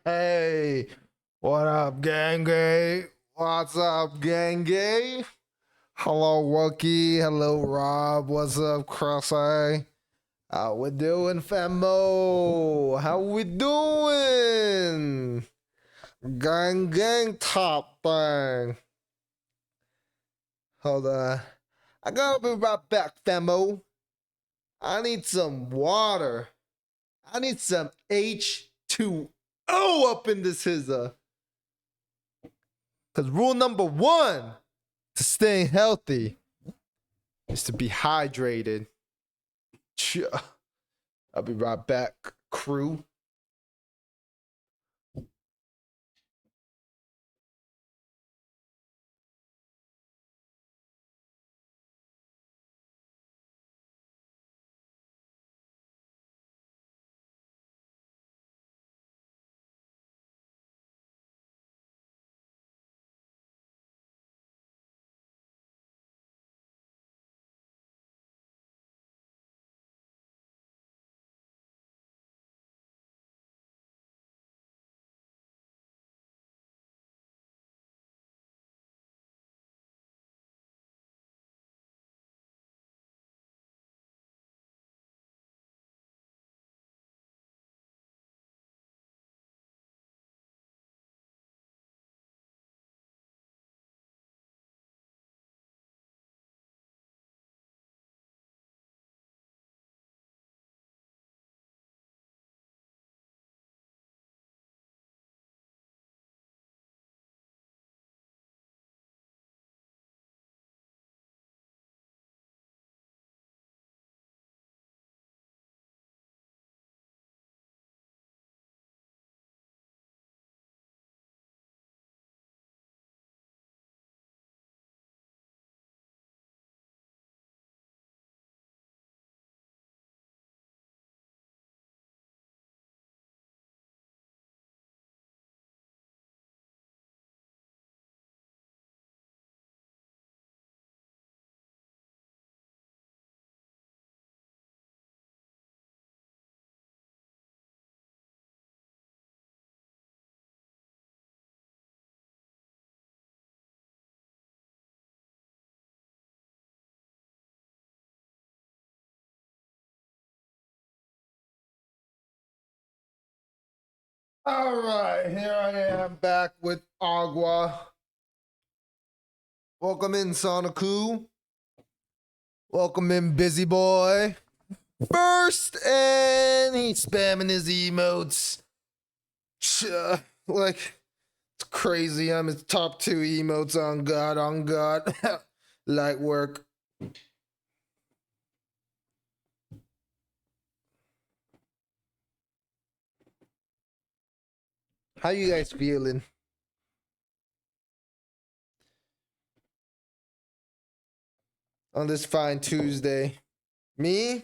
Hey, what up, gang? What's up, gang? Hello, Wookie. Hello, Rob. What's up, Cross-Eye? How we doing, famo? How we doing? Gang, top thing. Hold on. I gotta be right back, famo. I need some water. I need some H2O up in this hizzer. Because rule number one to staying healthy is to be hydrated. I'll be right back, crew. All right, here I am back with Agua. Welcome in, Sonicu. Welcome in, Busy Boy. First, and he's spamming his emotes. Like, it's crazy. I'm his top 2 emotes on God. Light work. How you guys feeling? On this fine Tuesday? Me?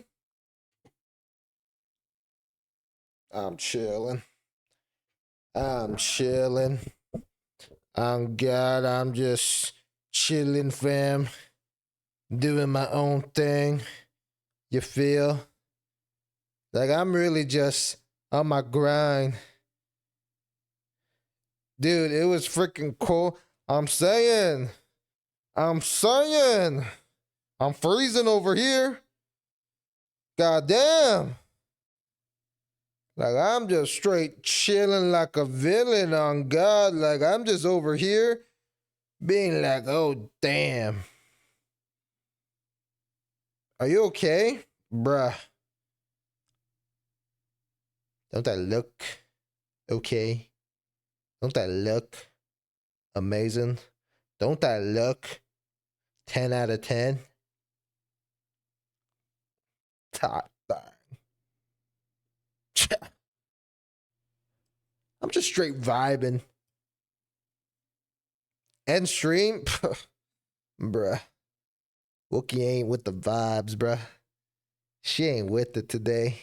I'm chilling. I'm chilling. I'm God. I'm just chilling, fam. Doing my own thing. You feel? Like I'm really just on my grind. Dude, it was freaking cool. I'm saying. I'm freezing over here. God damn. Like I'm just straight chilling like a villain on God. Like I'm just over here being like, oh damn. Are you okay? Bruh. Don't that look okay? Don't that look amazing? Don't that look 10 out of 10? Top thing. I'm just straight vibing. End stream? Bruh. Wookie ain't with the vibes, bruh. She ain't with it today.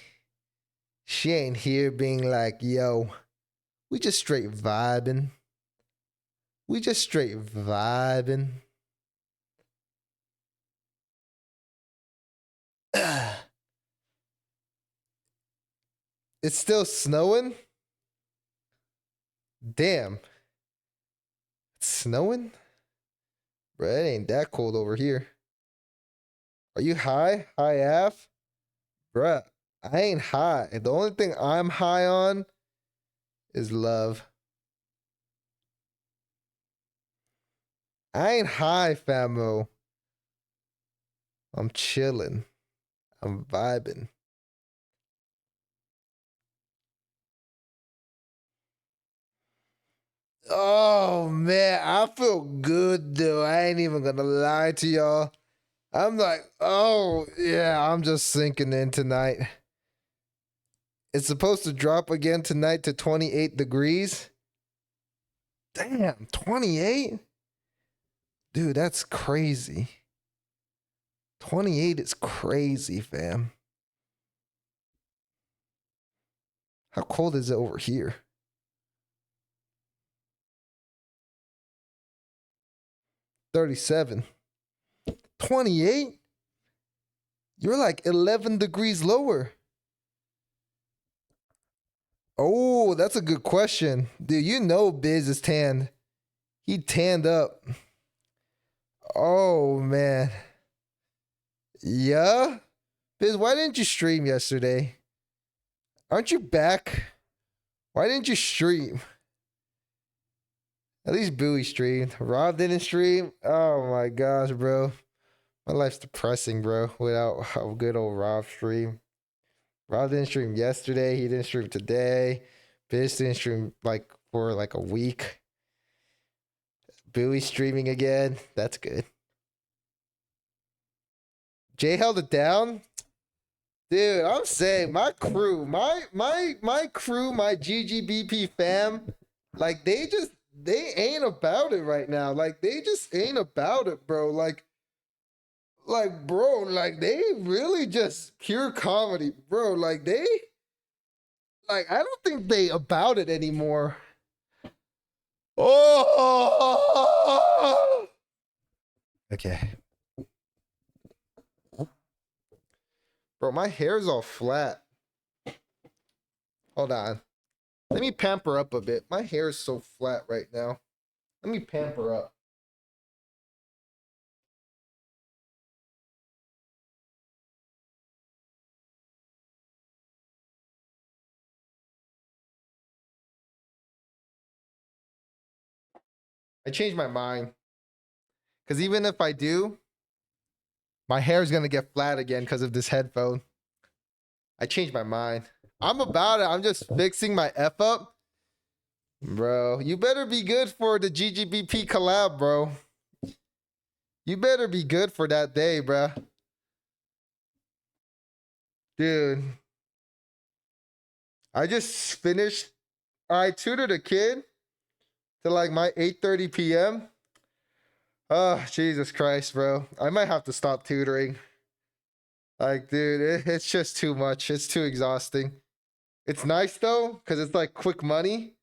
She ain't here being like, yo, we just straight vibing. We just straight vibing. It's still snowing? Damn. It's snowing? Bruh, it ain't that cold over here. Are you high? High F? Bruh, I ain't high. The only thing I'm high on is love. I ain't high, famo. I'm chilling. I'm vibing. Oh man, I feel good though. I ain't even gonna lie to y'all. I'm like, oh yeah, I'm just sinking in tonight. It's supposed to drop again tonight to 28 degrees. Damn, 28? Dude, that's crazy. 28 is crazy, fam. How cold is it over here? 37. 28? You're like 11 degrees lower. Oh, that's a good question. Dude, you know Biz is tanned. He tanned up. Oh, man. Yeah? Biz, why didn't you stream yesterday? Aren't you back? Why didn't you stream? At least Bowie streamed. Rob didn't stream? Oh my gosh, bro. My life's depressing, bro, without a good old Rob stream. Rob didn't stream yesterday. He didn't stream today. Biz didn't stream like for like a week. Bowie streaming again. That's good. Jay held it down. Dude, I'm saying my crew, my crew, my GGBP fam, like they ain't about it right now. Like they just ain't about it, bro. Like bro, like they really just pure comedy, bro. Like I don't think they about it anymore. Oh, okay. Bro, my hair's all flat. Hold on. Let me pamper up a bit. My hair is so flat right now. Let me pamper up. I changed my mind. Because even if I do, my hair is going to get flat again because of this headphone. I changed my mind. I'm about it. I'm just fixing my F up. Bro, you better be good for the GGBP collab, bro. You better be good for that day, bro. Dude. I just finished. I tutored a kid to like my 8:30 p.m. Oh, Jesus Christ, bro. I might have to stop tutoring. Like, dude, it's just too much. It's too exhausting. It's nice though, because it's like quick money.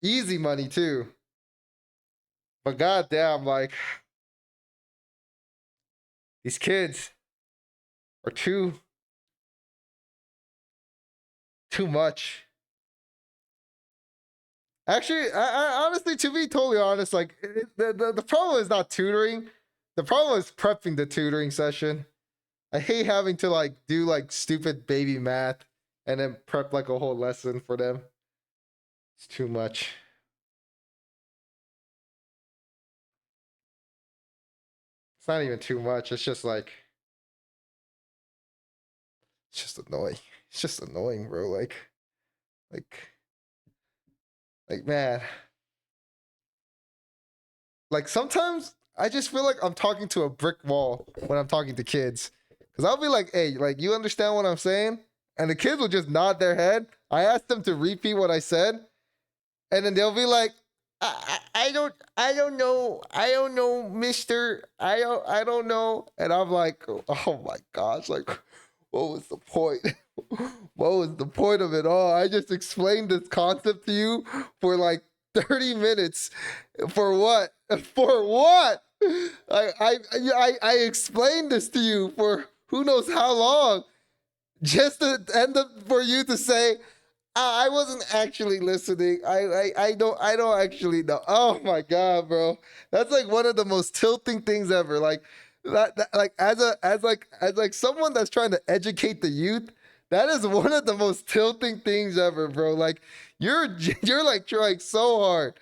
Easy money too. But goddamn, like these kids are too much. Actually, I honestly, to be totally honest, like the problem is not tutoring. The problem is prepping the tutoring session. I hate having to like do like stupid baby math and then prep like a whole lesson for them. It's too much. It's not even too much. It's just like it's just annoying. It's just annoying, bro. Like man. Like sometimes I just feel like I'm talking to a brick wall when I'm talking to kids. Cause I'll be like, hey, like you understand what I'm saying? And the kids will just nod their head. I ask them to repeat what I said, and then they'll be like, I don't know, Mister, I don't know. And I'm like, oh my gosh, like, what was the point? What was the point of it all? I just explained this concept to you for like 30 minutes. For what? For what? I explained this to you for who knows how long, just to end up for you to say, I wasn't actually listening. I don't actually know. Oh my god, bro, that's like one of the most tilting things ever. Like like as someone that's trying to educate the youth, that is one of the most tilting things ever, bro. Like you're like trying so hard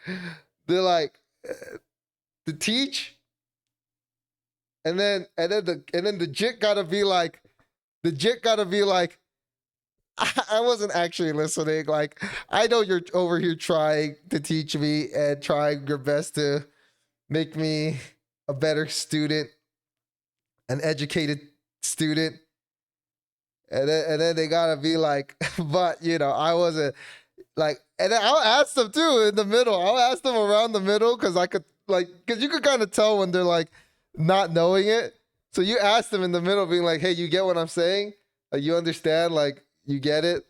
to like to teach, and then the jit gotta be like I wasn't actually listening. Like, I know you're over here trying to teach me and trying your best to make me a better student, an educated student. And then they gotta be like, but I wasn't like, and then I'll ask them too in the middle. I'll ask them around the middle because I could because you could kind of tell when they're like not knowing it. So you ask them in the middle, being like, "Hey, you get what I'm saying? Like, you understand? Like, you get it?"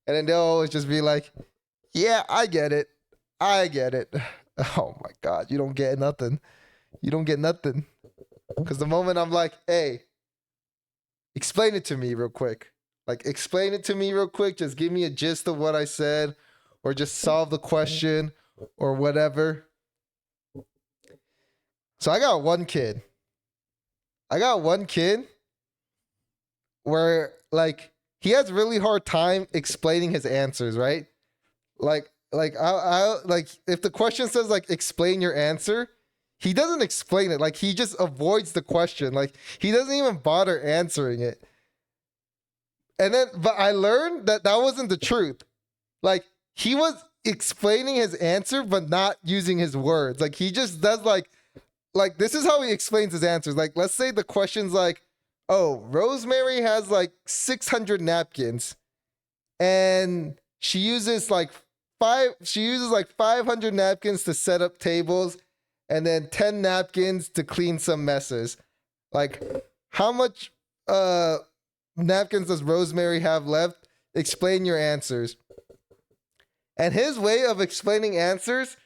And then they'll always just be like, "Yeah, I get it. I get it." Oh my god, you don't get nothing. You don't get nothing. Because the moment I'm like, "Hey, explain it to me real quick. Like, explain it to me real quick. Just give me a gist of what I said, or just solve the question, or whatever." So I got one kid. Where like he has really hard time explaining his answers, right? I like if the question says like explain your answer, he doesn't explain it. Like he just avoids the question. Like he doesn't even bother answering it. And then but I learned that that wasn't the truth. Like he was explaining his answer but not using his words. Like he just does like this is how he explains his answers. Like let's say the question's like, "Oh, Rosemary has like 600 napkins and she uses like 500 napkins to set up tables and then 10 napkins to clean some messes. Like how much napkins does Rosemary have left? Explain your answers." And his way of explaining answers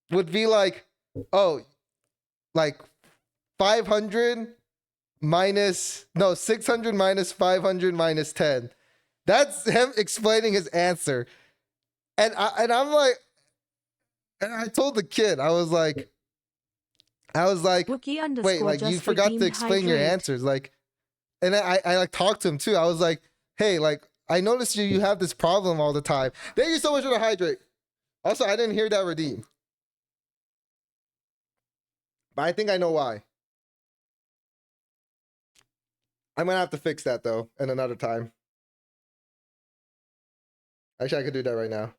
would be like, "Oh, like 500 minus no 600 minus 500 minus 10." That's him explaining his answer. And I'm like, and I told the kid, I was like, Wookie "Wait, underscore like you just forgot to redeemed explain your hydrate. answers." Like, and I like talked to him too. I was like, "Hey, like I noticed you have this problem all the time. Thank you so much for the hydrate." Also, I didn't hear that redeem, but I think I know why. I'm gonna have to fix that though, and another time. Actually, I could do that right now.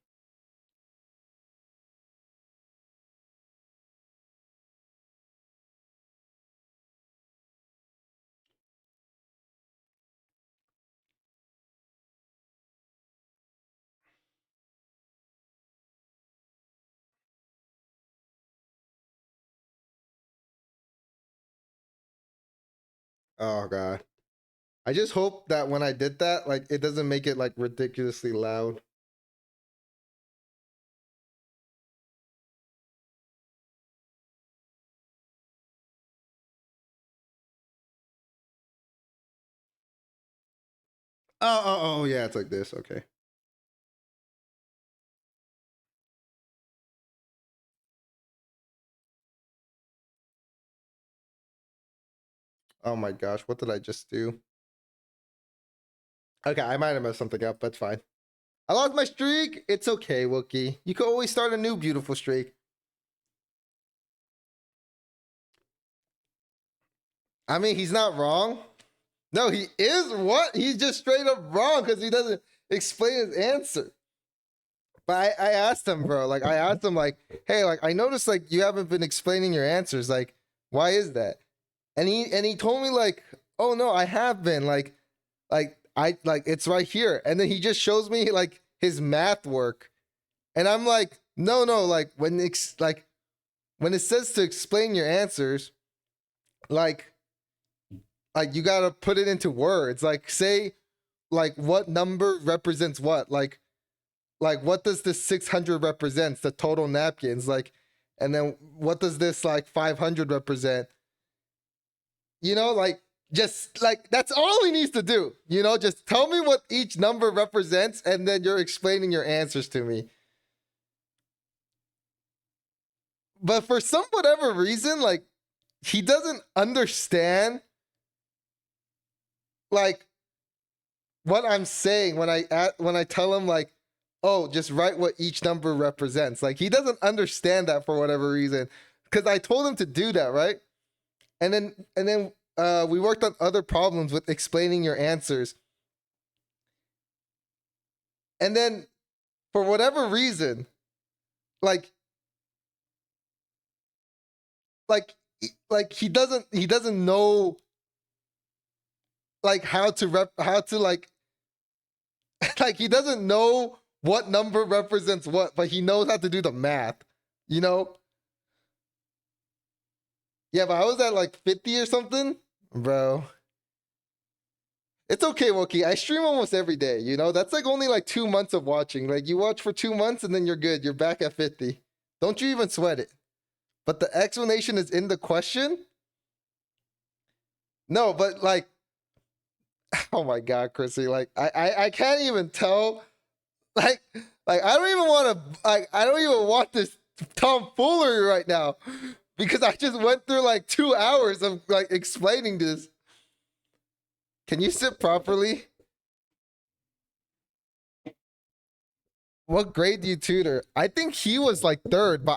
Oh god. I just hope that when I did that, like it doesn't make it like ridiculously loud. Oh, yeah, it's like this. Okay. Oh my gosh, what did I just do? Okay, I might have messed something up. That's fine. I lost my streak. It's okay, Wookie. You can always start a new beautiful streak. I mean, he's not wrong. No, he is what? He's just straight up wrong because he doesn't explain his answer. But I asked him, bro. Like I asked him, like, "Hey, like I noticed like you haven't been explaining your answers. Like, why is that?" And he told me like, "Oh no, I have been like I like it's right here." And then he just shows me like his math work, and I'm like, "No, like when it says to explain your answers, like you gotta put it into words. Like say like what number represents what. Like what does this 600 represent? The total napkins. Like, and then what does this like 500 represent? You know, like Just like that's all he needs to do. You know, just tell me what each number represents, and then you're explaining your answers to me. But for some whatever reason, like he doesn't understand like what I'm saying when I tell him like, oh, just write what each number represents. Like he doesn't understand that for whatever reason. Because I told him to do that, right? And then we worked on other problems with explaining your answers. And then for whatever reason, like he doesn't know like how to like like he doesn't know what number represents what, but he knows how to do the math, you know? Yeah, but I was at like 50 or something, bro. It's okay, Wookie. I stream almost every day, you know? That's like only like 2 months of watching. Like you watch for 2 months and then you're good. You're back at 50. Don't you even sweat it. But the explanation is in the question? No, but like, oh my God, Chrissy. Like I can't even tell. Like I don't even want to, like, I don't even want this tomfoolery right now. Because I just went through like 2 hours of like explaining this. Can you sit properly? What grade do you tutor? I think he was like third, but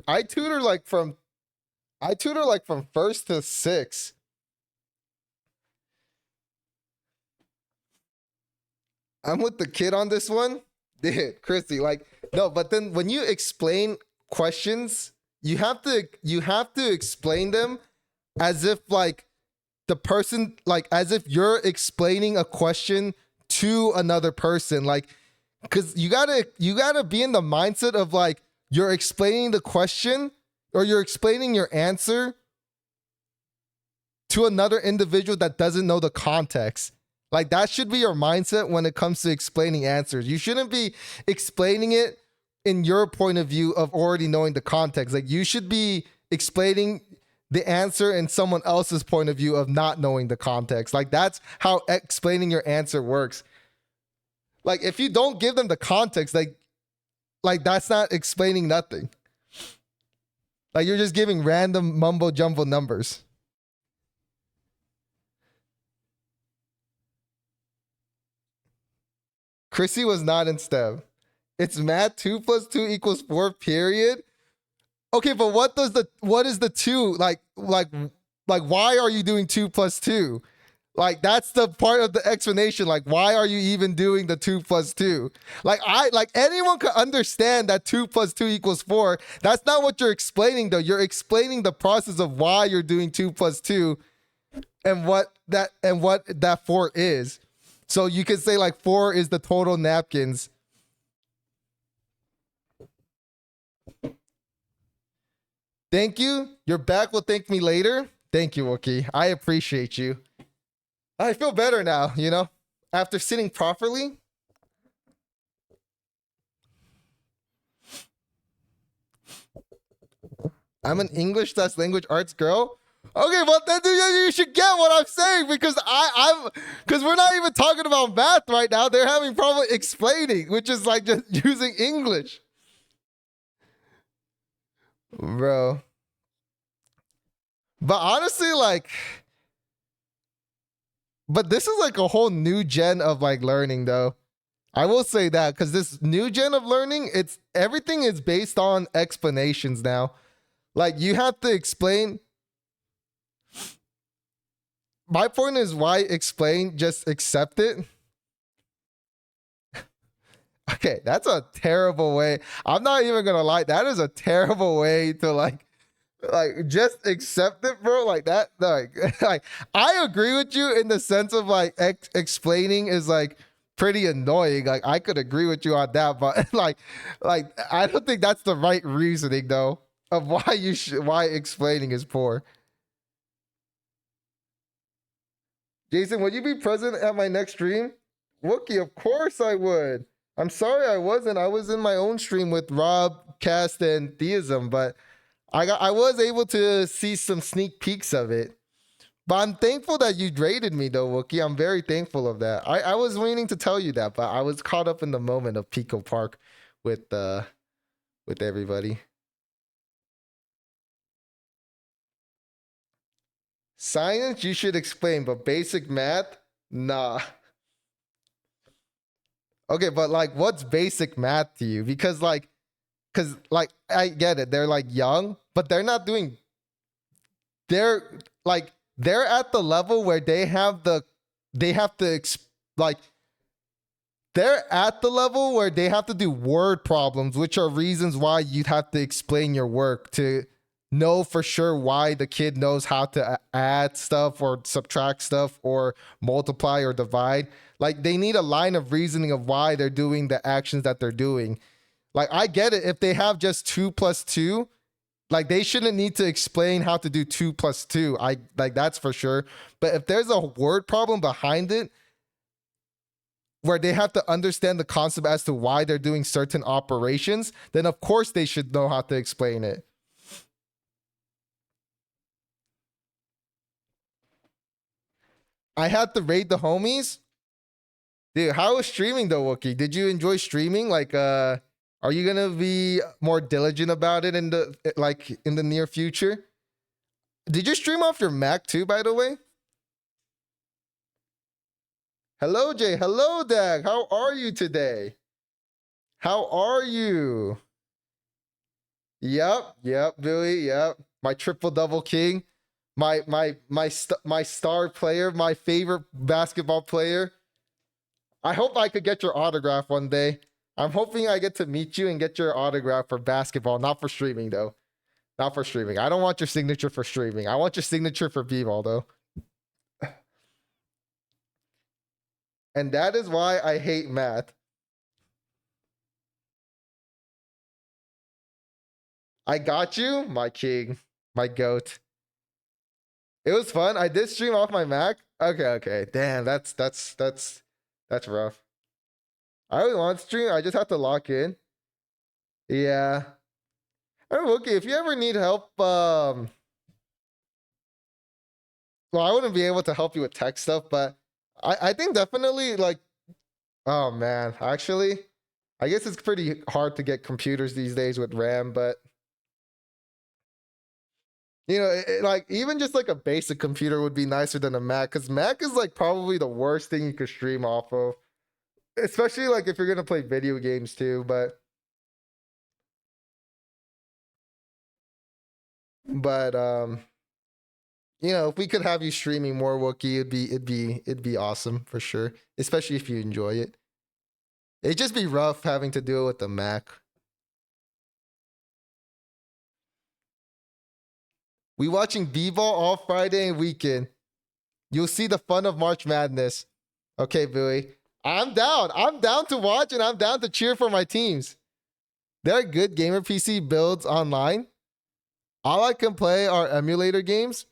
I tutor like from first to sixth. I'm with the kid on this one. Dude, Christy, like, no, but then when you explain questions, you have to explain them as if like the person, like as if you're explaining a question to another person, like, because you gotta be in the mindset of like you're explaining the question or you're explaining your answer to another individual that doesn't know the context. Like that should be your mindset when it comes to explaining answers. You shouldn't be explaining it in your point of view of already knowing the context. Like you should be explaining the answer in someone else's point of view of not knowing the context. Like that's how explaining your answer works. Like if you don't give them the context, like that's not explaining nothing. Like you're just giving random mumbo jumbo numbers. Chrissy was not in STEM. It's math 2 + 2 = 4, period. Okay, but what is the 2? Like why are you doing 2 + 2? Like that's the part of the explanation. Like, why are you even doing the 2 + 2? Like anyone could understand that 2 + 2 = 4. That's not what you're explaining though. You're explaining the process of why you're doing 2 + 2 and what that 4 is. So you could say like 4 is the total napkins. Thank you. Your back will thank me later. Thank you, Wookie. I appreciate you. I feel better now, you know, after sitting properly. I'm an English/language arts girl. Okay, well then you should get what I'm saying because because we're not even talking about math right now. They're having problem explaining, which is like just using English. Bro. But honestly, like, but this is like a whole new gen of like learning though. I will say that because this new gen of learning, it's everything is based on explanations now. Like you have to explain. My point is why explain, just accept it. Okay, that's a terrible way. I'm not even gonna lie. That is a terrible way to like just accept it, bro. Like that, like I agree with you in the sense of like explaining is like pretty annoying. Like I could agree with you on that, but like I don't think that's the right reasoning though of why explaining is poor. Jason, would you be present at my next stream? Wookie, of course I would. I'm sorry I wasn't. I was in my own stream with Rob, Cast, and Theism, but I was able to see some sneak peeks of it. But I'm thankful that you rated me though, Wookie. I'm very thankful of that. I was meaning to tell you that, but I was caught up in the moment of Pico Park with everybody. Science you should explain, but basic math, nah. Okay, but like what's basic math to you? Because like I get it, they're like young, but they're not doing they're like they're at the level where they have to like they're at the level where they have to do word problems, which are reasons why you'd have to explain your work to know for sure why the kid knows how to add stuff or subtract stuff or multiply or divide. Like they need a line of reasoning of why they're doing the actions that they're doing. Like I get it if they have just 2 plus 2, like they shouldn't need to explain how to do 2 plus 2. I like that's for sure. But if there's a word problem behind it where they have to understand the concept as to why they're doing certain operations, then of course they should know how to explain it. I had to raid the homies. Dude, how was streaming though, Wookie? Did you enjoy streaming? Like are you gonna be more diligent about it in the near future? Did you stream off your Mac too, by the way? Hello, Jay. Hello, Dag. How are you today? How are you? Yep, Billy. Yep. My triple double king. My star player, my favorite basketball player. I hope I could get your autograph one day. I'm hoping I get to meet you and get your autograph for basketball, not for streaming though. Not for streaming. I don't want your signature for streaming. I want your signature for b-ball though. And that is why I hate math. I got you, my king, my goat. It was fun. I did stream off my Mac. Okay. Damn, that's rough. I really want to stream. I just have to lock in. Yeah. Oh, okay, if you ever need help, well, I wouldn't be able to help you with tech stuff, but I think definitely like, oh man, actually, I guess it's pretty hard to get computers these days with RAM, but you know, like even just like a basic computer would be nicer than a Mac, because Mac is like probably the worst thing you could stream off of, especially like if you're gonna play video games too. But you know, if we could have you streaming more Wookiee, it'd be awesome for sure, especially if you enjoy it. It'd just be rough having to do it with the Mac. We watching b-ball all Friday and weekend. You'll see the fun of March Madness. Okay, Billy. I'm down. I'm down to watch and I'm down to cheer for my teams. There are good gamer PC builds online. All I can play are emulator games.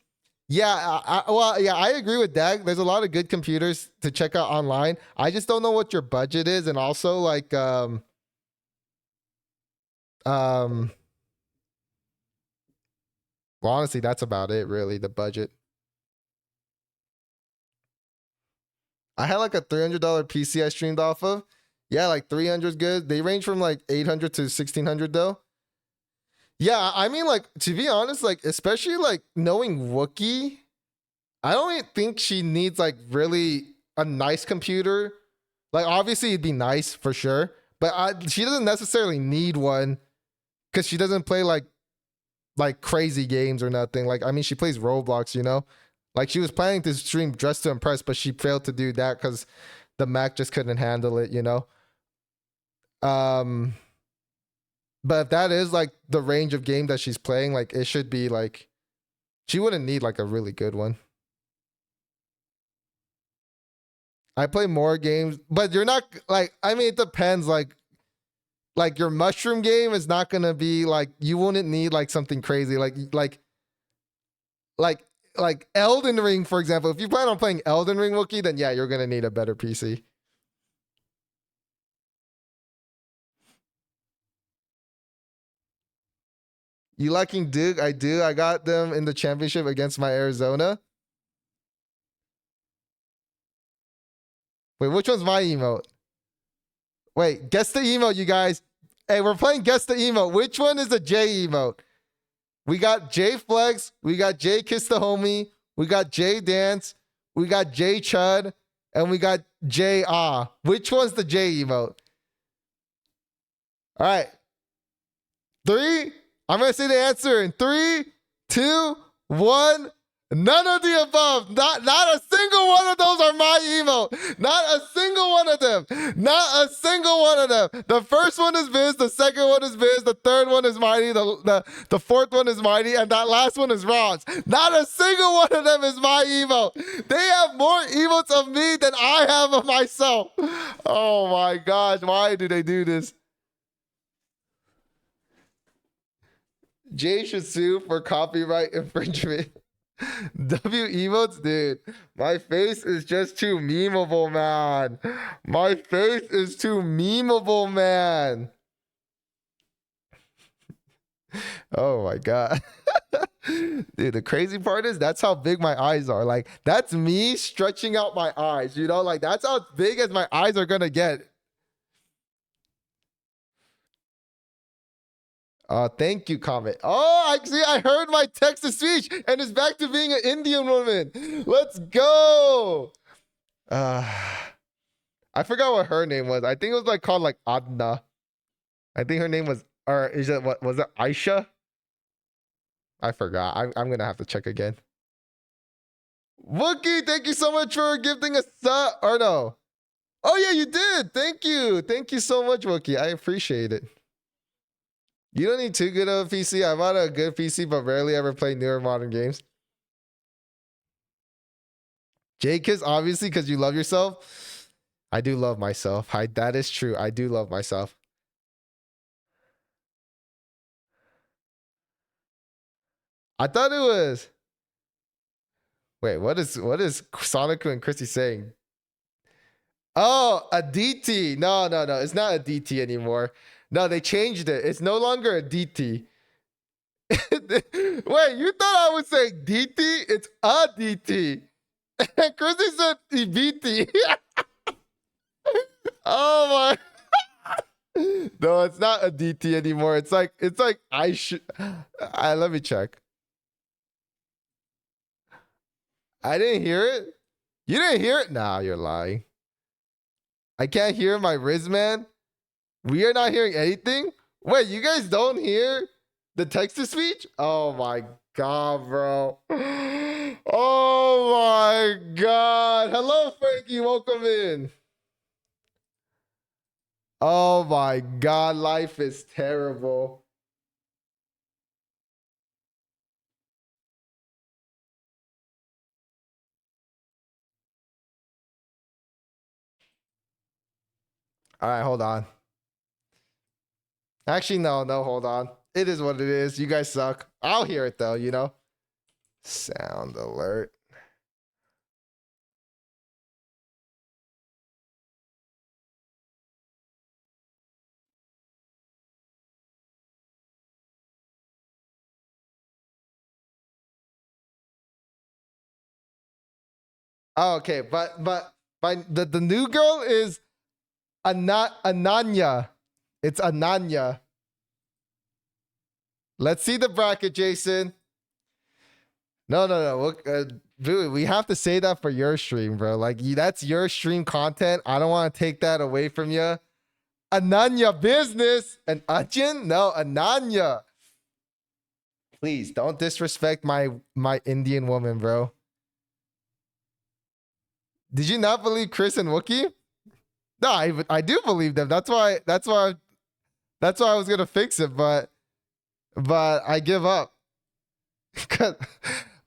Yeah, I agree with Dag. There's a lot of good computers to check out online. I just don't know what your budget is, and also like um well, honestly, that's about it, really, the budget. I had like a $300 PC I streamed off of. Yeah, like 300 is good. They range from like 800 to 1600 though. Yeah, I mean, like, to be honest, like, especially like knowing Wookie, I don't think she needs like really a nice computer. Like, obviously, it'd be nice for sure, but she doesn't necessarily need one because she doesn't play like crazy games or nothing. Like, I mean, she plays Roblox, you know? Like, she was planning to stream Dress to Impress, but she failed to do that because the Mac just couldn't handle it, you know? Um, but if that is like the range of game that she's playing, like, it should be like, she wouldn't need like a really good one. I play more games, but you're not like, I mean, it depends. Like your mushroom game is not gonna be like, you wouldn't need like something crazy like like Elden Ring, for example. If you plan on playing Elden Ring, Wookie, then yeah, you're gonna need a better PC. You liking Duke? I do. I got them in the championship against my Arizona. Wait, which one's my emote? Wait, guess the emote, you guys. Hey, we're playing guess the emote. Which one is the J emote? We got J Flex. We got J Kiss the Homie. We got J Dance. We got J Chud. And we got J Ah. Which one's the J emote? All right. 3. I'm going to say the answer in 3, 2, 1. None of the above. Not a single one of those are my emote. Not a single one of them. Not a single one of them. The first one is Biz. The second one is Biz. The third one is Mighty. The fourth one is Mighty. And that last one is Ron's. Not a single one of them is my emote. They have more emotes of me than I have of myself. Oh my gosh. Why do they do this? Jay should sue for copyright infringement. W emotes, dude. My face is just too memeable, man. My face is too memeable, man. Oh my god. Dude, the crazy part is that's how big my eyes are. Like, that's me stretching out my eyes, you know? Like, that's how big as my eyes are gonna get. Thank you, comment. Oh, actually, I heard my text to speech, and it's back to being an Indian woman. Let's go. I forgot what her name was. I think it was like called like Adna. I think her name was, or is it what was it? Aisha? I forgot. I'm gonna have to check again. Wookie, thank you so much for gifting a sub. Or no. Oh yeah, you did. Thank you. Thank you so much, Wookie. I appreciate it. You don't need too good of a PC. I bought a good PC, but rarely ever play newer modern games. Jake is obviously because you love yourself. I do love myself. That is true. I do love myself. I thought it was. Wait, what is Sonic and Chrissy saying? Oh, a DT. No. It's not a DT anymore. No, they changed it. It's no longer a DT. Wait, you thought I would say DT? It's a DT. Chrissy said BT. Oh my. No, it's not a DT anymore. It's like I should. Let me check. I didn't hear it. You didn't hear it? Nah, you're lying. I can't hear my Riz man. We are not hearing anything. Wait, you guys don't hear the text to speech? Oh my god, bro. Oh my god. Hello, Frankie. Welcome in. Oh my god, life is terrible. All right, hold on. Actually, no, hold on. It is what it is. You guys suck. I'll hear it though, you know? Sound alert. Oh, okay, but the new girl is Ananya. It's Ananya. Let's see the bracket, Jason. No. Dude, we have to say that for your stream, bro. Like, that's your stream content. I don't want to take that away from you. Ananya business. And Ajin? No, Ananya. Please, don't disrespect my Indian woman, bro. Did you not believe Chris and Wookie? No, I do believe them. That's why I was gonna fix it, but I give up.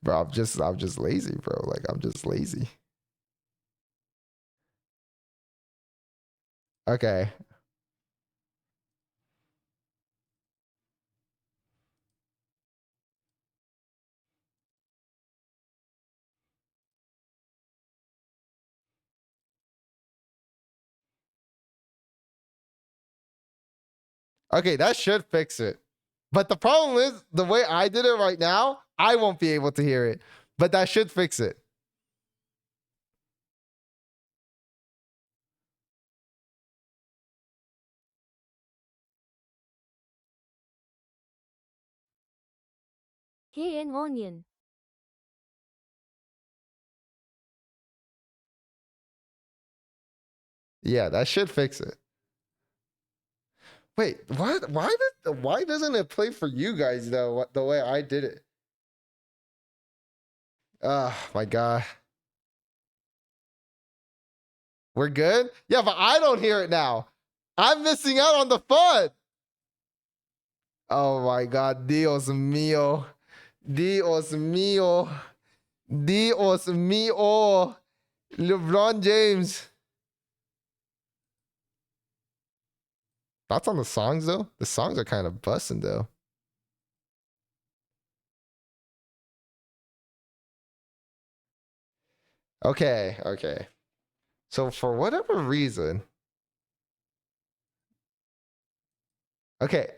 Bro, I'm just lazy, bro. Like, I'm just lazy. Okay. Okay, that should fix it. But the problem is, the way I did it right now, I won't be able to hear it. But that should fix it. KN onion. Yeah, that should fix it. Wait, what? Why doesn't it play for you guys though? The way I did it. Oh my god. We're good? Yeah, but I don't hear it now. I'm missing out on the fun. Oh my god, Dios mío. Dios mío. Dios mío. LeBron James. Thoughts on the songs though? The songs are kind of busting though. Okay, okay. So for whatever reason, okay.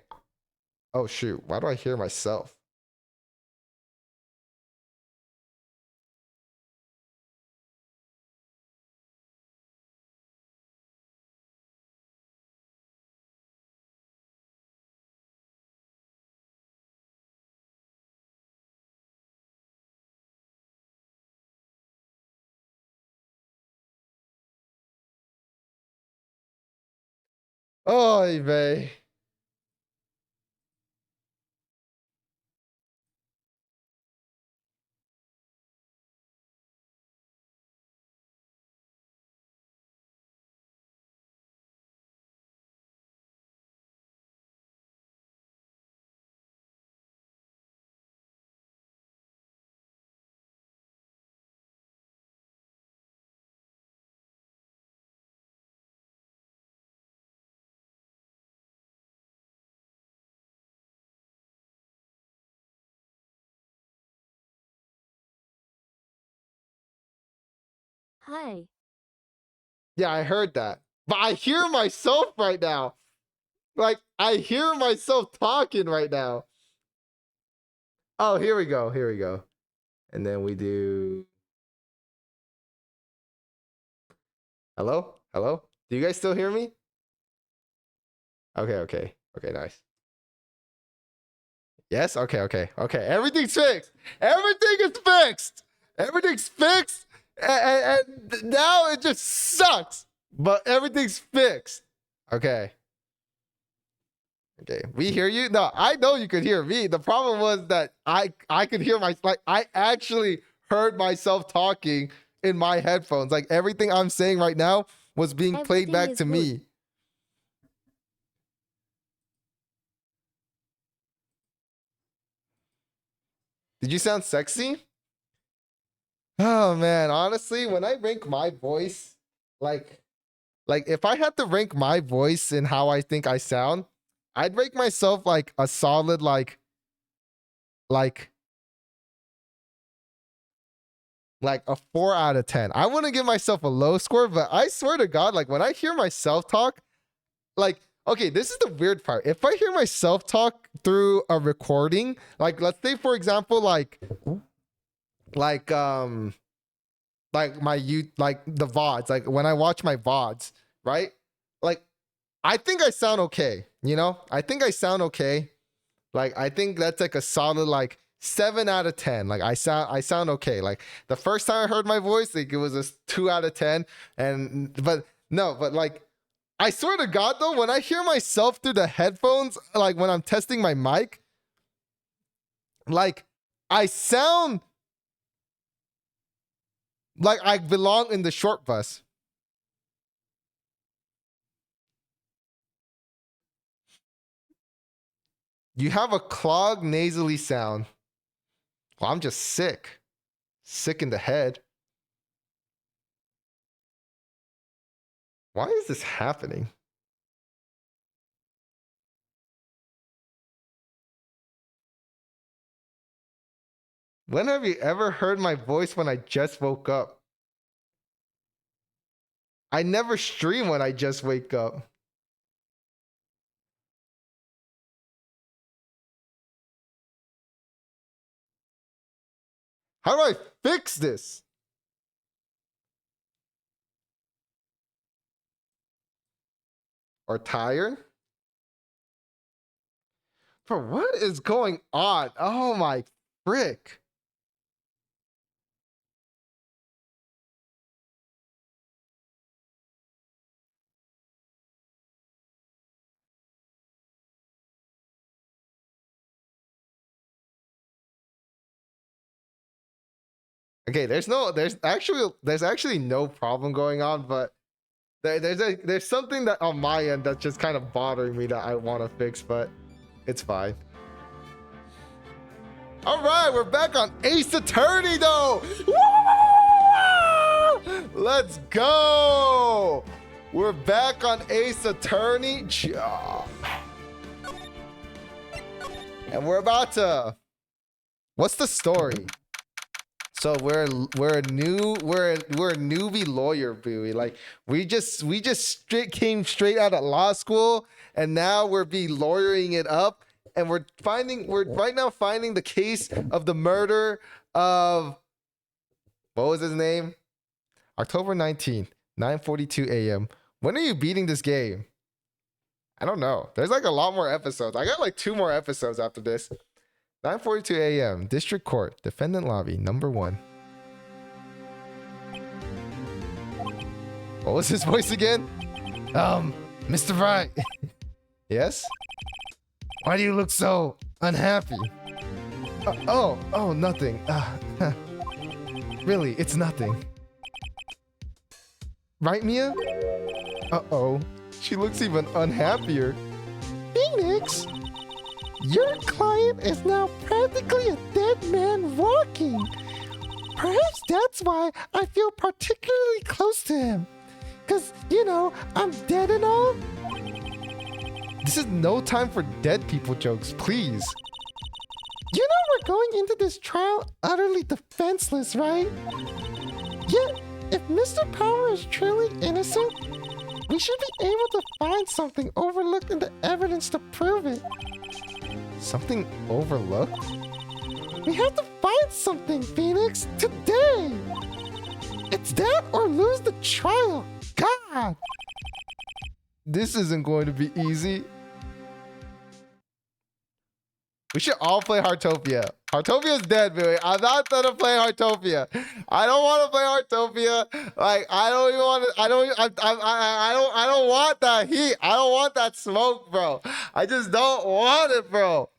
Oh shoot, why do I hear myself? Oy vey. Hi. Yeah, I heard that. But I hear myself right now. Like, I hear myself talking right now. Oh, here we go. Here we go. And then we do. Hello? Hello? Do you guys still hear me? Okay, okay. Okay, nice. Yes? Okay, okay. Okay. Everything's fixed. Everything is fixed. Everything's fixed. And now it just sucks. But everything's fixed. Okay. Okay, we hear you. No, I know you could hear me. The problem was that I could hear I actually heard myself talking in my headphones. Like everything I'm saying right now was being played Everything back is to good. me. Did you sound sexy? Oh man, honestly, when I rank my voice, like like if I had to rank my voice and how I think I sound, I'd rank myself like a solid like like a 4 out of 10. I wouldn't give myself a low score, but I swear to God, like when I hear myself talk, like, okay, this is the weird part. If I hear myself talk through a recording, like let's say for example, like like my like the VODs, like when I watch my VODs, right? Like I think I sound okay, you know? I think I sound okay. Like I think that's like a solid like 7 out of 10. Like I sound okay. Like the first time I heard my voice, like it was a 2 out of 10. And but no, but like I swear to God though, when I hear myself through the headphones, like when I'm testing my mic, like I sound like I belong in the short bus. You have a clogged nasally sound. Well, I'm just sick. Sick in the head. Why is this happening? When have you ever heard my voice when I just woke up? I never stream when I just wake up. How do I fix this? Or tired? Bro, what is going on? Oh my frick? Okay, there's actually no problem going on, but there's something that on my end that's just kind of bothering me that I want to fix, but it's fine. All right, we're back on Ace Attorney though. Woo! Let's go. We're back on Ace Attorney. And we're about to. What's the story? So we're a newbie lawyer, Bowie. Like we just came straight out of law school, and now we're lawyering it up, and we're right now finding the case of the murder of, what was his name? October 19th, 9:42 a.m. When are you beating this game? I don't know. There's like a lot more episodes. I got like 2 more episodes after this. 9:42 a.m. District Court, Defendant Lobby, number 1. What was his voice again? Mr. Wright. Yes? Why do you look so unhappy? Nothing. Really, it's nothing. Right, Mia? Uh-oh. She looks even unhappier. Phoenix! Your client is now practically a dead man walking. Perhaps that's why I feel particularly close to him. Because, you know, I'm dead and all. This is no time for dead people jokes, please. You know we're going into this trial utterly defenseless, right? Yet, if Mr. Power is truly innocent, we should be able to find something overlooked in the evidence to prove it. Something overlooked? We have to find something, Phoenix, today! It's that or lose the trial. God! This isn't going to be easy. We should all play Heartopia. Heartopia's dead, baby. I'm not gonna play Heartopia. I don't want to play Heartopia. Like, I don't even want to. I don't want that heat. I don't want that smoke, bro. I just don't want it, bro.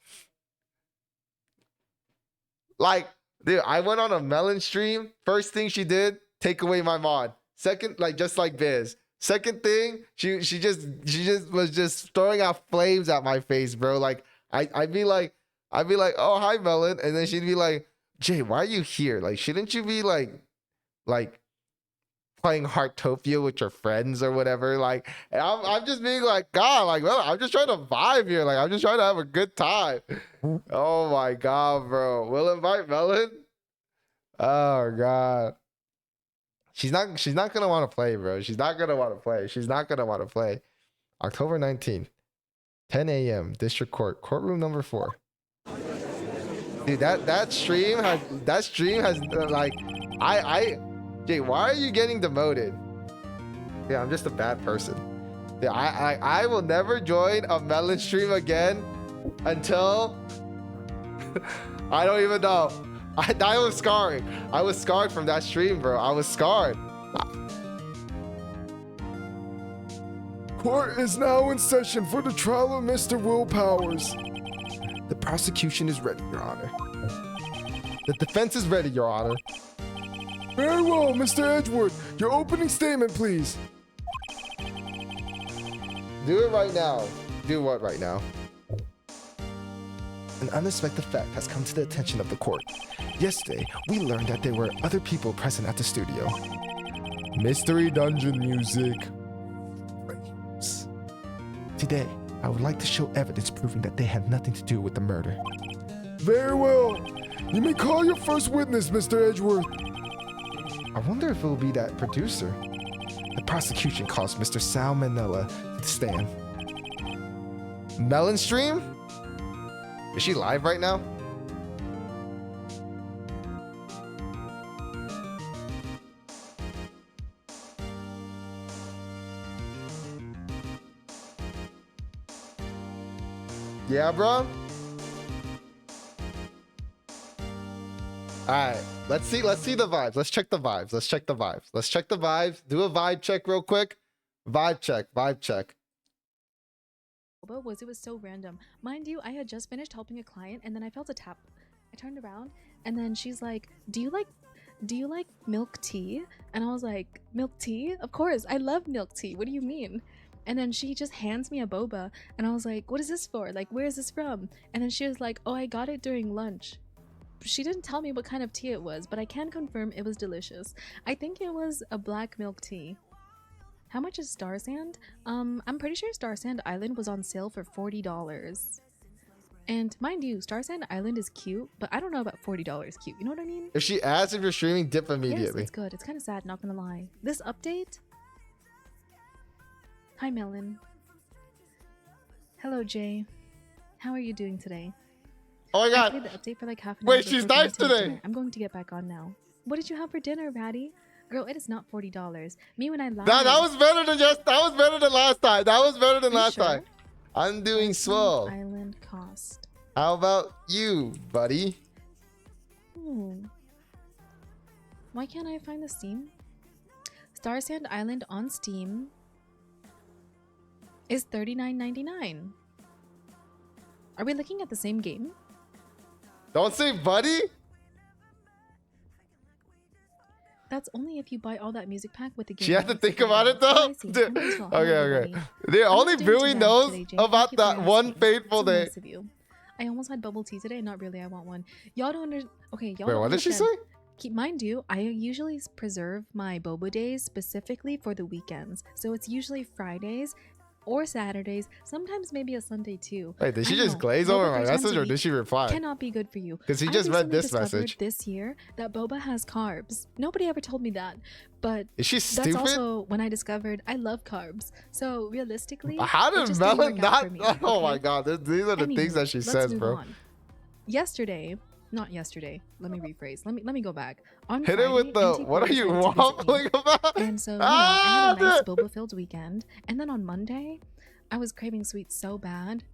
Like, dude, I went on a Melon stream. First thing she did, take away my mod. Second, like, just like Biz. Second thing, she just was just throwing out flames at my face, bro. Like, I'd be like, oh, hi, Melon. And then she'd be like, Jay, why are you here? Like, shouldn't you be like playing Heartopia with your friends or whatever? Like, and I'm just being like, God, like, well, I'm just trying to vibe here. Like, I'm just trying to have a good time. Oh my God, bro. We'll invite Melon. Oh God. She's not gonna want to play, bro. She's not gonna want to play. She's not gonna want to play. October 19th, 10 a.m. District Court, courtroom number 4. Dude, that stream has like, Jay, why are you getting demoted? Yeah, I'm just a bad person. Yeah, I will never join a Melon stream again until I don't even know. I was scarred. I was scarred from that stream, bro. I was scarred. Court is now in session for the trial of Mr. Will Powers. The prosecution is ready, Your Honor. The defense is ready, Your Honor. Very well, Mr. Edgeworth. Your opening statement, please. Do it right now. Do what right now? An unexpected fact has come to the attention of the court. Yesterday, we learned that there were other people present at the studio. Mystery dungeon music. Today, I would like to show evidence proving that they had nothing to do with the murder. Very well. You may call your first witness, Mr. Edgeworth. I wonder if it will be that producer. The prosecution calls Mr. Sal Manila to the stand. Melon stream? Is she live right now? Yeah, bro? right, let's see the vibes. Let's check the vibes. Let's check the vibes. Let's check the vibes. Do a vibe check real quick. Vibe check. Vibe check. It was so random. Mind you, I had just finished helping a client and then I felt a tap. I turned around and then she's like, do you like milk tea? And I was like, milk tea? Of course, I love milk tea. What do you mean? And then she just hands me a boba and I was like, what is this for? Like, where is this from? And then she was like, oh, I got it during lunch. She didn't tell me what kind of tea it was, but I can confirm it was delicious. I think it was a black milk tea. How much is Star Sand? I'm pretty sure Star Sand Island was on sale for $40. And mind you, Star Sand Island is cute, but I don't know about $40 cute. You know what I mean? If she asks if you're streaming, dip Yes, immediately. it's good. It's kind of sad, not gonna lie. This update? Hi, Melon. Hello, Jay. How are you doing today? Oh my I god. played the update for like half an hour. Wait, she's before going nice to today. dinner. I'm going to get back on now. What did you have for dinner, Ratty? Girl, it is not $40. Me when I lied. That was better than last time. That was better than Are you last sure? time. I'm doing swell. Island cost. How about you, buddy? Why can't I find the Steam? Star Sand Island on Steam is $39.99. Are we looking at the same game? Don't say buddy. That's only if you buy all that music pack with the game. She had to It's think $40. about it though. Oh, I see. Dude, I might as well. Okay, Hello, okay. everybody. Dude, I'm only not doing Billy too bad knows today, Jay. about Thank you for that one asking. fateful So day. nice of you. I almost had bubble tea today. Not really. I want one. Y'all don't under. Okay, y'all. Wait, don't what did she say? understand. Keep mind you, I usually preserve my boba days specifically for the weekends. So it's usually Fridays or Saturdays, sometimes maybe a Sunday too. Wait, did she I just know, glaze boba over my 3 times message a or did week she reply? cannot be good for you. Because he I just read recently this discovered message. this year that boba has carbs. Nobody ever told me that, but Is she that's stupid? also when I discovered I love carbs. So realistically, How it did just didn't Melon work out not? for me, Oh okay? my god, these are the things Anywho, that she let's says, move bro. on. Yesterday, not yesterday. Let me rephrase. Let me go back. On Hit Friday, it with the. NT What are Porter you decided to visit me. waffling about? And so, I had a nice dude. boba-filled weekend. And then on Monday, I was craving sweets so bad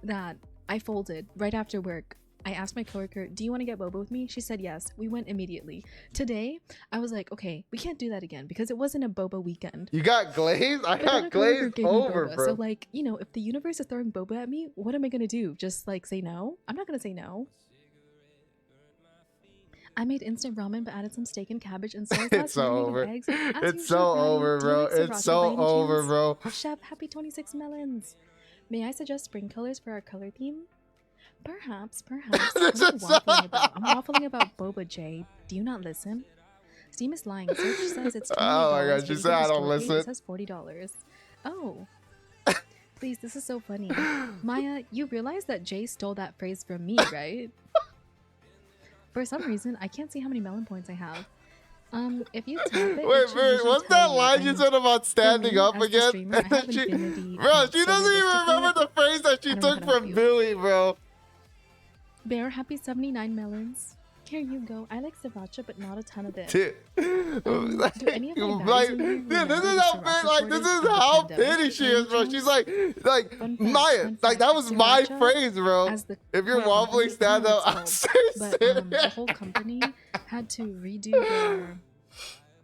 that I folded right after work. I asked my coworker, do you want to get boba with me? She said yes. We went immediately. Today, I was like, okay, we can't do that again because it wasn't a boba weekend. You got glazed? I But then a got coworker glazed gave me over, boba. bro. So like, if the universe is throwing boba at me, what am I going to do? Just like say no? I'm not going to say no. I made instant ramen but added some steak and cabbage and soy sauce. It's so marinated over. eggs. As It's usual, so Brownie. over, Do you bro. like It's sriracha so by any over, chance? bro. Chef, happy 26 melons. May I suggest spring colors for our color theme? Perhaps. This I'm is waffling about. I'm waffling about boba, Jay. Do you not listen? Steam is lying. Search says it's $28. Oh my god, but she you said go to I don't store page, listen. It says $40. Oh. Please, this is so funny. Maya, you realize that Jay stole that phrase from me, right? For some reason, I can't see how many melon points I have. If you tap it, it Wait, should wait, usually what's tell that you. line you And said about for standing me, up as the again? streamer, I have infinity, Bro, she so doesn't even realistically, remember the phrase that she I don't know took how to help from you. Billy, bro. Bear, happy 79 melons. Here you go. I like sriracha, but not a ton of it. Dude, do any of my like, baddies in here dude, remember this is the how sriracha like this shortage is of the how pandemic petty she by is, any bro. She's chance? like Fun Maya, fact, like that was my sriracha, phrase, bro. as the If you're core waffling, company, stand I don't up. know I'll what it's say called, but the sit. whole company had to redo their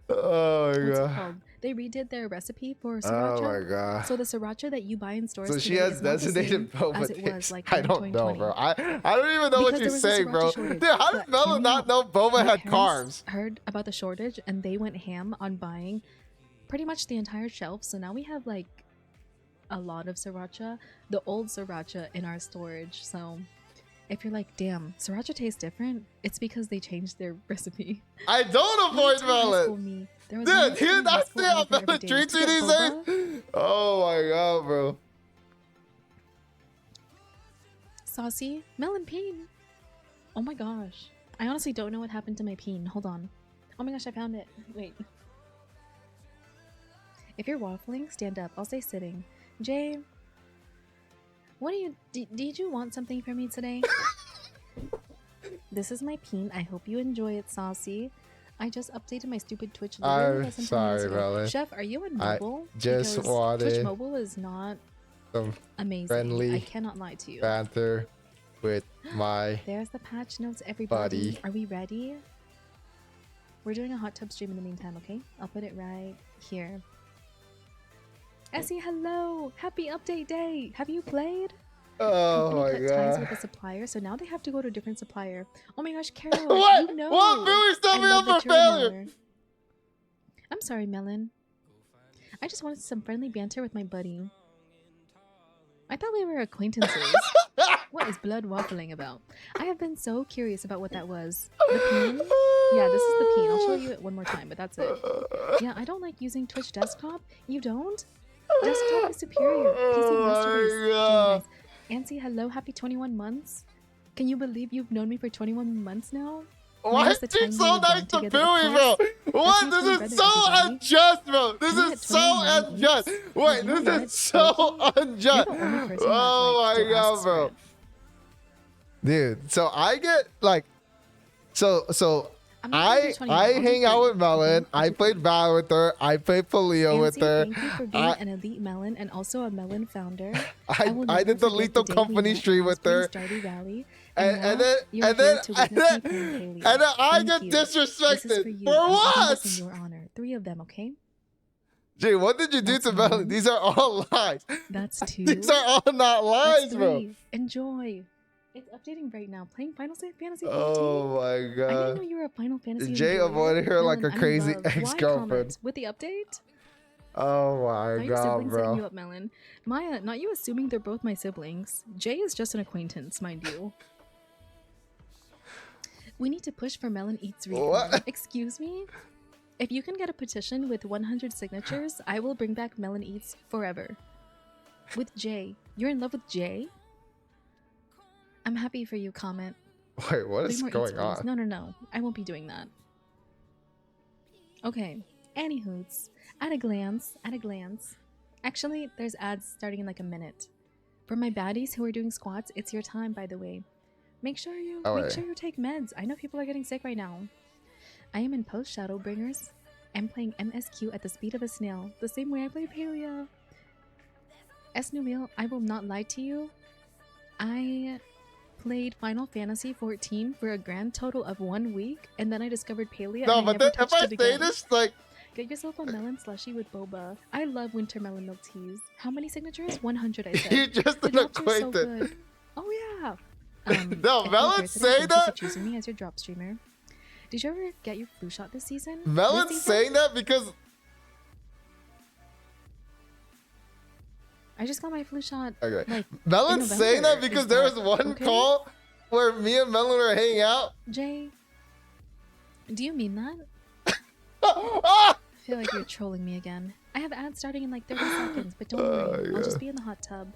Oh my what's it god. called? They redid their recipe for Oh sriracha. my god. So the sriracha that you buy in stores So she today has is not the designated same boba as it was taste. like I in don't know, 2020. bro. I don't even know what Because you're there was a saying, bro. sriracha shortage. Dude, how does But Melon hear me not out. know boba My had parents carbs? heard about the shortage and they went ham on buying pretty much the entire shelf. So now we have like a lot of sriracha, the old sriracha in our storage. So if you're like, damn, sriracha tastes different, it's because they changed their recipe. I don't avoid melon. Me. There was Dude, here, that's the how melon melon treats me these days. Oh my god, bro. Saucy melon peen. Oh my gosh. I honestly don't know what happened to my peen. Hold on. Oh my gosh, I found it. Wait. If you're waffling, stand up. I'll say sitting. Jay, what do you... Did you want something from me today? This is my peen. I hope you enjoy it, Saucy. I just updated my stupid Twitch. I'm sorry, Melon. Chef, are you on I mobile? just Because wanted Twitch mobile is not some amazing. friendly I cannot lie to you. banter with my There's the patch notes, everybody. buddy. Are we ready? We're doing a hot tub stream in the meantime, okay? I'll put it right here. Essie, hello! Happy update day! Have you played? Oh my Company cut ties god. with a supplier, so now they have to go to a different supplier. Oh my gosh, Carol, What? you know! What? Billy set me I up love for that you're a failure. mailer. I'm sorry, Melon. I just wanted some friendly banter with my buddy. I thought we were acquaintances. What is blood waffling about? I have been so curious about what that was. The peen? Yeah, this is the peen. I'll show you it one more time, but that's it. Yeah, I don't like using Twitch desktop. You don't? Desktop is superior. PC master race. God. Nice. Ansi, hello, happy 21 months. Can you believe you've known me for 21 months now? Why Minus is the she time we so were nice gone to together, Billy, of bro? course. What? That's my This twin is brother, so everybody. unjust, bro. This We is had so 21 unjust. each. Wait, You know this what? is so Loki, unjust. you're the only person that, Oh like, my still god, asks bro. for it. Dude, so I get like, so I'm not gonna do I 21. I'll do hang out 3, with Melon. okay? I'll I do played 3. Valor with her. I played Polio with Nancy, her. thank you for being an elite melon and also a melon founder. will I never did the forget Lethal day we Company met stream at with her. Stardew Valley, And now then you're and here then to and witness then me playing Paleo. and then I Thank get you. This is for disrespected. you. For I'm doing what? this in your honor. 3 of them, okay? Jay, what did you do That's to Melon? 1. These are all lies. That's 2. These are all not That's lies, bro. 3. Enjoy. It's updating right now. Playing Final Fantasy 14. Oh my I didn't know god. you were a Final Fantasy Jay enjoyer. avoided her like Melon, a I'm in crazy love. Why ex-girlfriend. comment? With the update? Oh my Are your god, siblings setting you bro. up, Melon? Maya, not you assuming they're both my siblings. Jay is just an acquaintance, mind you. We need to push for Melon Eats recon. What? Excuse me? If you can get a petition with 100 signatures, I will bring back Melon Eats forever. With Jay. You're in love with Jay? I'm happy for you, comment. Wait, what 3 is more eats, going please. on? No. I won't be doing that. Okay. Anywhoots. At a glance. Actually, there's ads starting in like a minute. For my baddies who are doing squats, it's your time, by the way. Make sure you take meds. I know people are getting sick right now. I am in post Shadowbringers. I'm playing MSQ at the speed of a snail, the same way I play Palia. Esnuil, I will not lie to you. I played Final Fantasy 14 for a grand total of 1 week, and then I discovered Palia. No, and I but never then if touched I it say again. this, like, Get yourself a melon slushy with boba. I love winter melon milk teas. How many signatures? 100, I said. you're just The an drops are so acquaintance. good. Oh yeah. No, Ethel Melon Gertrude, say thank you that? for choosing me as your drop streamer. Did you ever get your flu shot this season? Melon's This season? saying that because I just got my flu shot. okay. Like, Melon's in saying that November. because Is there was that one okay? call where me and Melon were hanging out. Jay, do you mean that? Ah! I feel like you're trolling me again. I have ads starting in like 30 seconds, but don't worry. I'll yeah. just be in the hot tub.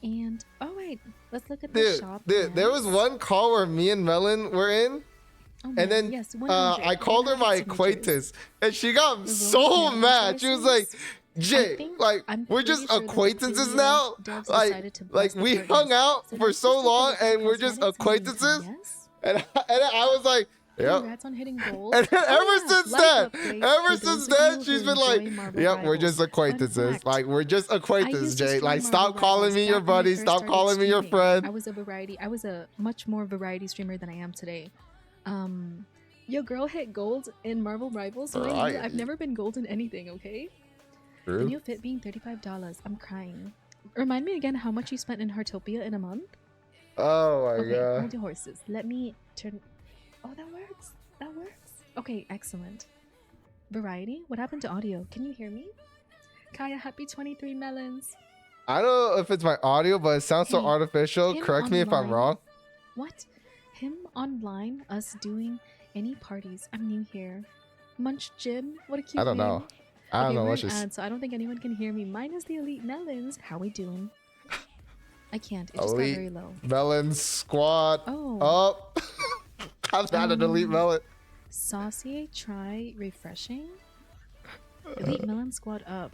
And oh wait, let's look at the shop. Dude, there was ads. one call where me and Melon were in, Oh, and man, then yes, 100, I called her 100 my signatures. acquaintance, and she got The so Roman mad. She was like, choices? "Jay, think- like I'm we're pretty just sure that the acquaintances Palia now. devs Like, decided to bless the we partners. hung out So for let's so just take a long, look at and the we're just cosmetics in the meantime, acquaintances." yes? And I was like, "Yep." Congrats on hitting gold. And then Oh, ever yeah, since life then, update ever for since those of then, you she's who been like, enjoy Marvel "Yep, we're Rivals. just Fun acquaintances. fact, Like we're just I acquaintances, used to Jay. stream Like Marvel stop calling Rivals me your back when I buddy. first Stop started calling me your streaming. friend." I was a much more variety streamer than I am today. Your girl hit gold in Marvel Rivals. Mind you, I've Variety. never been gold in anything, okay? The True. new fit being $35. I'm crying. Remind me again how much you spent in Heartopia in a month? Oh my Okay, god. hold your horses. Let me turn. Oh, that works. That works. Okay, excellent. Variety? What happened to audio? Can you hear me? Kaya, happy 23 melons. I don't know if it's my audio, but it sounds so Hey, artificial. him Correct me if I'm online. wrong. What? Him online? Us doing any parties? I'm new here. Munch Jim? What a cute I don't name. know. I don't Okay, know we're what's an just. ad, so I don't think anyone can hear me. Minus the elite melons. How we doing? I can't. It just got Elite very low. Melon squad Oh. up. I've had an elite melon. Saucy, try refreshing. Elite Melon Squad up.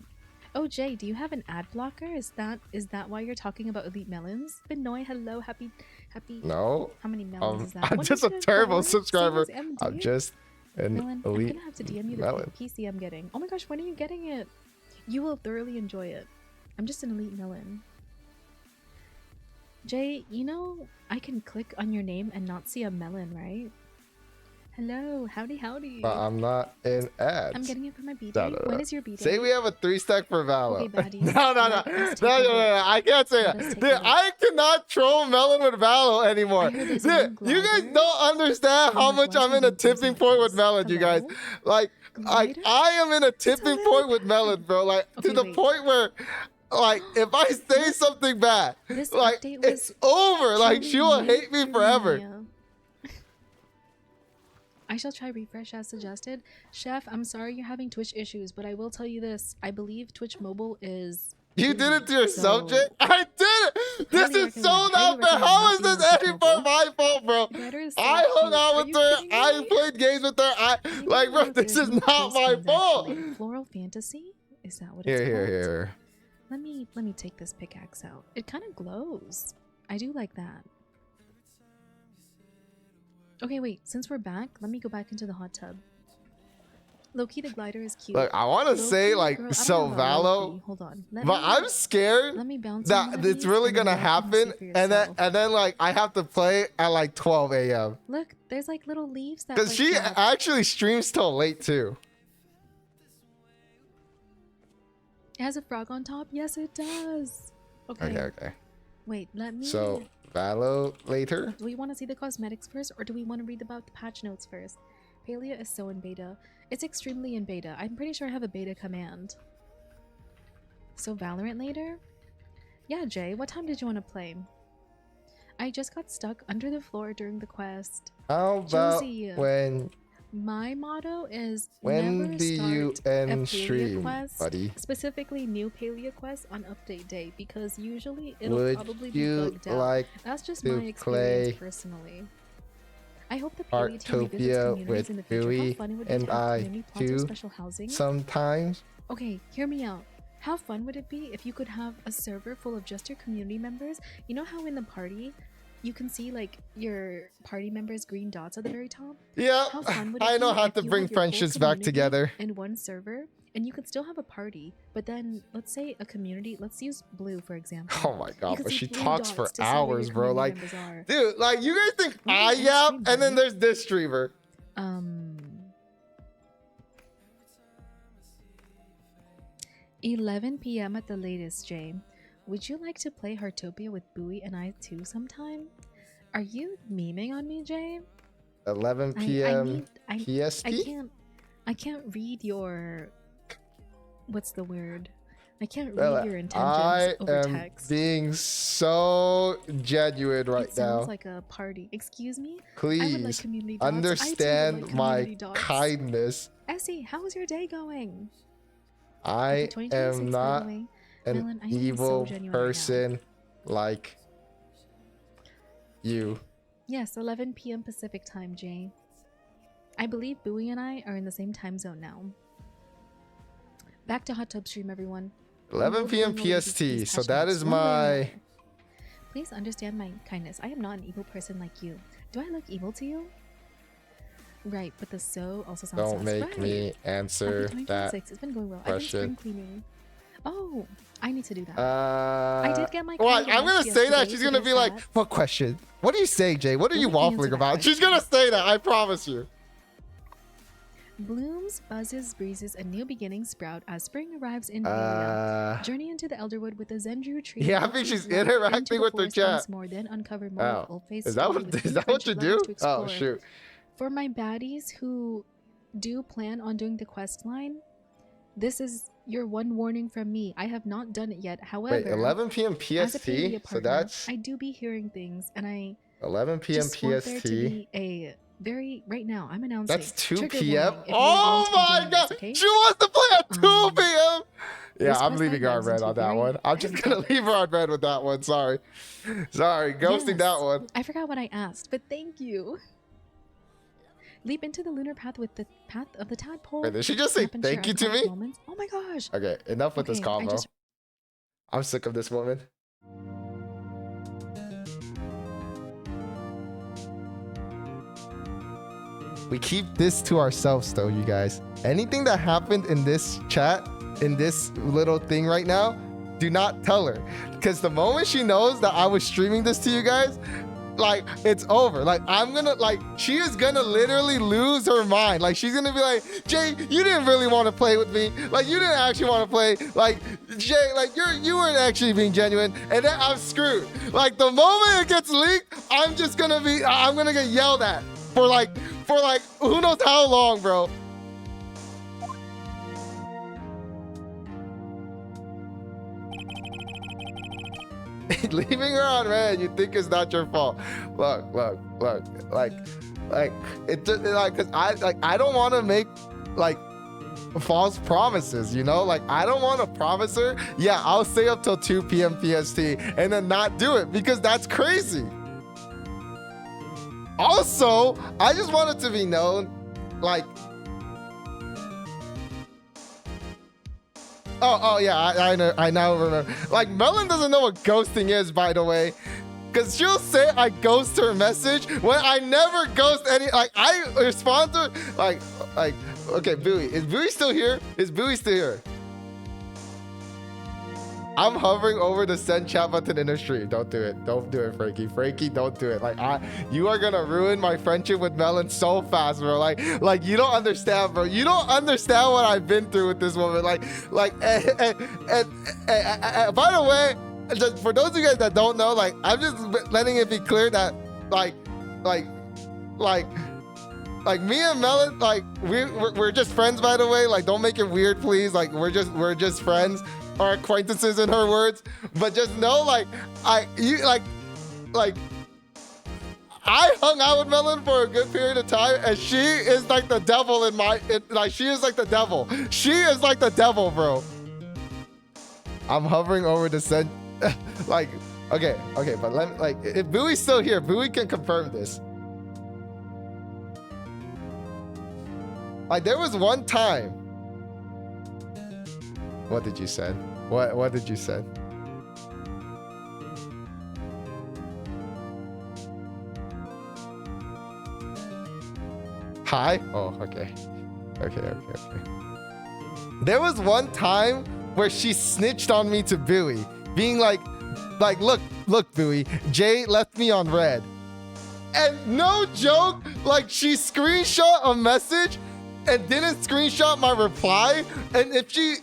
Oh Jay, do you have an ad blocker? Is that why you're talking about Elite Melons? Benoy, hello, happy. No. How many melons is that? I'm just a terrible 104? subscriber. Same as I'm MD? just an Melon, I'm elite gonna have to DM you the melon. PC I'm getting. Oh my gosh, when are you getting it? You will thoroughly enjoy it. I'm just an elite melon. Jay, you know I can click on your name and not see a melon, right? Hello, howdy, howdy. But I'm not in ads. I'm getting it for my B No, day. no, When no. is your B day? Say we have a 3-stack for Valo. Okay, baddies. No, Let us take a no, look. I can't say Let that. us take Dude, a look. I cannot troll Melon with Valo anymore. I heard there's a Dude, new you guys glider don't understand how from much I'm in a Northwestern tipping University point with campus. Melon, you guys. Hello? Like, Glider? I am in a tipping It's point with Melon, bro. Like, Okay, to the wait. point where, like, if I say something bad, This like, update it's was over. Like, truly she will meant hate me for forever. me. I shall try refresh as suggested. Chef, I'm sorry you're having Twitch issues, but I will tell you this. I believe Twitch Mobile is... You did it to yourself, so- Jay? I did it! This Highly is so recommend- not highly fair. recommend How not is being this on Twitch any more Mobile. my fault, bro? Glider is so I hung cute. out Are with you her. kidding I me? played games with her. Maybe Like, bro, look, this there's is new not kill my skins, fault. actually. Floral Fantasy? Is that what Here, it's here, called? here. Let me take this pickaxe out. It kind of glows. I do like that. Okay, wait. Since we're back, let me go back into the hot tub. Loki the glider is cute. Look, I want to say, Loki, like, girl, I don't so know about Loki. Valo, Hold on. but I'm scared Let me bounce on that one of it's these really and then gonna y'all can see happen, for and yourself. then, like, I have to play at, like, 12 a.m. Look, there's like little leaves that Because like, she drop. actually streams till late, too. It has a frog on top? Yes, it does. Okay. Okay. Wait, let me... So, Valo later? Do we want to see the cosmetics first, or do we want to read about the patch notes first? Palea is so in beta. It's extremely in beta. I'm pretty sure I have a beta command. So Valorant later? Yeah, Jay, what time did you want to play? I just got stuck under the floor during the quest. How about Josie, when my motto is when never do you start a end Palea stream, quest, buddy? specifically new Palea quests on update day, because usually it'll Would probably be you bugged out. like That's just to my experience play personally. I hope the Palea team revisits Artopia communities with in the future. How Bowie fun it would be and to have I community plots or too special housing. sometimes? Okay, hear me out. How fun would it be if you could have a server full of just your community members? You know how in the party, you can see like your party members' green dots at the very top? Yeah, How fun would it I know be how if to you bring had your whole friendships back community together. in one server, and you could still have a party, but then let's say a community, let's use Blue for example. Oh my You god, could but see she blue talks for dots to see where your hours, bro. community Like, members are. dude, like you guys think Maybe I end yap, stream, and then buddy. there's this streamer. 11 p.m. at the latest, Jay. Would you like to play Heartopia with Bowie and I too sometime? Are you memeing on me, Jay? 11 p.m. I PST? I can't read your... What's the word? I can't read Well, your I intentions over am text. being so genuine right It sounds now. like a party. Excuse me? I would like Please community dots. I too would understand like my community dots. kindness. Essie, how's your day going? I Okay, 2026, am by not the way. an Melon, I am so evil genuine right now. person like you. Yes, 11 p.m. Pacific time, Jay. I believe Bowie and I are in the same time zone now. Back to Hot Tub Stream, everyone. 11 p.m. PST. So that is my... Please understand my kindness. I am not an evil person like you. Do I look evil to you? Right, but the so also sounds Don't sus. make Right. me answer Happy that 2026. It's been going well. I've been question. spring cleaning. Oh, I need to do that. I did get my Well, code I'm gonna launched say that. yesterday, She's so gonna there's be like, that. "What question? What are you saying, Jay? What are you Let me answer waffling that about?" She's question. gonna say that. I promise you. Blooms, buzzes, breezes, and new beginnings sprout as spring arrives in Palia. Journey into the Elderwood with the Zendru tree. Yeah, I Help think you she's walk interacting into the with her forest chat. once more, then uncover more of Oh, Old-Face is that story what with is new that what you friendship do? levels to Oh explore. shoot! For my baddies who do plan on doing the quest line, this is your one warning from me. I have not done it yet. However, Wait, 11 p.m. as a PST. Palia So partner, that's I do be hearing things, and I 11 p.m. just want there to PST. be a very right now. I'm announcing. That's 2 trigger p.m. warning if you're Oh going to be my doing god! this, okay? She wants to play at 2 Um, p.m. Yeah, this I'm quest leaving her line on dives red into on that very one. I'm just heavy gonna topics. leave her on red with that one. Sorry, ghosting that Yes. one. I forgot what I asked, but thank you. Leap into the lunar path with the path of the tadpole. Wait, did she just say Snap and share thank you to iconic me? moments. Oh my gosh. Okay, enough with this Okay, I convo. just- I'm sick of this woman. We keep this to ourselves though, you guys. Anything that happened in this chat, in this little thing right now, do not tell her. Because the moment she knows that I was streaming this to you guys, like, it's over. Like, I'm gonna, like, she is gonna literally lose her mind. Like, she's gonna be like, Jay, you didn't really want to play with me. Like, you didn't actually want to play. Like, Jay, like, you weren't actually being genuine. And then I'm screwed. Like, the moment it gets leaked, I'm gonna get yelled at for like, who knows how long, bro. Leaving her on red, you think it's not your fault. Look, like it just like, cause I don't want to make like false promises, you know? Like, I don't want to promise her, yeah, I'll stay up till 2 p.m. PST and then not do it, because that's crazy. Also, I just want it to be known, like, oh yeah, I now remember. Like, Melon doesn't know what ghosting is, by the way, because she'll say I ghost her message when I never ghost any. Like, I respond to like okay, Bowie, is Bowie still here? Is Bowie still here? I'm hovering over the send chat button in the stream. Don't do it. Don't do it, Frankie. Frankie, don't do it. Like, you are gonna ruin my friendship with Melon so fast, bro. Like you don't understand, bro. You don't understand what I've been through with this woman. Like, and by the way, just for those of you guys that don't know, like, I'm just letting it be clear that, like me and Melon, like, we're just friends, by the way. Like, don't make it weird, please. Like, we're just friends. Or acquaintances, in her words, but just know, like, I hung out with Melon for a good period of time, and she is like the devil she is like the devil. She is like the devil, bro. I'm hovering over the send, like, okay, but let me, like, if Bowie's still here, Bowie can confirm this. Like, there was one time. What did you say? What did you say? Hi? Oh, okay. Okay. There was one time where she snitched on me to Bowie, being like, look, Bowie, Jay left me on red. And no joke, like, she screenshot a message and didn't screenshot my reply. And if she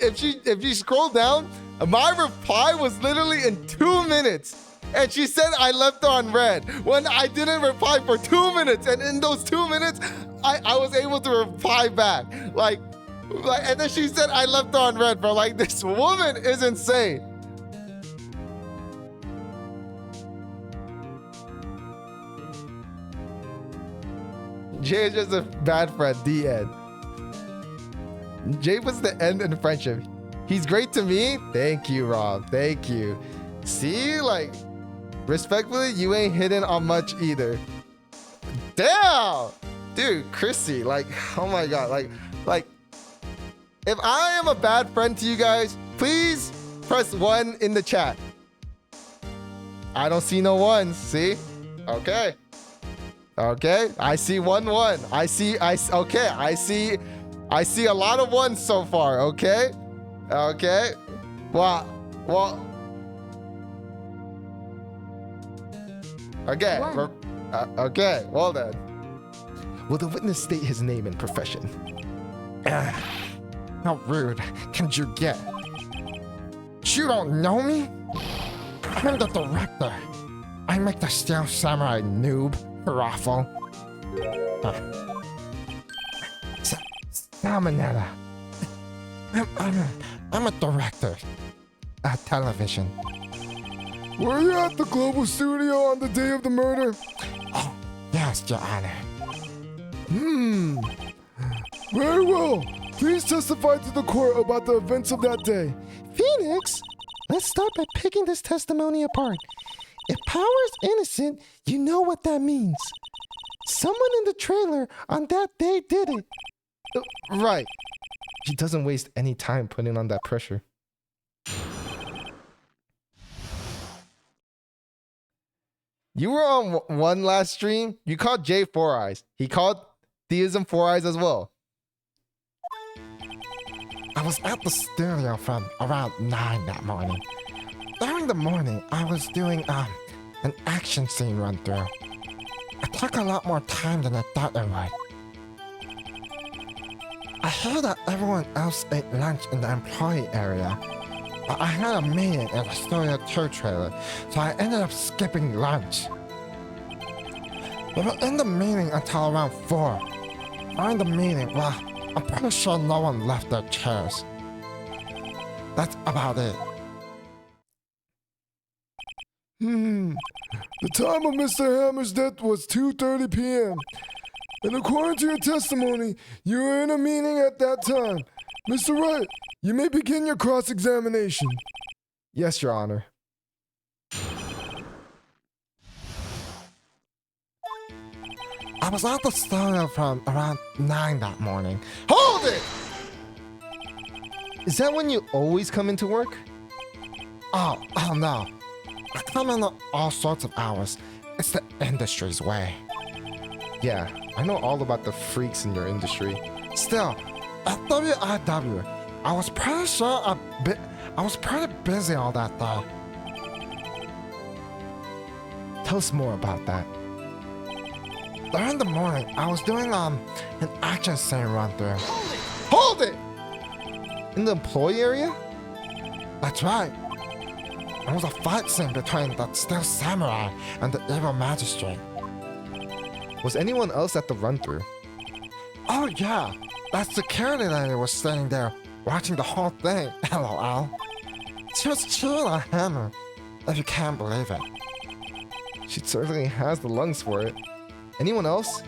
scrolled down, my reply was literally in 2 minutes. And she said I left her on red when I didn't reply for 2 minutes. And in those 2 minutes, I was able to reply back. Like, and then she said I left her on red, bro. Like, this woman is insane. Jay is just a bad friend, the end. Jay was the end in friendship. He's great to me. Thank you, Rob. Thank you. See, like, respectfully, you ain't hitting on much either. Damn! Dude, Chrissy, like, oh my God. Like, if I am a bad friend to you guys, please press 1 in the chat. I don't see no ones, see? Okay. Okay, I see 1-1. I see a lot of ones so far, okay? Okay. Well. Okay. Okay, well then. Will the witness state his name and profession? How rude can you get? You don't know me? I'm the director. I make the Steel Samurai noob. Raffle. Salmonella. I'm a director. Television. Were you at the Global Studio on the day of the murder? Oh, yes, Your Honor. Very well. Please testify to the court about the events of that day. Phoenix, let's start by picking this testimony apart. If Power's innocent, you know what that means. Someone in the trailer on that day did it. Right. He doesn't waste any time putting on that pressure. You were on one last stream. You called Jay 4 Eyes. He called Theism 4 Eyes as well. I was at the studio from around 9 that morning. During the morning, I was doing an action scene run through. It took a lot more time than I thought it would. I heard that everyone else ate lunch in the employee area, but I had a meeting in the Studio 2 trailer, so I ended up skipping lunch. We were in the meeting until around 4. During the meeting, well, I'm pretty sure no one left their chairs. That's about it. The time of Mr. Hammer's death was 2:30 p.m. And according to your testimony, you were in a meeting at that time. Mr. Wright, you may begin your cross-examination. Yes, Your Honor. I was at the studio from around 9 that morning. Hold it! Is that when you always come into work? Oh no. I come in at all sorts of hours. It's the industry's way. Yeah, I know all about the freaks in your industry. Still, at WIW, I was pretty sure I was pretty busy all that day. Tell us more about that. During the morning, I was doing an action scene run through. Hold it! In the employee area? That's right. There was a fight scene between the still samurai and the evil magistrate. Was anyone else at the run-through? Oh yeah, that security lady was standing there watching the whole thing. LOL. She was cheering on Hammer, if you can't believe it. She certainly has the lungs for it. Anyone else?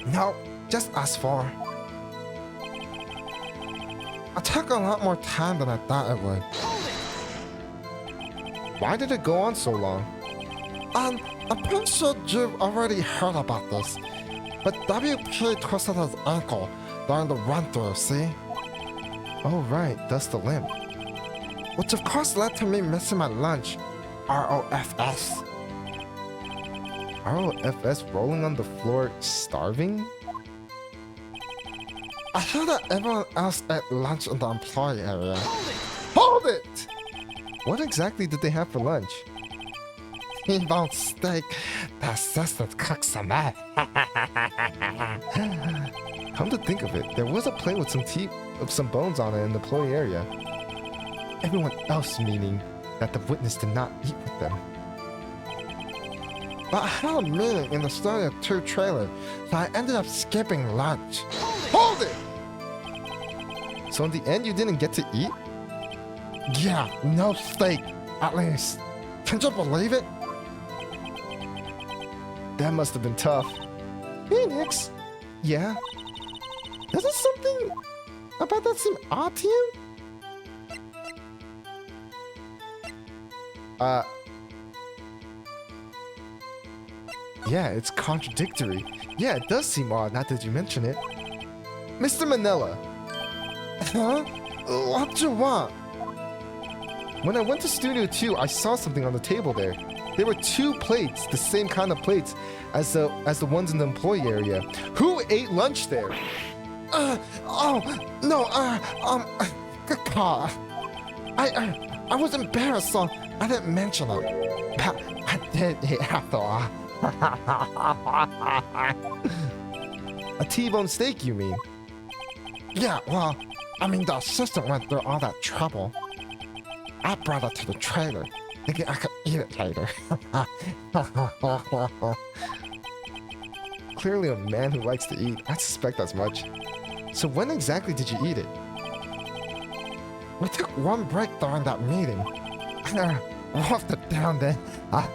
No, just us 4. I took a lot more time than I thought it would. Why did it go on so long? I'm pretty sure you've already heard about this, but WP twisted his ankle during the run-through, see? Oh right, that's the limp. Which of course led to me missing my lunch. ROFS. ROFS rolling on the floor, starving? I hear that everyone else ate lunch in the employee area. Hold it! What exactly did they have for lunch? T-bone steak. The assistant cooked some egg. Come to think of it, there was a plate with some bones on it in the employee area. Everyone else meaning that the witness did not eat with them. But I had a meeting in the Studio 2 trailer, so I ended up skipping lunch. Hold it! So in the end, you didn't get to eat? Yeah, no steak, at least. Can you believe it? That must have been tough. Phoenix? Yeah? Is there something about that seem odd to you? Yeah, it's contradictory. Yeah, it does seem odd, now that you mention it. Mr. Manila. Huh? What do you want? When I went to Studio 2, I saw something on the table there. There were 2 plates, the same kind of plates as the ones in the employee area. Who ate lunch there? Good call. I was embarrassed, so I didn't mention it. But I did eat after all. A T-bone steak, you mean? Yeah, well, I mean, the assistant went through all that trouble. I brought it to the trailer, thinking I could eat it later. Clearly a man who likes to eat. I suspect as much. So when exactly did you eat it? We took one break during that meeting. I wolfed it down then. A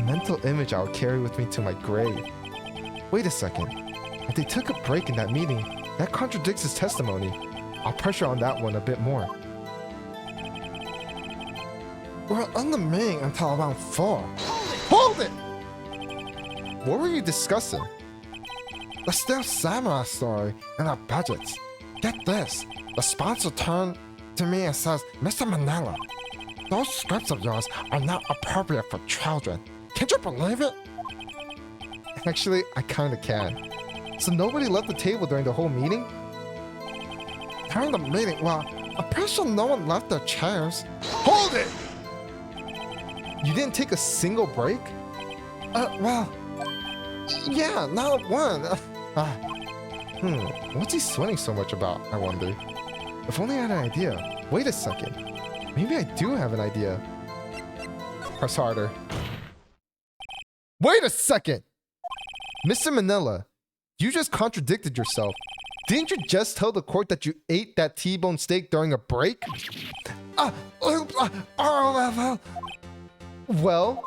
mental image I'll carry with me to my grave. Wait a second. If they took a break in that meeting, that contradicts his testimony. I'll pressure on that one a bit more. We were in the meeting until around 4. Hold it! What were you discussing? The Still Samurai story and our budgets. Get this. The sponsor turned to me and says, Mr. Manila, those scripts of yours are not appropriate for children. Can you believe it? Actually, I kinda can. So nobody left the table during the whole meeting? During the meeting, well, I'm pretty sure no one left their chairs. Hold it! You didn't take a single break? Well, yeah, not one. What's he sweating so much about, I wonder? If only I had an idea. Wait a second. Maybe I do have an idea. Press harder. Wait a second! Mr. Manila, you just contradicted yourself. Didn't you just tell the court that you ate that T-bone steak during a break? Well,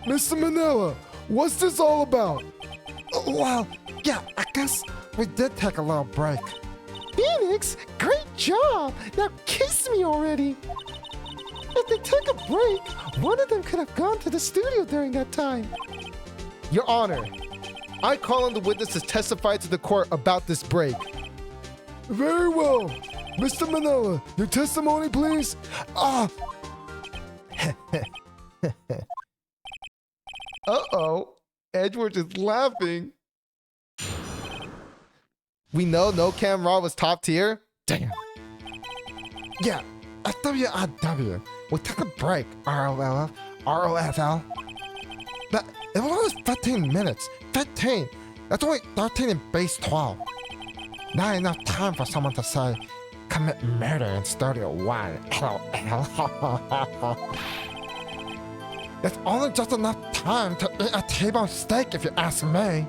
Mr. Manila, what's this all about? Well, yeah, I guess we did take a little break. Phoenix, great job! Now kiss me already! If they took a break, one of them could have gone to the studio during that time. Your Honor, I call on the witness to testify to the court about this break. Very well. Mr. Manila, your testimony, please. Uh-oh, Edward is laughing. We know No Cam Raw was top tier? Damn. Yeah, at WIW, we took a break, ROFL. But it was only 15 minutes. 15! That's only 13 in base 12. Not enough time for someone to say, commit murder in Studio 1. It's only just enough time to eat a T-bone steak if you ask me.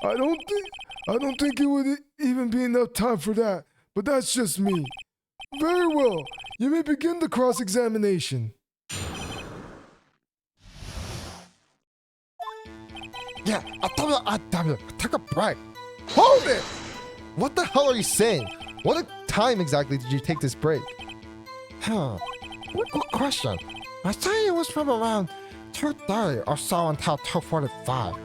I don't think it would even be enough time for that, but that's just me. Very well. You may begin the cross-examination. Yeah, at WIW, take a break. Hold it! What the hell are you saying? What time exactly did you take this break? Good question. I say it was from around 2:30 or so until 2:45.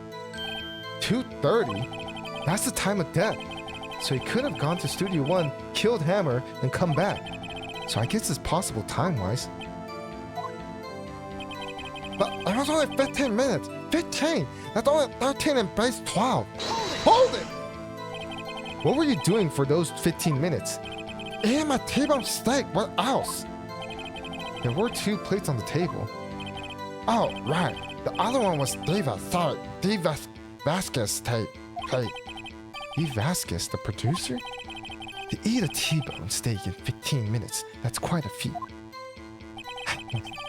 2:30? That's the time of death. So he could have gone to Studio 1, killed Hammer, and come back. So I guess it's possible time-wise. But it was only 15 minutes. 15! That's only 13 in base 12. Hold it! What were you doing for those 15 minutes? Eating my T-bone steak, what else? There were 2 plates on the table. Oh, right. The other one was Diva. Sorry, Diva Vasquez tape. Eve Vasquez, the producer? To eat a T-bone steak in 15 minutes, that's quite a feat.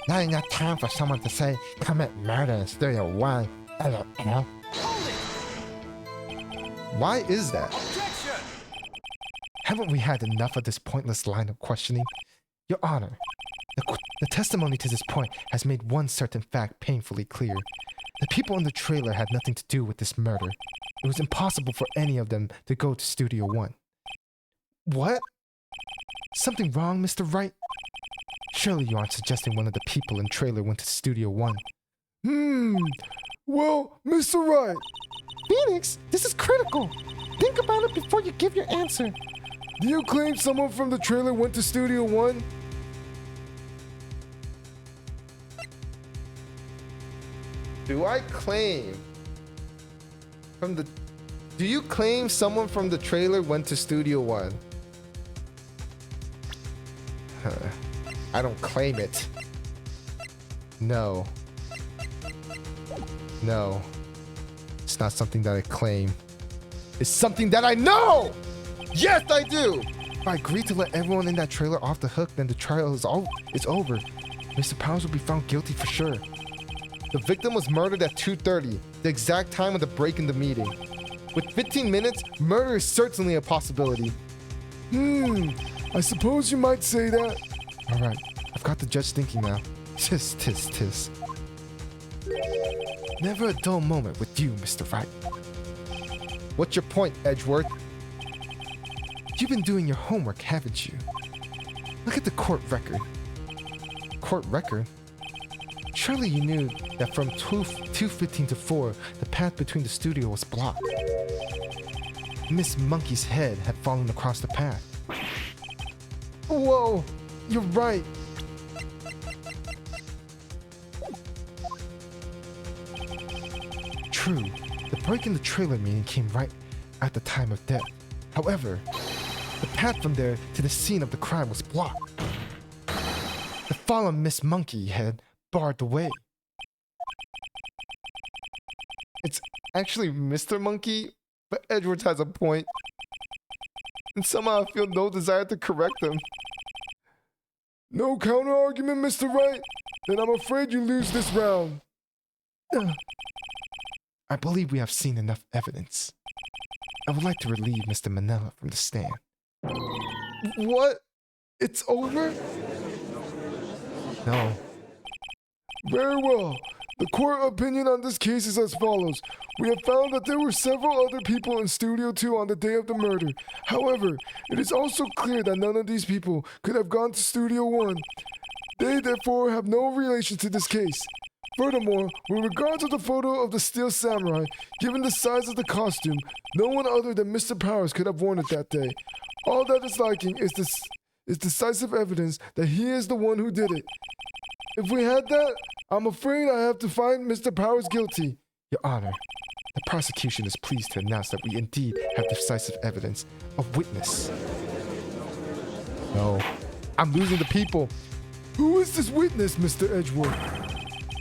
Not enough time for someone to say, commit murder in Studio 1. Why is that? Haven't we had enough of this pointless line of questioning? Your Honor, the testimony to this point has made one certain fact painfully clear. The people in the trailer had nothing to do with this murder. It was impossible for any of them to go to Studio 1. What? Something wrong, Mr. Wright? Surely you aren't suggesting one of the people in trailer went to Studio 1. Well, Mr. Wright. Phoenix, this is critical. Think about it before you give your answer. Do you claim someone from the trailer went to Studio 1? Do I claim Do you claim someone from the trailer went to Studio 1? I don't claim it. No. No. It's not something that I claim. It's something that I know! Yes, I do! If I agree to let everyone in that trailer off the hook, then the trial is over. Mr. Powers will be found guilty for sure. The victim was murdered at 2:30, the exact time of the break in the meeting. With 15 minutes, murder is certainly a possibility. I suppose you might say that. All right, I've got the judge thinking now. Tis. Never a dull moment with you, Mr. Wright. What's your point, Edgeworth? You've been doing your homework, haven't you? Look at the court record. Court record? Surely you knew that from 2:15 to 4, the path between the studio was blocked. Miss Monkey's head had fallen across the path. Whoa, you're right. True, the break in the trailer meeting came right at the time of death. However, The path from there to the scene of the crime was blocked. The fallen Miss Monkey had barred the way. It's actually Mr. Monkey, but Edwards has a point. And somehow I feel no desire to correct him. No counter-argument, Mr. Wright? Then I'm afraid you lose this round. I believe we have seen enough evidence. I would like to relieve Mr. Manila from the stand. What? It's over? No. Very well. The court opinion on this case is as follows. We have found that there were several other people in Studio 2 on the day of the murder. However, it is also clear that none of these people could have gone to Studio 1. They therefore have no relation to this case. Furthermore, with regard to the photo of the Steel Samurai, given the size of the costume, no one other than Mr. Powers could have worn it that day. All that is lacking is decisive evidence that he is the one who did it. If we had that, I'm afraid I have to find Mr. Powers guilty. Your Honor, the prosecution is pleased to announce that we indeed have decisive evidence, a witness. No, I'm losing the people. Who is this witness, Mr. Edgeworth?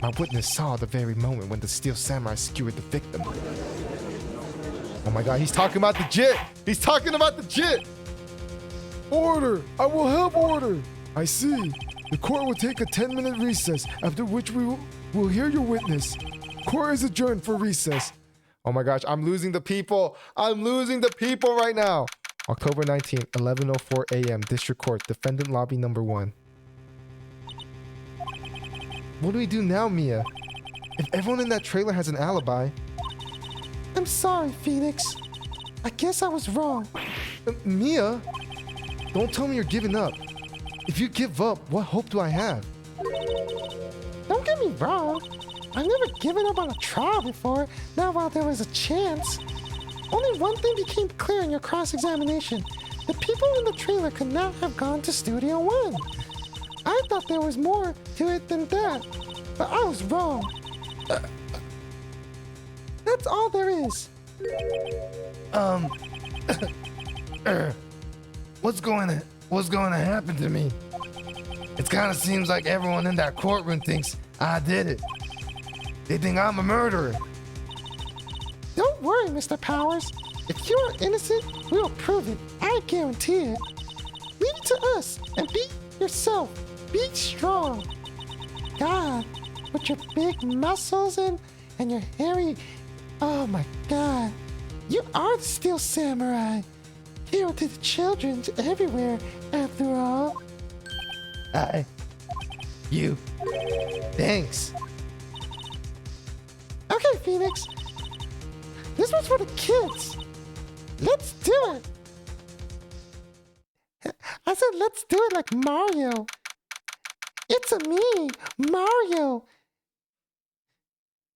My witness saw the very moment when the Steel Samurai skewered the victim. Oh my god, he's talking about the JIT! He's talking about the JIT! Order! I will have order! I see. The court will take a 10-minute recess, after which we will hear your witness. Court is adjourned for recess. Oh my gosh, I'm losing the people! I'm losing the people right now! October 19th, 11:04 a.m. District Court, Defendant Lobby Number 1. What do we do now, Mia? If everyone in that trailer has an alibi... I'm sorry, Phoenix. I guess I was wrong. Mia? Don't tell me you're giving up. If you give up, what hope do I have? Don't get me wrong. I've never given up on a trial before, not while there was a chance. Only one thing became clear in your cross-examination. The people in the trailer could not have gone to Studio 1. I thought there was more to it than that, but I was wrong. That's all there is. What's going to happen to me? It kind of seems like everyone in that courtroom thinks I did it. They think I'm a murderer. Don't worry, Mr. Powers. If you're innocent, we'll prove it. I guarantee it. Leave it to us and be yourself. Be strong. God, with your big muscles and your hairy... Oh my God. You are the Steel Samurai. Hero to the children everywhere, after all. You. Thanks. Okay, Phoenix. This one's for the kids. Let's do it. I said let's do it like Mario. It's a me, Mario.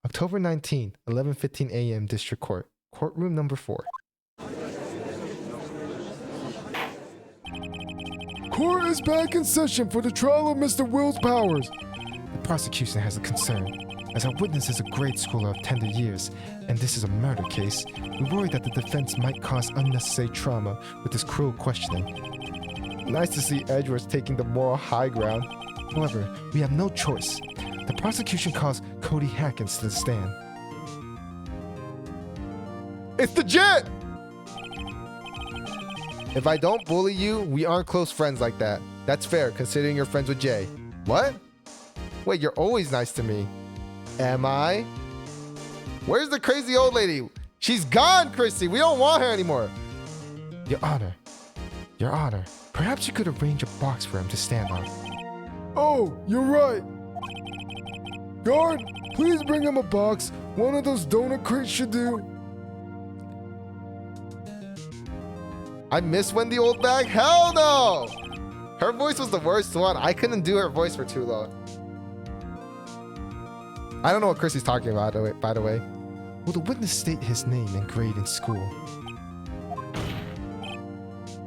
October 19th, 11:15 a.m. District Court, Courtroom Number 4. Court is back in session for the trial of Mr. Wills Powers. The prosecution has a concern. As our witness is a grade schooler of tender years, and this is a murder case, we worry that the defense might cause unnecessary trauma with this cruel questioning. Nice to see Edgeworth taking the moral high ground. However, we have no choice. The prosecution calls Cody Hackins to the stand. It's the JIT! If I don't bully you, we aren't close friends like that. That's fair, considering you're friends with Jay. What? Wait, you're always nice to me. Am I? Where's the crazy old lady? She's gone, Chrissy. We don't want her anymore. Your Honor, perhaps you could arrange a box for him to stand on. Oh, you're right. Guard, please bring him a box. One of those donut crates should do. I miss Wendy Oldbag? Hell no! Her voice was the worst one. I couldn't do her voice for too long. I don't know what Chrissy's talking about, by the way. Will the witness state his name and grade in school?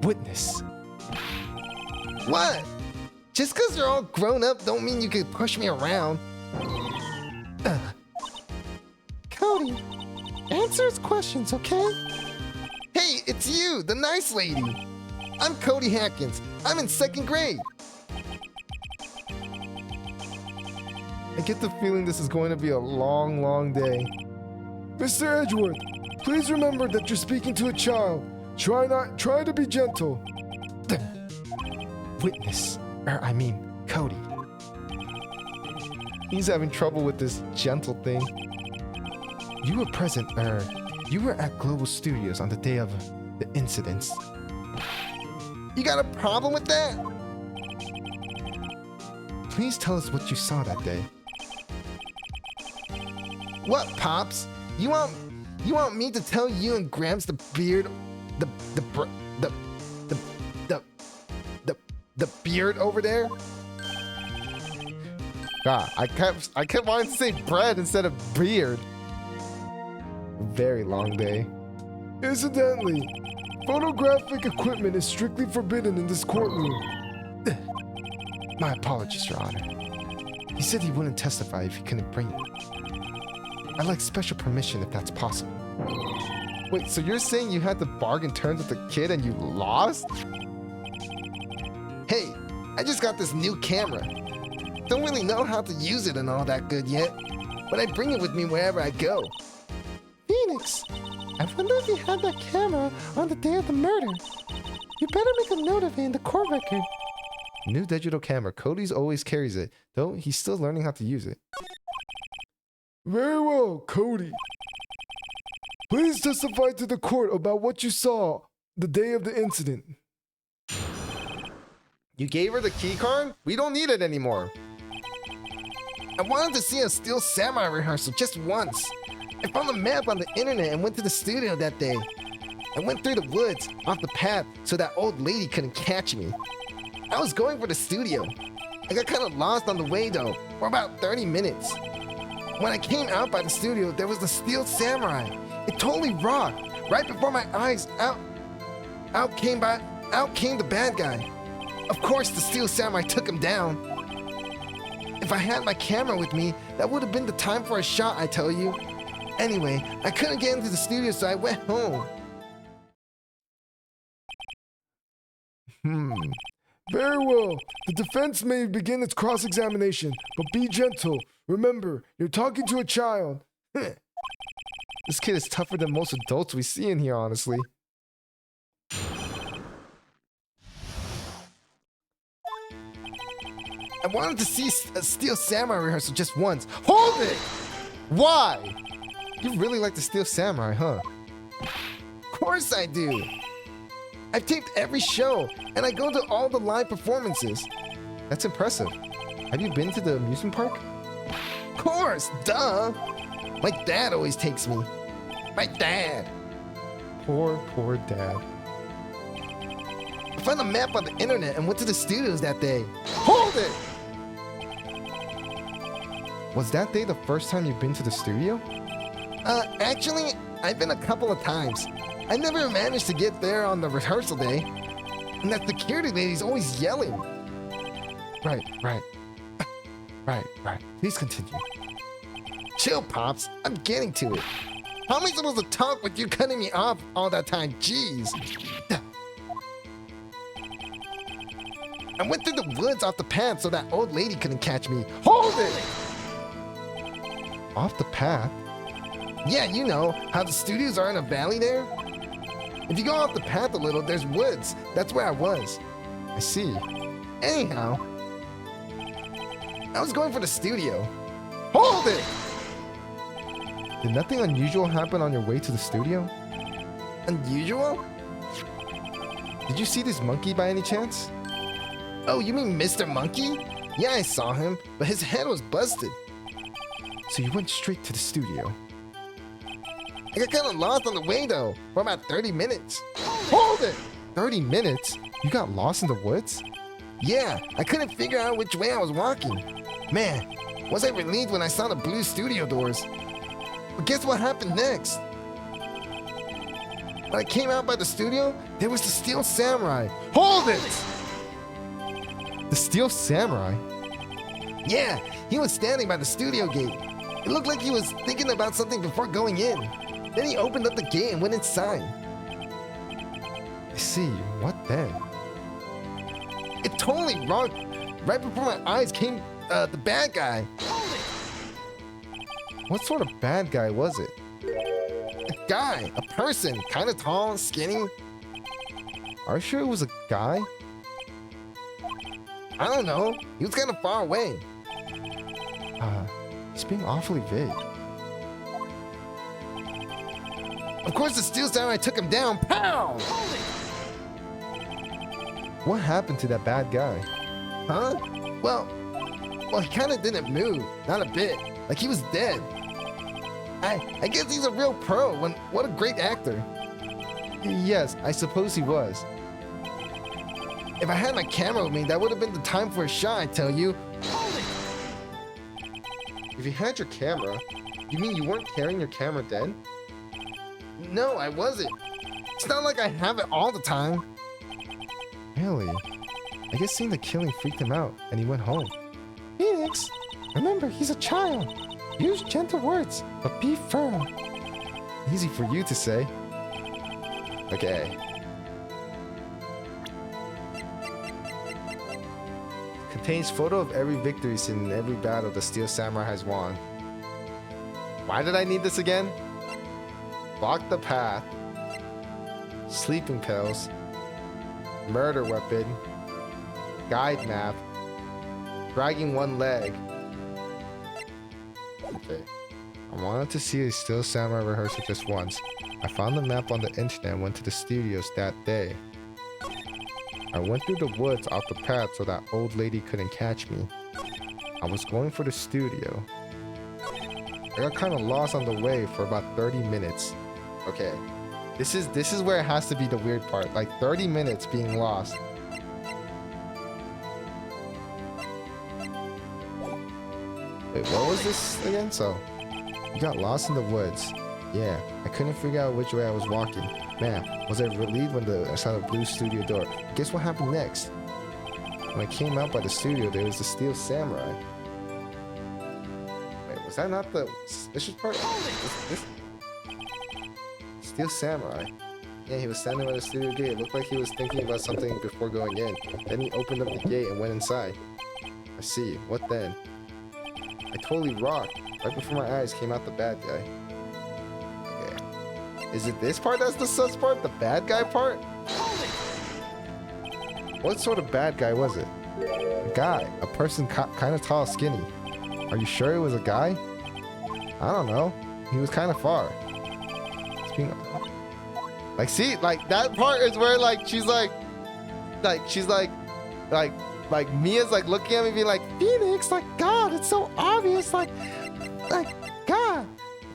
Witness. What? Just because you're all grown up don't mean you can push me around. Cody, answer his questions, okay? Hey, it's you, the nice lady. I'm Cody Hatkins. I'm in 2nd grade. I get the feeling this is going to be a long, long day. Mr. Edgeworth, please remember that you're speaking to a child. Try to be gentle. Witness, Cody. He's having trouble with this gentle thing. You were present, you were at Global Studios on the day of the incidents. You got a problem with that? Please tell us what you saw that day. What, Pops? You want me to tell you and Gramps the beard, the beard over there? God, I kept wanting to say bread instead of beard. Very long day. Incidentally, photographic equipment is strictly forbidden in this courtroom. My apologies, Your Honor. He said he wouldn't testify if he couldn't bring it. I'd like special permission if that's possible. Wait, so you're saying you had to bargain terms with the kid and you lost? Hey, I just got this new camera. Don't really know how to use it and all that good yet, but I bring it with me wherever I go. Phoenix, I wonder if you had that camera on the day of the murder. You better make a note of it in the court record. New digital camera. Cody's always carries it, though he's still learning how to use it. Very well, Cody. Please testify to the court about what you saw the day of the incident. You gave her the key card? We don't need it anymore. I wanted to see a Steel Samurai rehearsal just once. I found a map on the internet and went to the studio that day. I went through the woods, off the path, so that old lady couldn't catch me. I was going for the studio. I got kind of lost on the way though, for about 30 minutes. When I came out by the studio, there was the Steel Samurai. It totally rocked. Right before my eyes, out came the bad guy. Of course, the Steel Samurai took him down. If I had my camera with me, that would have been the time for a shot, I tell you. Anyway, I couldn't get into the studio, so I went home. Very well. The defense may begin its cross-examination, but be gentle. Remember, you're talking to a child. This kid is tougher than most adults we see in here, honestly. I wanted to see a Steel Samurai rehearsal just once. Hold it! Why? You really like the Steel Samurai, huh? Of course I do. I've taped every show, and I go to all the live performances. That's impressive. Have you been to the amusement park? Of course, duh. My dad always takes me. My dad. Poor dad. I found a map on the internet and went to the studios that day. Hold it! Was that day the first time you've been to the studio? Actually, I've been a couple of times. I never managed to get there on the rehearsal day. And that security lady's always yelling. Right. Please continue. Chill, Pops. I'm getting to it. How am I supposed to talk with you cutting me off all that time? Jeez. I went through the woods off the path so that old lady couldn't catch me. Hold it! Off the path? Yeah, you know, how the studios are in a valley there? If you go off the path a little, there's woods. That's where I was. I see. Anyhow, I was going for the studio. Hold it! Did nothing unusual happen on your way to the studio? Unusual? Did you see this monkey by any chance? Oh, you mean Mr. Monkey? Yeah, I saw him, but his head was busted. So you went straight to the studio. I got kind of lost on the way though, for about 30 minutes. Hold it! 30 minutes? You got lost in the woods? Yeah, I couldn't figure out which way I was walking. Man, was I relieved when I saw the blue studio doors. But guess what happened next? When I came out by the studio, there was the Steel Samurai. Hold it! The Steel Samurai? Yeah, he was standing by the studio gate. It looked like he was thinking about something before going in. Then he opened up the gate and went inside. I see. What then? It totally wrong. Right before my eyes came the bad guy. What sort of bad guy was it? A guy, a person, kind of tall, skinny. Are you sure it was a guy? I don't know. He was kind of far away. He's being awfully vague. Of course, the steel samurai took him down. Pow! What happened to that bad guy? Huh? Well, he kind of didn't move. Not a bit. Like he was dead. I guess he's a real pro. What a great actor. Yes, I suppose he was. If I had my camera with me, that would have been the time for a shot, I tell you. If you had your camera, you mean you weren't carrying your camera then? No, I wasn't. It's not like I have it all the time. Really? I guess seeing the killing freaked him out, and he went home. Phoenix, remember, he's a child. Use gentle words, but be firm. Easy for you to say. Okay. Contains photo of every victory seen in every battle the Steel Samurai has won. Why did I need this again? Block the path. Sleeping pills. Murder weapon. Guide map. Dragging one leg. Okay. I wanted to see a Steel Samurai rehearsal just once. I found the map on the internet and went to the studios that day. I went through the woods off the path so that old lady couldn't catch me. I was going for the studio. I got kind of lost on the way for about 30 minutes. Okay. This is where it has to be the weird part. Like 30 minutes being lost. Wait, what was this again? So, you got lost in the woods. Yeah, I couldn't figure out which way I was walking. Man, was I relieved when I saw the blue studio door. Guess what happened next? When I came out by the studio, there was the Steel Samurai. Wait, was that not the suspicious part? This Steel Samurai. Yeah, he was standing by the studio gate. It looked like he was thinking about something before going in. Then he opened up the gate and went inside. I see. What then? I totally rocked. Right before my eyes came out the bad guy. Okay. Is it this part that's the sus part? The bad guy part? What sort of bad guy was it? A guy. A person kind of tall, skinny. Are you sure it was a guy? I don't know. He was kind of far. Like, see, like that part is where like she's like Mia's like looking at me being like, Phoenix, like, God, it's so obvious, like, God.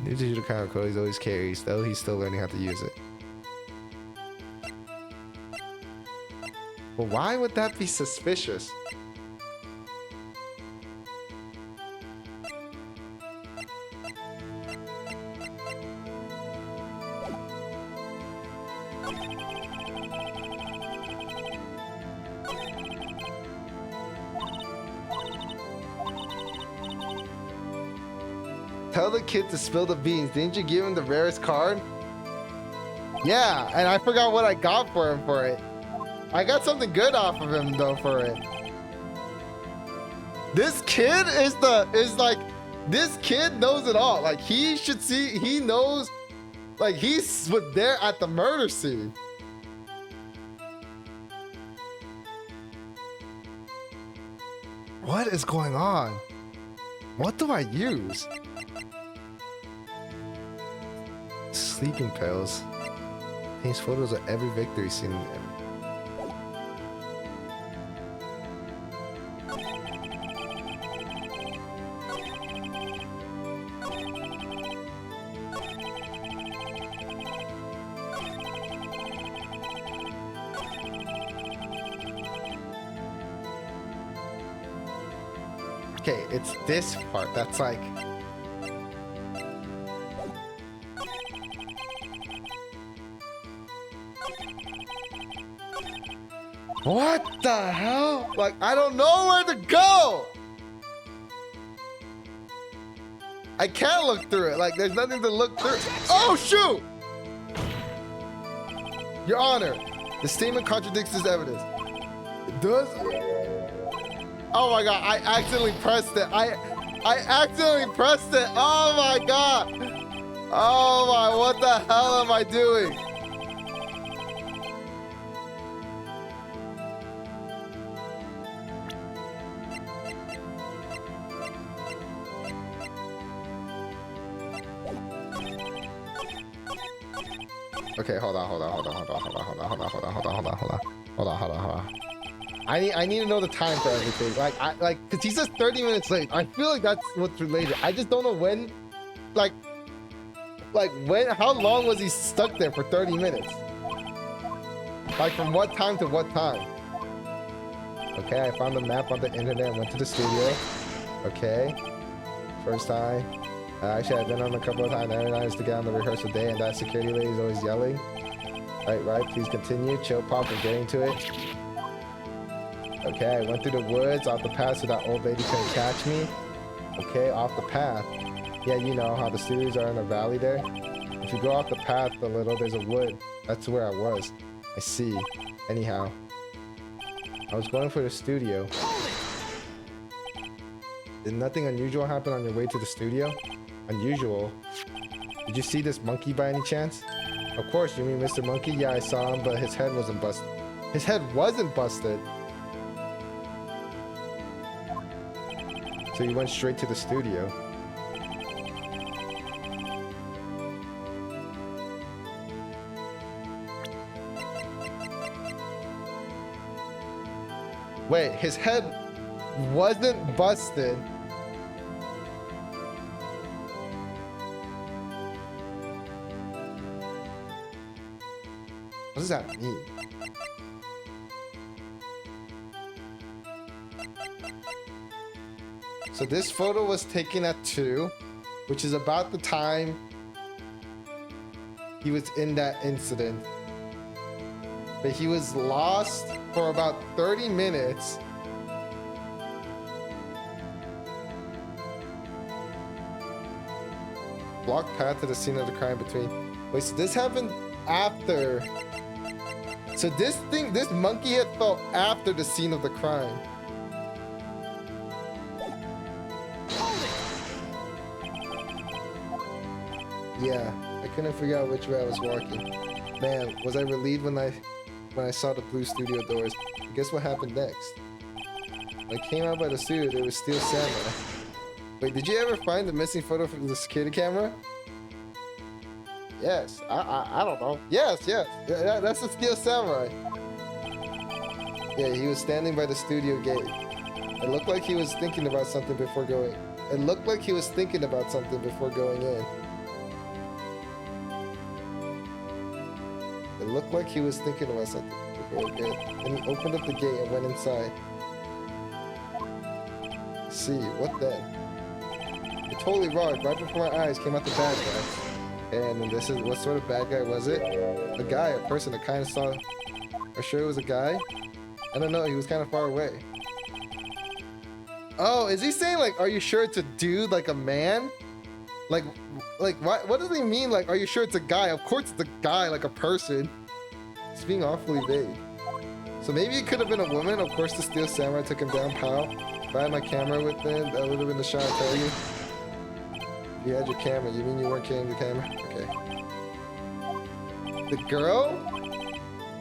New digital camera code he always carries, though he's still learning how to use it. But why would that be suspicious? Tell the kid to spill the beans. Didn't you give him the rarest card? Yeah, and I forgot what I got for him for it. I got something good off of him though for it. This kid this kid knows it all. Like he should see, he knows, like he was there at the murder scene. What is going on? What do I use? Sleeping pills. Takes photos of every victory scene. Okay, it's this part that's like. What the hell? Like, I don't know where to go. I can't look through it. Like, there's nothing to look through. Oh, shoot! Your Honor, The statement contradicts this evidence. It does? Oh my god, I accidentally pressed it. I accidentally pressed it. Oh my god. Oh my, what the hell am I doing? Okay, hold on. I need to know the time for everything. Like, cause he says 30 minutes late. I feel like that's what's related. I just don't know when, like when, how long was he stuck there for 30 minutes? Like from what time to what time? Okay, I found the map on the internet, went to the studio. Okay, first time. Actually, I've been on a couple of times. Every night is to get on the rehearsal day, and that security lady is always yelling. Right, please continue. Chill, pop, we're getting to it. Okay, I went through the woods, off the path so that old lady couldn't catch me. Okay, off the path. Yeah, you know how the studios are in a valley there? If you go off the path a little, there's a wood. That's where I was. I see. Anyhow, I was going for the studio. Did nothing unusual happen on your way to the studio? Unusual? Did you see this monkey by any chance? Of course, you mean Mr. Monkey? Yeah, I saw him, but his head wasn't busted. His head wasn't busted! So you went straight to the studio. Wait, his head wasn't busted. What does that mean? So this photo was taken at 2, which is about the time he was in that incident. But he was lost for about 30 minutes. Block path to the scene of the crime between. Wait, so this happened after. So this monkey head fell after the scene of the crime. Yeah, I couldn't figure out which way I was walking. Man, was I relieved when I saw the blue studio doors. Guess what happened next? When I came out by the studio, there was Steel Samurai. Wait, did you ever find the missing photo from the security camera? Yes, I don't know. Yes, yeah, that's the Steel Samurai. Yeah, he was standing by the studio gate. It looked like he was thinking about something before going. It looked like he was thinking about something before going in. It looked like he was thinking about something before going in. And he opened up the gate and went inside. See, what then? It totally wrong. Right before my eyes came out the bad guy. And this is, what sort of bad guy was it? A guy, a person that kind of saw. Are sure it was a guy? I don't know, he was kind of far away. Oh, is he saying like, are you sure it's a dude, like a man? Like what does he mean? Like, are you sure it's a guy? Of course it's a guy, like a person. It's being awfully vague. So maybe it could have been a woman. Of course the Steel Samurai took him down, pal. If I had my camera with him, that would have been the shot, I tell you. You had your camera. You mean you weren't carrying the camera? Okay. The girl?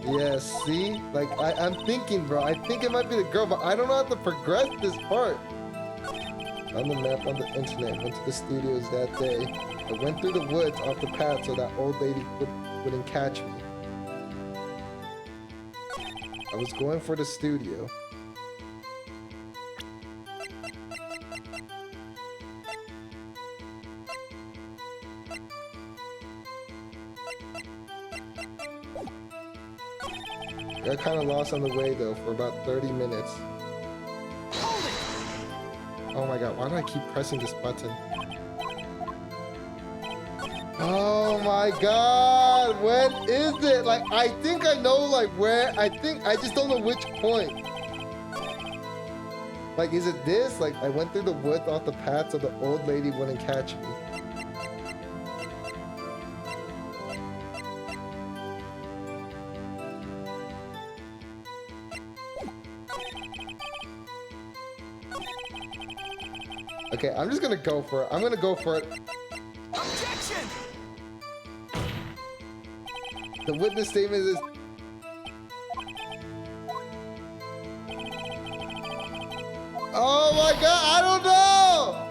Yeah, see? Like, I'm thinking, bro. I think it might be the girl, but I don't know how to progress this part. On the map on the internet, went to the studios that day. I went through the woods off the path so that old lady wouldn't catch me. I was going for the studio. Got kind of lost on the way though for about 30 minutes. Oh my god, why do I keep pressing this button? Oh my god, when is it? Like, I think I know like where, I just don't know which point. Like, is it this? Like, I went through the woods off the path so the old lady wouldn't catch me. Okay, I'm just gonna go for it. I'm gonna go for it. Objection! The witness statement is... Oh my god, I don't know!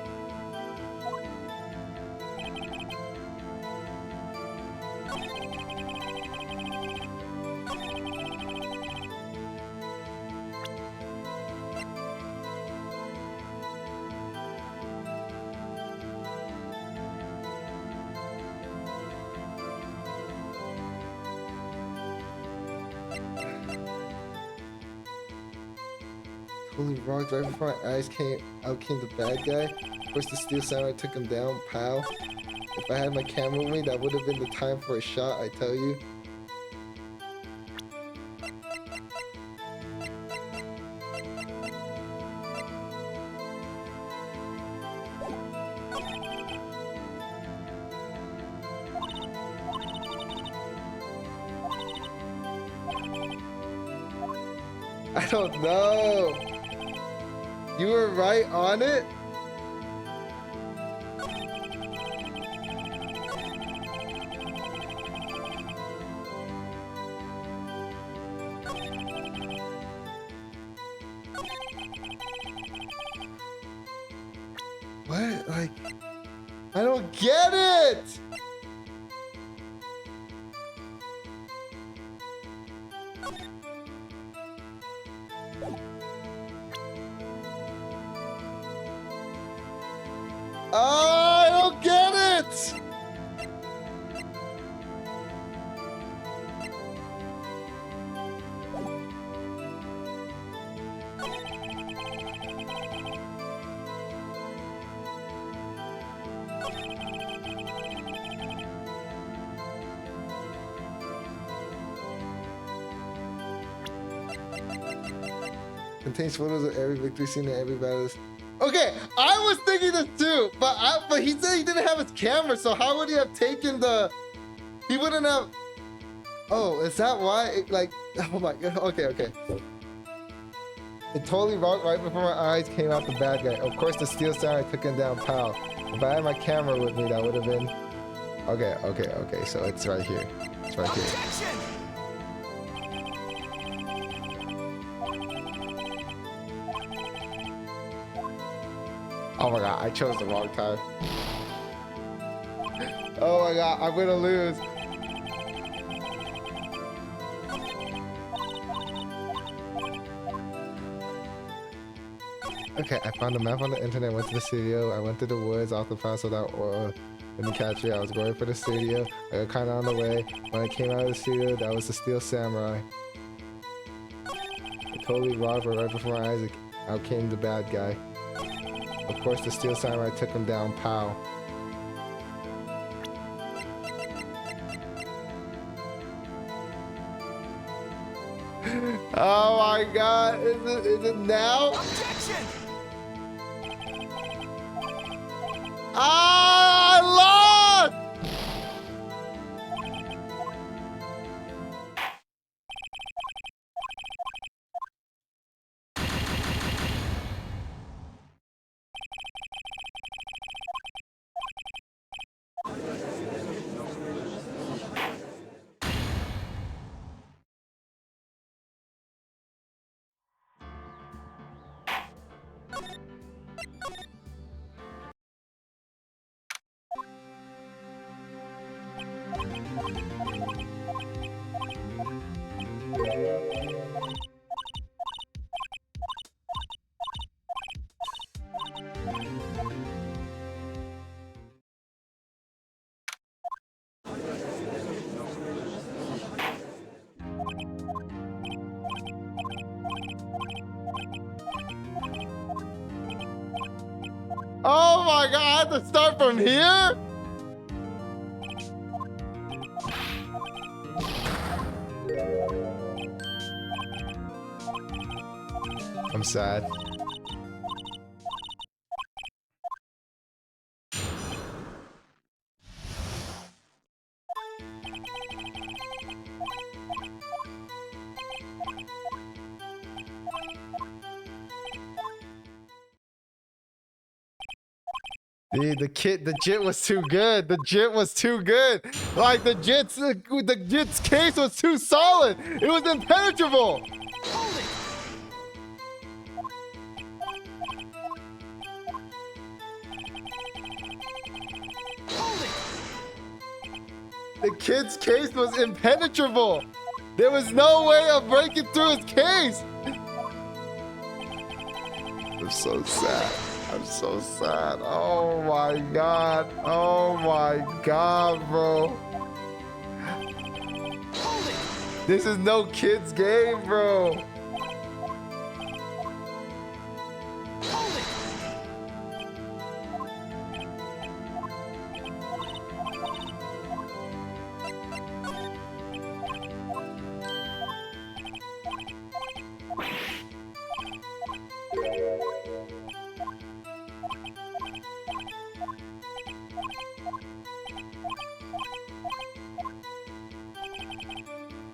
Holy rock, right before my eyes came the bad guy. Of course the steel samurai took him down, pow. If I had my camera with me, that would have been the time for a shot, I tell you. I don't know. You were right on it? What? Like, I don't get it! Oh, I don't get it! Contains photos of every victory scene and every battle. Okay, I was thinking this too, but he said he didn't have his camera, so how would he have taken the? He wouldn't have. Oh, is that why? Like, oh my god. Okay, okay. It totally rocked right before my eyes came out the bad guy. Of course, the steel samurai took him down, pow. If I had my camera with me, that would have been. Okay, okay, okay. So it's right here. It's right here. Objection! Oh my god, I chose the wrong time. Oh my god, I'm gonna lose. Okay, I found a map on the internet, went to the studio, I went through the woods off the path so that didn't catch it. I was going for the studio, I got kinda on the way. When I came out of the studio, that was the steel samurai. I totally robbed her right before my eyes, out came the bad guy. Of course, the steel samurai took him down, pow. Oh my god, is it now? Objection! Ah, I lost! Oh my god, I have to start from here? I'm sad. Dude, the jit was too good. The jit was too good. Like the jit's case was too solid. It was impenetrable. The kid's case was impenetrable. There was no way of breaking through his case. I'm so sad. I'm so sad. Oh my god. Oh my god, bro. This is no kid's game, bro.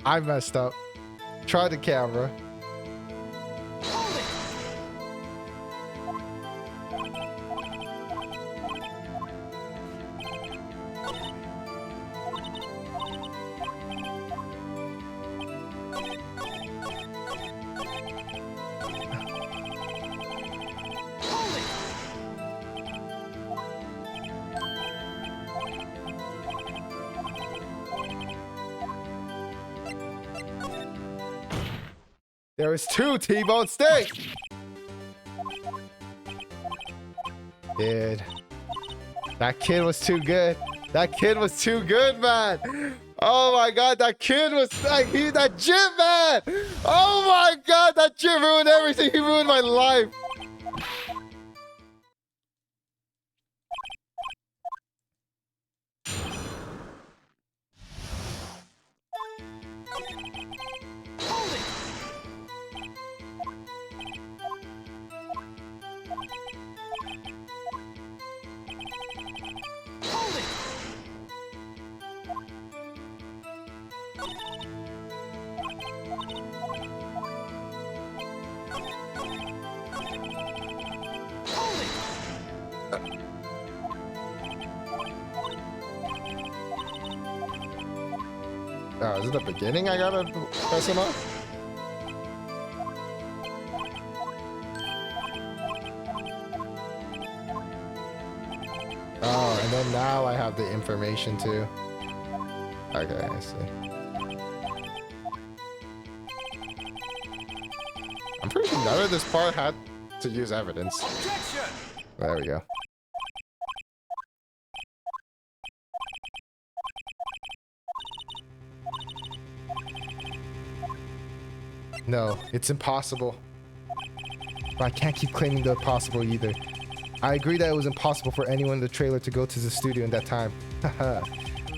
I messed up. Try the camera. There was 2 T-bone steaks. Dude, that kid was too good. That kid was too good, man. Oh my god, that kid was like that jit, man. Oh my god, that jit ruined everything. He ruined my life. Oh, is it the beginning I gotta press him up? Oh, and then now I have the information too. Okay, I see. I'm pretty sure none of this part had to use evidence. Objection! There we go. No, it's impossible. But I can't keep claiming the impossible either. I agree that it was impossible for anyone in the trailer to go to the studio in that time. Haha.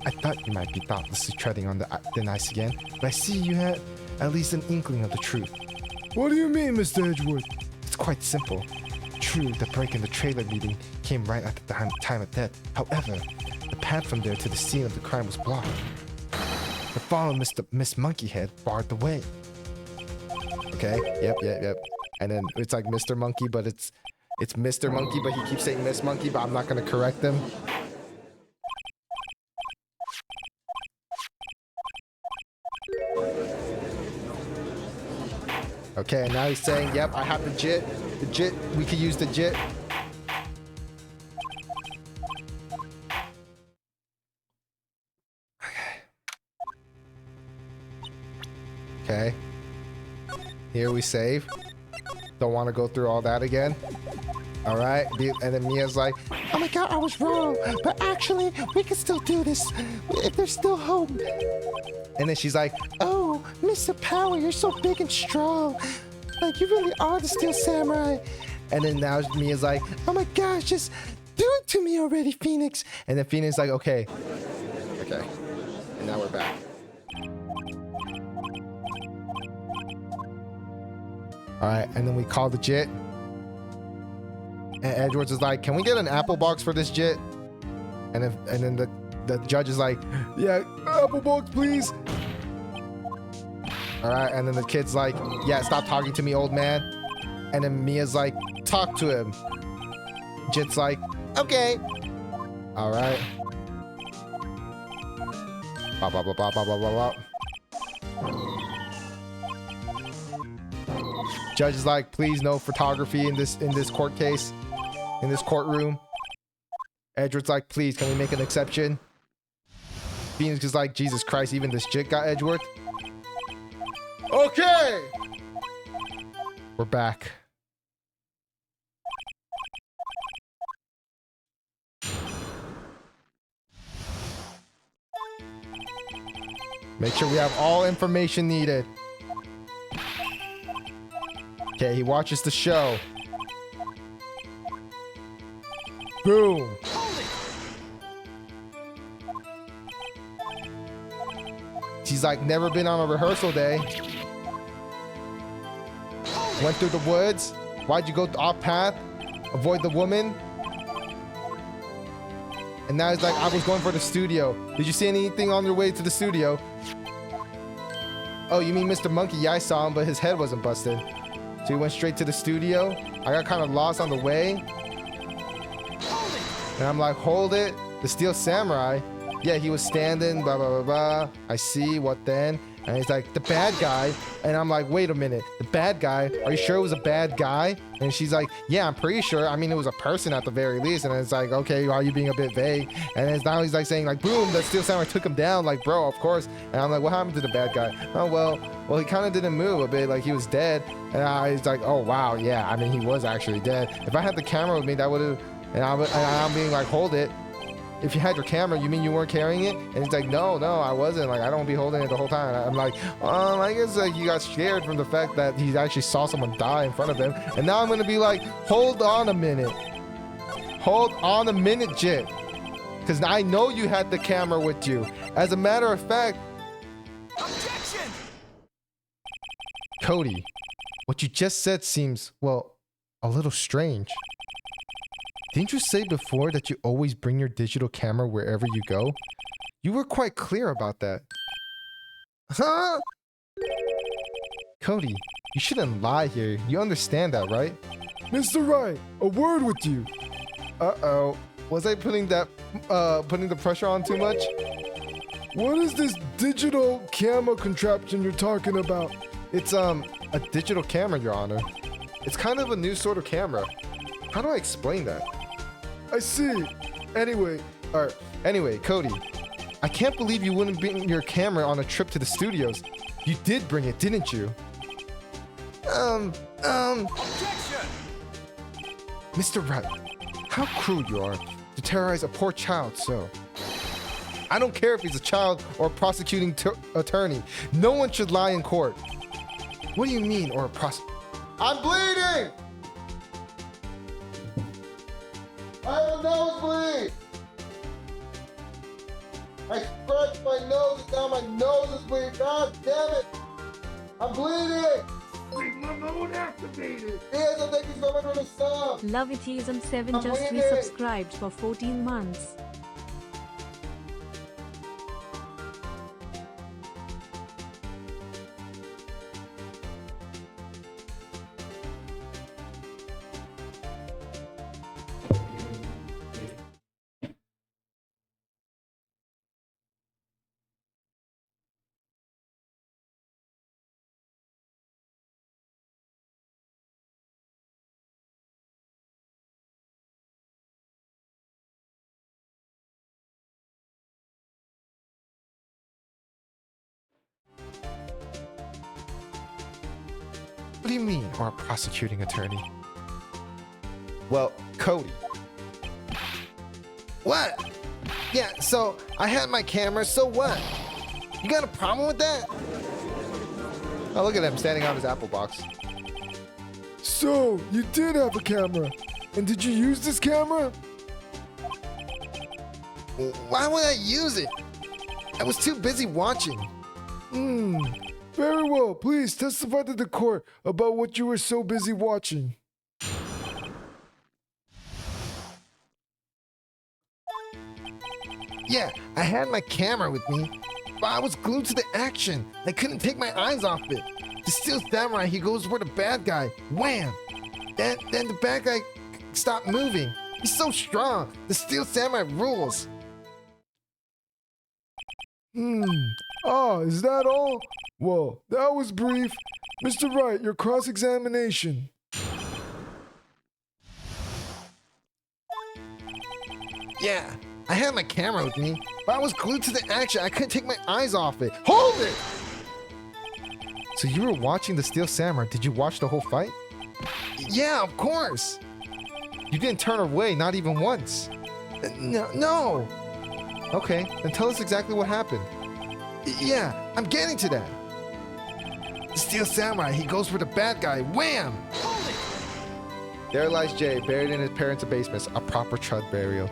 I thought you might be thoughtlessly treading on the thin ice again, but I see you had at least an inkling of the truth. What do you mean, Mr. Edgeworth? It's quite simple. True, the break in the trailer meeting came right at the time of death. However, the path from there to the scene of the crime was blocked. The fall of Miss Monkeyhead barred the way. Okay, yep. And then it's like Mr. Monkey, but it's Mr. Monkey, but he keeps saying Miss Monkey, but I'm not gonna correct him. Okay, and now he's saying, yep, I have the JIT. The JIT, we could use the JIT. Okay. Here we save. Don't want to go through all that again. All right. And then Mia's like, Oh my god, I was wrong. But actually, we can still do this if there's still hope. and then she's like, Oh, Mr. Power, you're so big and strong. Like, you really are the Steel Samurai. and then now Mia's like, Oh my gosh, just do it to me already, Phoenix. and then Phoenix is like, okay. And now we're back. All right, and then we call the JIT. And Edgeworth is like, can we get an apple box for this JIT? And then the judge is like, yeah, apple box, please. All right, and then the kid's like, yeah, stop talking to me, old man. And then Mia's like, talk to him. JIT's like, Okay. All right. Bop, bop, bop, bop, bop, bop, bop. Judge is like, please no photography in this court case, in this courtroom. Edward's like, please, can we make an exception? Phoenix is like, Jesus Christ, even this chick got Edgeworth. Okay, we're back. Make sure we have all information needed. Okay, he watches the show. Boom. She's like, never been on a rehearsal day. Went through the woods. Why'd you go off path? Avoid the woman. And now he's like, I was going for the studio. Did you see anything on your way to the studio? Oh, you mean Mr. Monkey? Yeah, I saw him, but his head wasn't busted. So he went straight to the studio. I got kind of lost on the way. And I'm like, hold it. The Steel Samurai. Yeah, he was standing, blah, blah, blah, blah. I see, what then? And he's like, the bad guy. And I'm like, wait a minute. The bad guy? Are you sure it was a bad guy? And she's like, yeah, I'm pretty sure. I mean, it was a person at the very least. And it's like, okay, are you being a bit vague? And it's now he's like saying like, boom, the Steel Samurai took him down. Like, bro, of course. And I'm like, what happened to the bad guy? Oh, well, he kind of didn't move a bit. Like, he was dead. And I was like, oh, wow, yeah. I mean, he was actually dead. If I had the camera with me, that would have... And I'm being like, hold it. If you had your camera, you mean you weren't carrying it? And he's like, no, I wasn't. Like, I don't be holding it the whole time. I'm like, I guess like you got scared from the fact that he actually saw someone die in front of him. And now I'm gonna be like, hold on a minute. Hold on a minute, Jit. Because I know you had the camera with you. As a matter of fact, Objection! Cody, what you just said seems, well, a little strange. Didn't you say before that you always bring your digital camera wherever you go? You were quite clear about that. Huh? Cody, you shouldn't lie here. You understand that, right? Mr. Wright, a word with you. Uh-oh. Was I putting the pressure on too much? What is this digital camera contraption you're talking about? It's a digital camera, Your Honor. It's kind of a new sort of camera. How do I explain that? I see. Anyway, Cody, I can't believe you wouldn't bring your camera on a trip to the studios. You did bring it, didn't you? Objection! Mr. Wright, how crude you are to terrorize a poor child so. I don't care if he's a child or a prosecuting attorney. No one should lie in court. What do you mean, or a I'm bleeding! I have a nosebleed! I scratched my nose and now my nose is bleeding. God damn it! I'm bleeding! My mode activated! Yes, I think he's going to stop! Lovitism7 I'm just bleeding. resubscribed for 14 months. What do you mean, or a prosecuting attorney? Well, Cody. What? Yeah, so I had my camera, so what? You got a problem with that? Oh, look at him standing on his Apple box. so you did have a camera. And did you use this camera? Why would I use it? I was too busy watching. Very well. Please testify to the court about what you were so busy watching. Yeah, I had my camera with me, but I was glued to the action. I couldn't take my eyes off it. The Steel Samurai, he goes for the bad guy. Wham! Then the bad guy stopped moving. He's so strong. The Steel Samurai rules. Ah, is that all? Well, that was brief. Mr. Wright, your cross-examination. Yeah, I had my camera with me, but I was glued to the action. I couldn't take my eyes off it. Hold it! So you were watching the Steel Samurai. Did you watch the whole fight? Yeah, of course. You didn't turn away, not even once. No. Okay, then tell us exactly what happened. Yeah, I'm getting to that. The Steel Samurai, he goes for the bad guy. Wham! There lies Jay, buried in his parents' basement. A proper chud burial.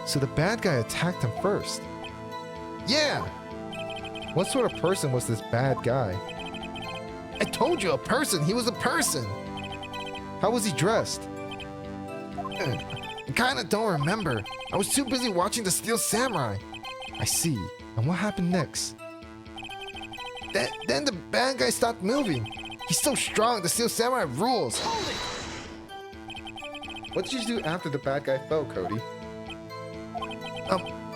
So the bad guy attacked him first. Yeah! What sort of person was this bad guy? I told you, a person. He was a person. How was he dressed? I kinda don't remember. I was too busy watching the Steel Samurai. I see. And what happened next? Then the bad guy stopped moving. He's so strong. The Steel Samurai rules. What did you do after the bad guy fell, Cody?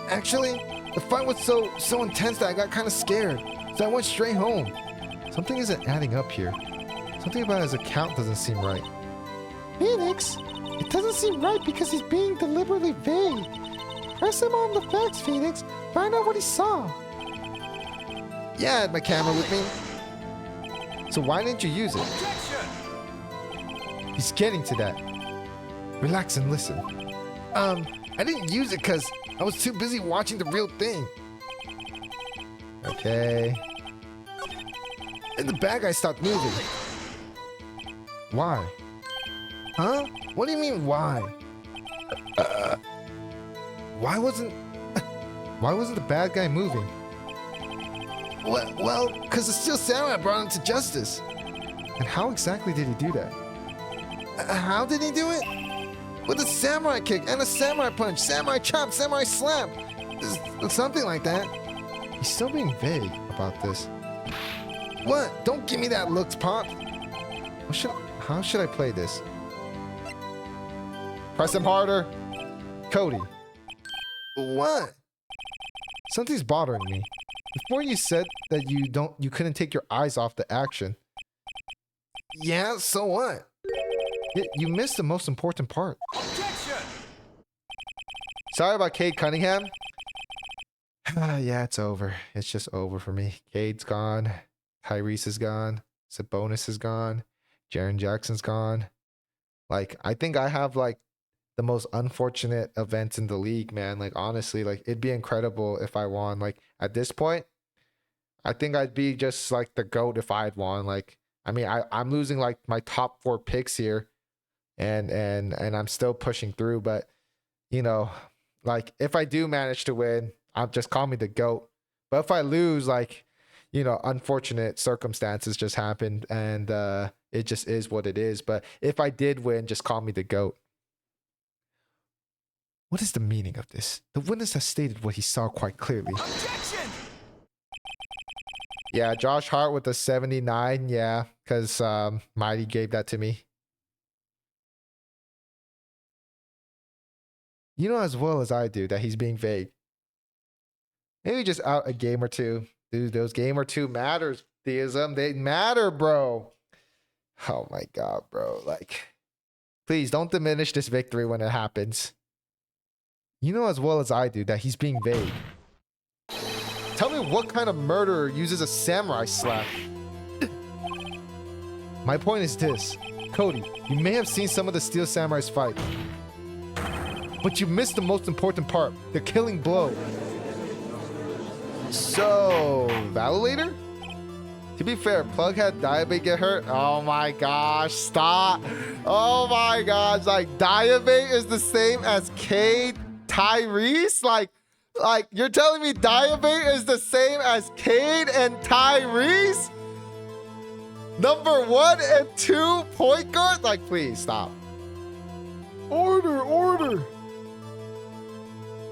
Actually, the fight was so intense that I got kind of scared. So I went straight home. Something isn't adding up here. Something about his account doesn't seem right. Phoenix, it doesn't seem right because he's being deliberately vague. Press him on the facts, Phoenix. Find out what he saw. Yeah, I had my camera with me. So why didn't you use it? He's getting to that. Relax and listen. I didn't use it because I was too busy watching the real thing. Okay. And the bad guy stopped moving. Why? Huh? What do you mean, why? Why wasn't the bad guy moving? Well, because the Steel Samurai brought him to justice. And how exactly did he do that? How did he do it? With a samurai kick and a samurai punch, samurai chop, samurai slap. Something like that. He's still being vague about this. What? Don't give me that looks, Pop. How should I play this? Press him harder. Cody. What? Something's bothering me. Before you said that you couldn't take your eyes off the action. Yeah, so what? You missed the most important part. Objection! Sorry about Cade Cunningham. Yeah, it's over. It's just over for me. Cade's gone. Tyrese is gone. Sabonis is gone. Jaren Jackson's gone. Like, I think I have like the most unfortunate events in the league, man. Like, honestly, like it'd be incredible if I won. Like at this point, I think I'd be just like the GOAT if I had won. Like, I mean, I'm losing like my top 4 picks here, and I'm still pushing through. But you know, like if I do manage to win, I'll just call me the GOAT. But if I lose, like, you know, unfortunate circumstances just happened, and it just is what it is. But if I did win, just call me the GOAT. What is the meaning of this? The witness has stated what he saw quite clearly. Objection! Yeah, Josh Hart with the 79. Yeah, because Mighty gave that to me. You know as well as I do that he's being vague. Maybe just out a game or two. Dude, those game or two matters, Theism. They matter, bro. Oh my God, bro. Like, please don't diminish this victory when it happens. You know as well as I do that he's being vague. Tell me what kind of murderer uses a samurai slap? My point is this. Cody, you may have seen some of the Steel Samurai's fight, but you missed the most important part, the killing blow. So, Validator? To be fair, Plug had Diabate get hurt. Oh my gosh, stop. Oh my gosh, like Diabate is the same as Cade Tyrese? Like you're telling me Diabate is the same as Cade and Tyrese? Number 1 and 2 point guard? Like, please stop. Order!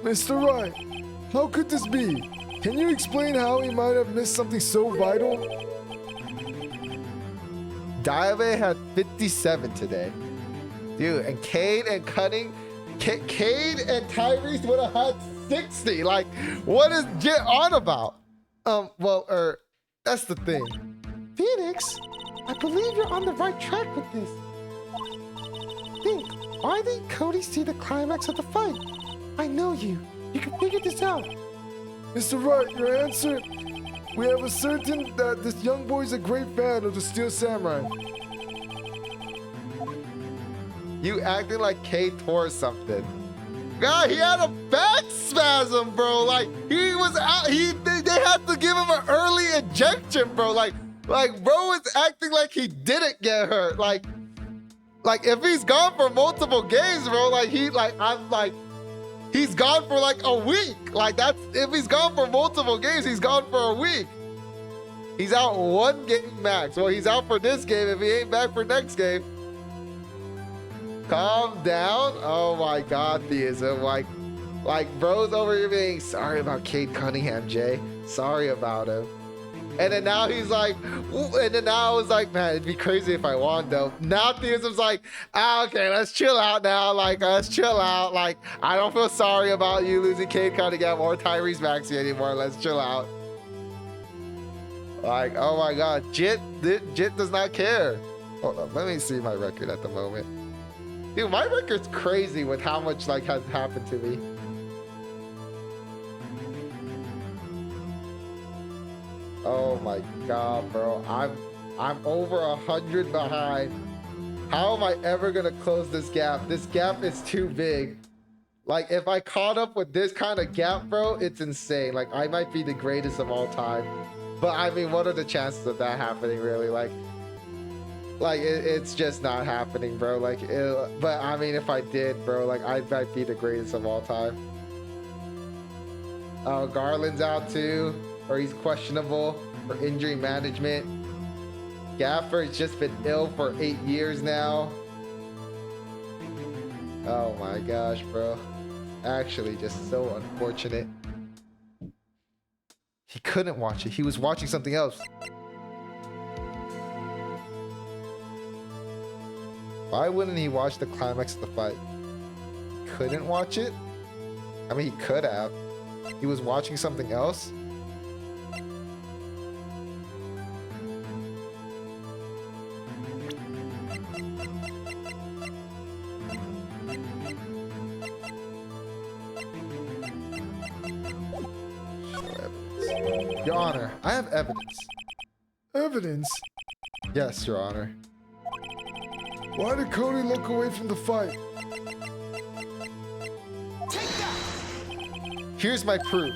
Mr. Wright, how could this be? Can you explain how he might have missed something so vital? Diabate had 57 today. Dude, and Cade and Cunning, Cade and Tyrese would have had 60. Like, what is Jit on about? That's the thing. Phoenix, I believe you're on the right track with this. Think, why didn't Cody see the climax of the fight? I know you. You can figure this out. Mr. Wright, your answer? We have ascertained that this young boy is a great fan of the Steel Samurai. You acting like Cade tore something. God, he had a back spasm, bro. Like, he was out. They had to give him an early injection, bro. Like, bro is acting like he didn't get hurt. Like if he's gone for multiple games, bro, he's gone for like a week. Like, if he's gone for multiple games, he's gone for a week. He's out one game max. Well, he's out for this game if he ain't back for next game. Calm down. Oh my God, Theism. Like bro's over here being sorry about Cade Cunningham, Jay. Sorry about him. And then now he's like, I was like, man, it'd be crazy if I won though. Now Theism's like, okay, let's chill out now. Like, let's chill out. Like, I don't feel sorry about you losing Cade Cunningham or Tyrese Maxey anymore. Let's chill out. Like, oh my God, Jit does not care. Hold on, let me see my record at the moment. Dude, my record's crazy with how much like has happened to me. Oh my God, bro. I'm over 100 behind. How am I ever gonna close this gap? This gap is too big. Like, if I caught up with this kind of gap, bro, it's insane. Like, I might be the greatest of all time. But I mean, what are the chances of that happening, really? Like it's just not happening, bro. Like, but I mean, if I did, bro, like I might be the greatest of all time. Oh, Garland's out too, or he's questionable for injury management. Gafford's just been ill for 8 years now. Oh my gosh, bro. Actually, just so unfortunate. He couldn't watch it. He was watching something else. Why wouldn't he watch the climax of the fight? Couldn't watch it? I mean, he could have. He was watching something else? Your Honor, I have evidence. Evidence? Yes, Your Honor. Why did Cody look away from the fight? Here's my proof.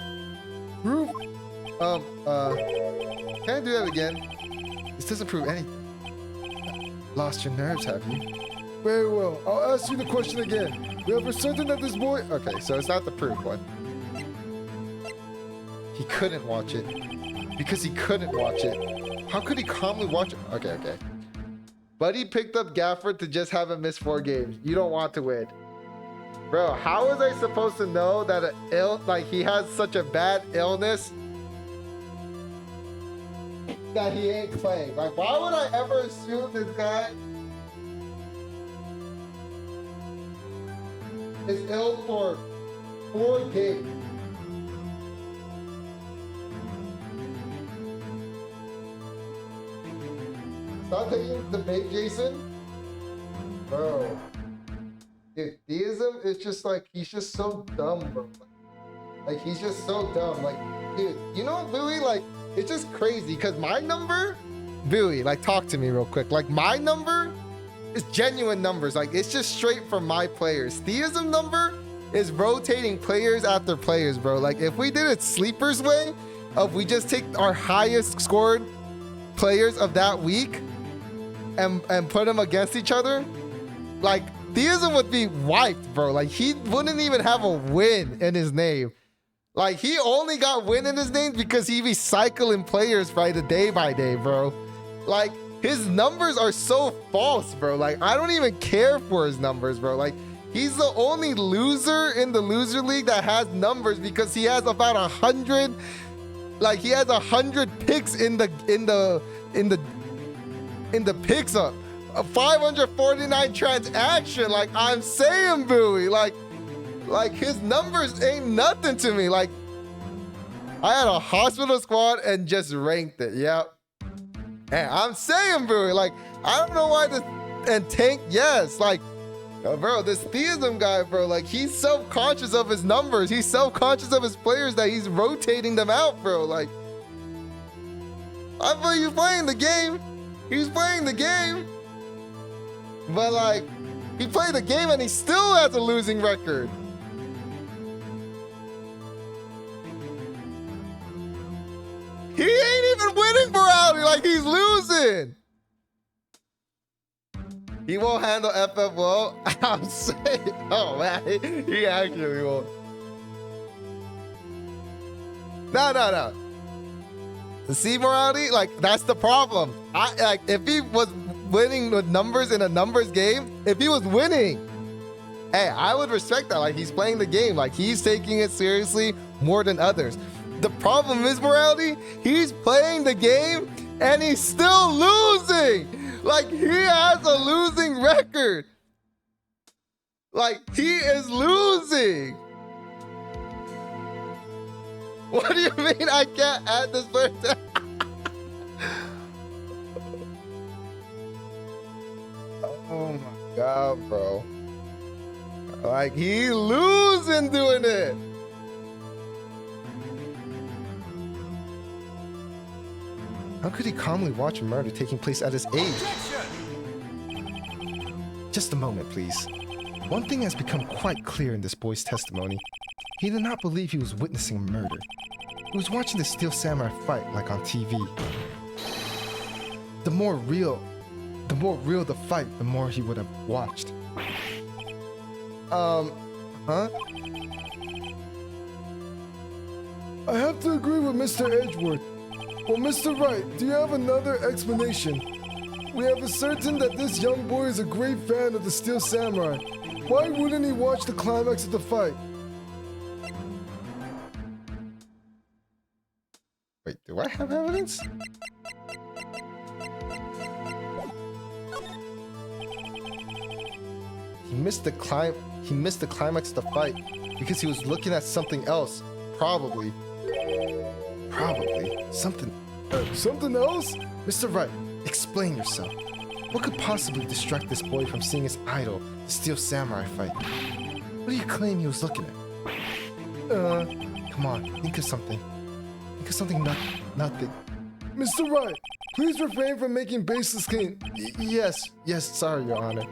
Proof? Can I do that again? This doesn't prove anything. Lost your nerves, have you? Very well. I'll ask you the question again. We have ascertained that this boy... Okay, so it's not the proof one. He couldn't watch it. Because he couldn't watch it. How could he calmly watch it? Okay. Buddy picked up Gafford to just have him miss 4 games. You don't want to win. Bro, how was I supposed to know that he has such a bad illness that he ain't playing? Like, why would I ever assume this guy is ill for 4 games? Stop taking the bait, Jason. Bro. Dude, Theism is just like, he's just so dumb, bro. Like, he's just so dumb. Like, dude, you know what, Bowie? Like, it's just crazy, because my number, Bowie, like, talk to me real quick. Like, my number is genuine numbers. Like, it's just straight from my players. Theism number is rotating players after players, bro. Like, if we did it sleepers way, if we just take our highest scored players of that week and put them against each other, like, Theism would be wiped, bro. Like, he wouldn't even have a win in his name. Like, he only got win in his name because he be cycling players by the day by day, bro. Like, his numbers are so false, bro. Like, I don't even care for his numbers, bro. Like, he's the only loser in the loser league that has numbers because he has about 100. Like, he has 100 picks in the picks up. a 549 transaction. Like, I'm saying, Bowie. Like his numbers ain't nothing to me. Like, I had a hospital squad and just ranked it. Yep. And I'm saying, Bowie. Like, I don't know why this. And Tank, yes. Like, bro, this theism guy, bro, like, he's self-conscious of his numbers. He's self-conscious of his players that he's rotating them out, bro. Like, I thought he was playing the game. He's playing the game. But, like, he played the game and he still has a losing record. He ain't even winning morality. Like, he's losing. He won't handle FF well. I'm saying, oh man, he actually won't. No. The C morality, like, that's the problem. Like, if he was winning with numbers in a numbers game, if he was winning, hey, I would respect that. Like, he's playing the game. Like, he's taking it seriously more than others. The problem is morality. He's playing the game and he's still losing. Like, he has a losing record. Like, he is losing. What do you mean I can't add this player to... Oh my god, bro. Like, he's losing doing it. How could he calmly watch a murder taking place at his age? Just a moment, please. One thing has become quite clear in this boy's testimony. He did not believe he was witnessing a murder. He was watching the Steel Samurai fight like on TV. The more real the fight, the more he would have watched. Huh? I have to agree with Mr. Edgeworth. Well, Mr. Wright, do you have another explanation? We have ascertained that this young boy is a great fan of the Steel Samurai. Why wouldn't he watch the climax of the fight? Wait, do I have evidence? He missed the climax of the fight because he was looking at something else. Probably. Something else? Mr. Wright, explain yourself. What could possibly distract this boy from seeing his idol, the Steel Samurai fight? What do you claim he was looking at? Come on, think of something. Think of something nothing. Mr. Wright, please refrain from making baseless claims. Yes, sorry, Your Honor.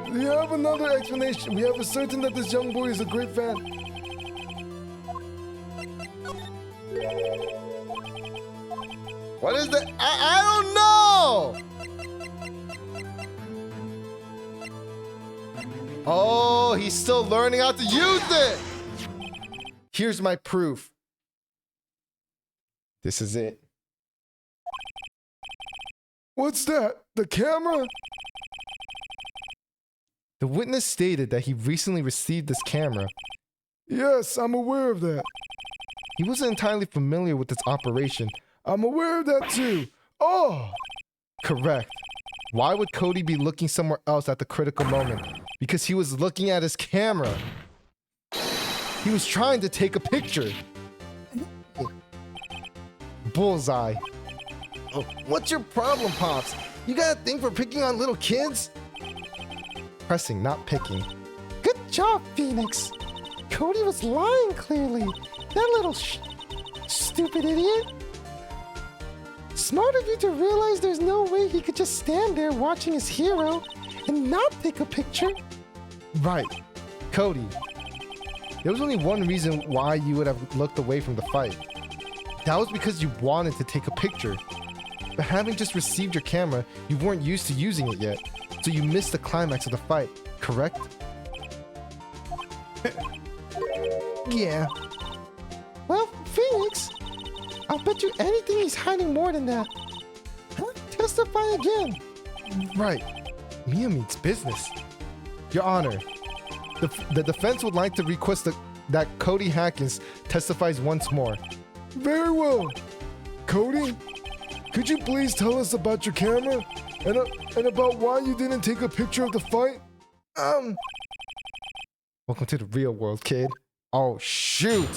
Do you have another explanation? We have ascertained that this young boy is a great fan. What is that? I don't know! Oh, he's still learning how to use it! Here's my proof. This is it. What's that? The camera? The witness stated that he recently received this camera. Yes, I'm aware of that. He wasn't entirely familiar with its operation. I'm aware of that too. Oh! Correct. Why would Cody be looking somewhere else at the critical moment? Because he was looking at his camera. He was trying to take a picture. Bullseye. Oh, what's your problem, Pops? You got a thing for picking on little kids? Pressing, not picking. Good job, Phoenix. Cody was lying clearly. That little stupid idiot. Smart of you to realize there's no way he could just stand there watching his hero and not take a picture. Right. Cody. There was only one reason why you would have looked away from the fight. That was because you wanted to take a picture. But having just received your camera, you weren't used to using it yet. So you missed the climax of the fight, correct? Yeah. Well, Phoenix, I'll bet you anything he's hiding more than that. Testify again. Right. Mia means business. Your Honor, the defense would like to request that Cody Hackins testifies once more. Very well. Cody, could you please tell us about your camera? And about why you didn't take a picture of the fight? Welcome to the real world, kid. Oh shoot.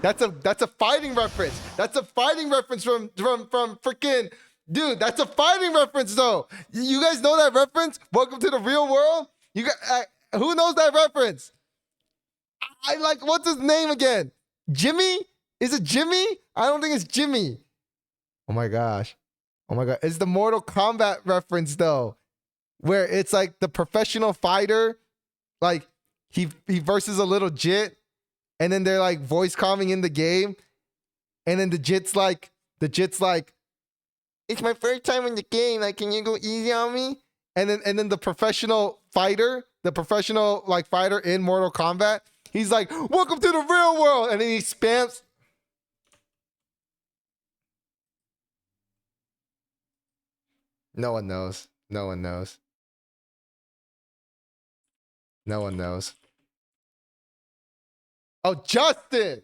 That's a fighting reference. That's a fighting reference from freaking dude. That's a fighting reference though. You guys know that reference? Welcome to the real world. You got who knows that reference? I like what's his name again? Jimmy? Is it Jimmy? I don't think it's Jimmy. Oh my gosh. Oh my god. It's the Mortal Kombat reference though, where it's like the professional fighter, like he versus a little jit. And then they're like voice calming in the game. And then the jit's like, it's my first time in the game. Like, can you go easy on me? And then the professional fighter in Mortal Kombat, he's like, welcome to the real world. And then he spams. No one knows. No one knows. No one knows. Oh, Justin!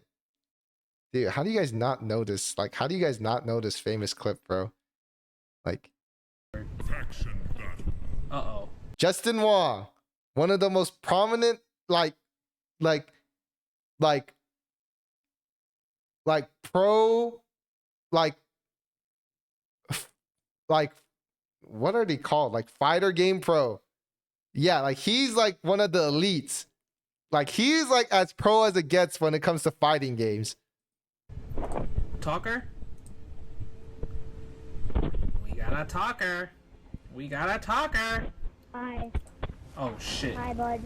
Dude, how do you guys not know this? Like, how do you guys not know this famous clip, bro? Like, Uh-oh. Justin Wong, one of the most prominent, pro, what are they called? Like, fighter game pro. Yeah, like, he's like one of the elites. Like, he's like as pro as it gets when it comes to fighting games. Talker? We got a talker. We got a talker. Hi. Oh, shit. Hi, bud.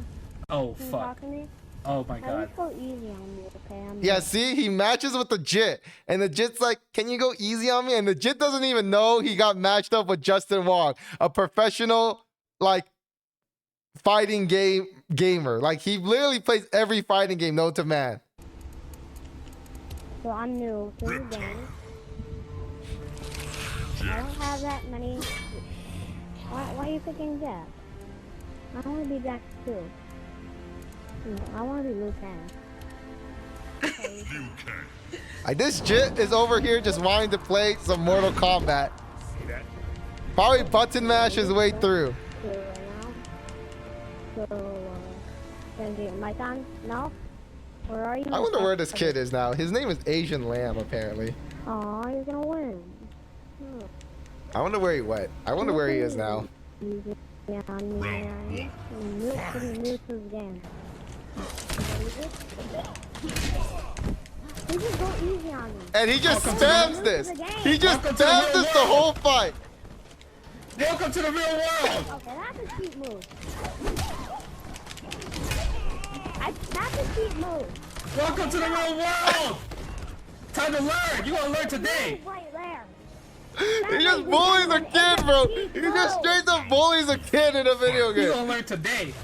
Oh, Can you fuck. talk to me? Oh, my I God. just go easy on me, okay? Yeah, see, he matches with the Jit, and the Jit's like, "Can you go easy on me?" And the Jit doesn't even know he got matched up with Justin Wong, a professional like fighting gamer. Like, he literally plays every fighting game known to man. So I'm new to the game. I don't have that many. Why are you picking Jack? I want to be Jack too. I want to be Liu Kang. Like, this Jit is over here just wanting to play some Mortal Kombat. Probably button mash his way through. So, can I get my time now? Where are you? I wonder where this kid is now. His name is Asian Lamb, apparently. Aw, you're gonna win. I wonder where he went. I wonder where he is now. Yeah, I'm new to the game. You just go easy on me. And he just spams this. He just spams this the whole fight. Welcome to the real world. Okay, that's a cheat move. That's a cheat move. Welcome to the real world. Time to learn. You gonna learn today. Right there. He just bullies a kid, bro. He just straight up bullies a kid in a video You game. gonna learn today.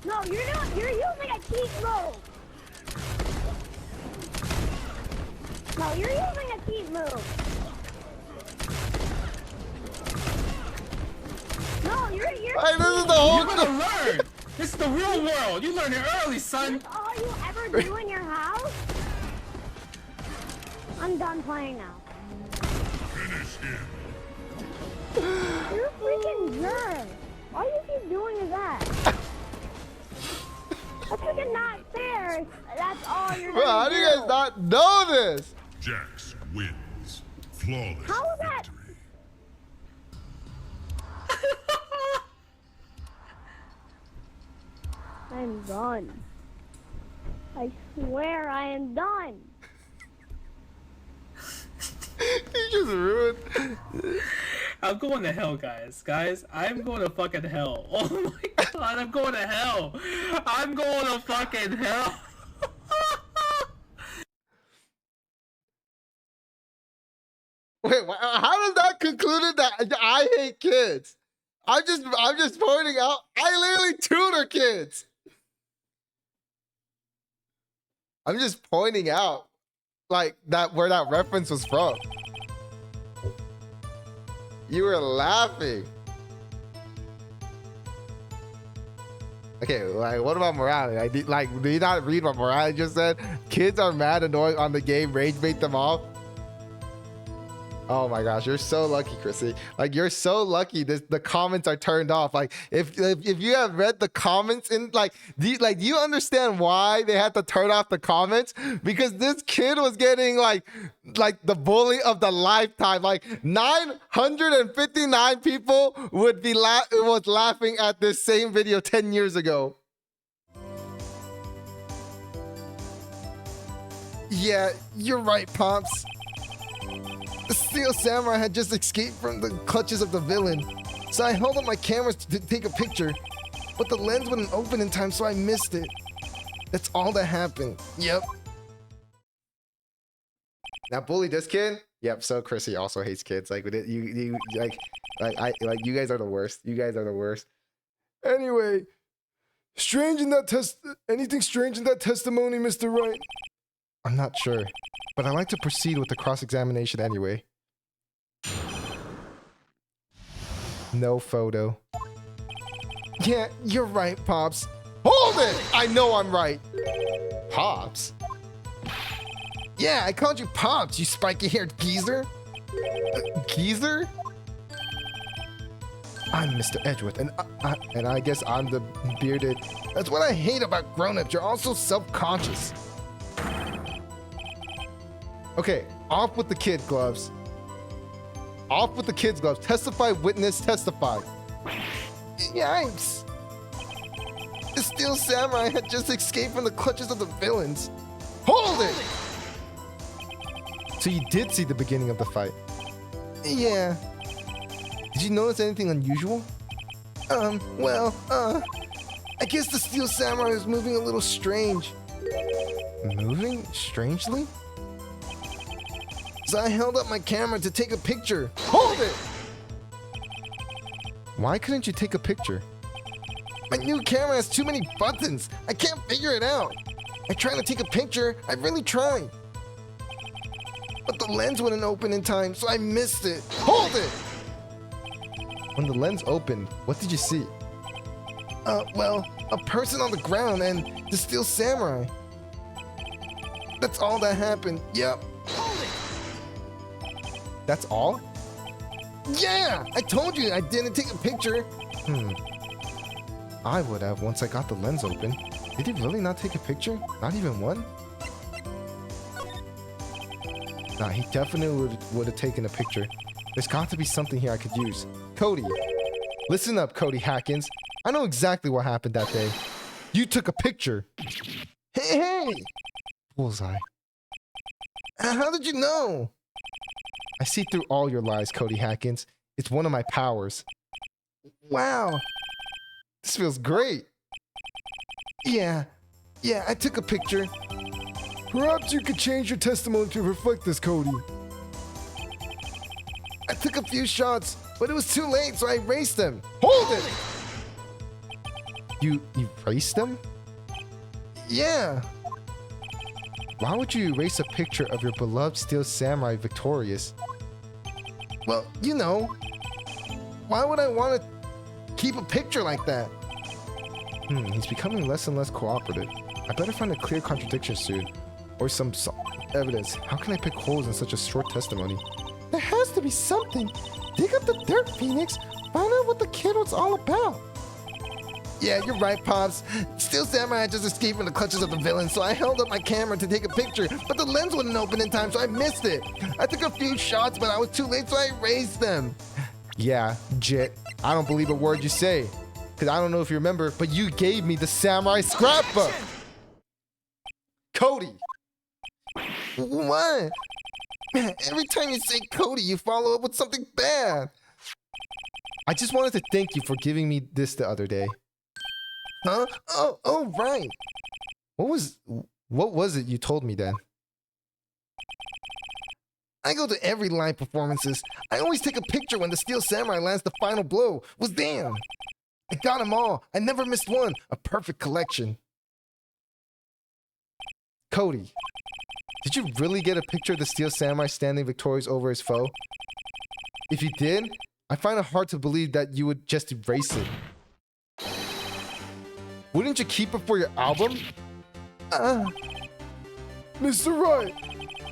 No, you're not. You're using a cheat move. No, you're using a cheat move. No, you're. Hey, this is the whole. You're gonna learn. This is the real world. You learn it early, son. That's all you ever do in your house? I'm done playing now. You're a freaking jerk. All you keep doing is that. That's freaking not fair. That's all you're Bro, how gonna do you guys not know this? Jax wins. Flawless How is that? victory. I'm done. I swear I am done. He just ruined. I'm going to hell, guys. Guys, I'm going to fucking hell. Oh my god, I'm going to hell. I'm going to fucking hell. Wait, how does that conclude that I hate kids? I'm just pointing out I literally tutor kids. I'm just pointing out like that where that reference was from. You were laughing. Okay, like what about morality? Do you not read what morality just said? Kids are mad, annoying on the game, rage bait them off. Oh my gosh, you're so lucky, Chrissy. Like you're so lucky. The comments are turned off. Like if you have read the comments in do you understand why they had to turn off the comments? Because this kid was getting like the bully of the lifetime. Like 959 people was laughing at this same video 10 years ago. Yeah, you're right, Pops. The Steel Samurai had just escaped from the clutches of the villain. So I held up my camera to take a picture, but the lens wouldn't open in time, so I missed it. That's all that happened. Yep. Now bully this kid? Yep, so Chrissy also hates kids. Like you guys are the worst. You guys are the worst. Anyway, anything strange in that testimony, Mr. Wright? I'm not sure, but I'd like to proceed with the cross-examination anyway. No photo. Yeah, you're right, Pops. Hold it! I know I'm right. Pops? Yeah, I called you Pops, you spiky-haired geezer. Geezer? I'm Mr. Edgeworth, and I guess I'm the bearded. That's what I hate about grown-ups. You're all so self-conscious. Okay, off with the kid gloves. Off with the kids' gloves. Testify, witness, testify. Yikes! The Steel Samurai had just escaped from the clutches of the villains. Hold it! So you did see the beginning of the fight? Yeah. Did you notice anything unusual? I guess the Steel Samurai was moving a little strange. Moving strangely? So I held up my camera to take a picture. Hold it! Why couldn't you take a picture? My new camera has too many buttons. I can't figure it out. I tried to take a picture. I really tried. But the lens wouldn't open in time, so I missed it. Hold it! When the lens opened, what did you see? A person on the ground and the Steel Samurai. That's all that happened. Yep. That's all? Yeah! I told you I didn't take a picture. I would have once I got the lens open. Did he really not take a picture? Not even one? Nah, he definitely would have taken a picture. There's got to be something here I could use. Cody. Listen up, Cody Hackins. I know exactly what happened that day. You took a picture. Hey! Bullseye. How did you know? I see through all your lies, Cody Hackins. It's one of my powers. Wow. This feels great. Yeah, I took a picture. Perhaps you could change your testimony to reflect this, Cody. I took a few shots, but it was too late, so I erased them. Hold it! You erased them? Yeah. Why would you erase a picture of your beloved Steel Samurai victorious? Well, you know. Why would I want to keep a picture like that? He's becoming less and less cooperative. I better find a clear contradiction soon. Or some evidence. How can I pick holes in such a short testimony? There has to be something. Dig up the dirt, Phoenix. Find out what the kid was all about. Yeah, you're right, Pops. Steel Samurai just escaped from the clutches of the villain, so I held up my camera to take a picture, but the lens wouldn't open in time, so I missed it. I took a few shots, but I was too late, so I erased them. Yeah, Jit, I don't believe a word you say. Because I don't know if you remember, but you gave me the samurai scrapbook. Cody. What? Every time you say Cody, you follow up with something bad. I just wanted to thank you for giving me this the other day. Huh? Oh, right. What was it you told me then? I go to every live performances. I always take a picture when the Steel Samurai lands the final blow. Was damn. I got them all. I never missed one. A perfect collection. Cody, did you really get a picture of the Steel Samurai standing victorious over his foe? If you did, I find it hard to believe that you would just erase it. Wouldn't you keep it for your album? Mr. Wright,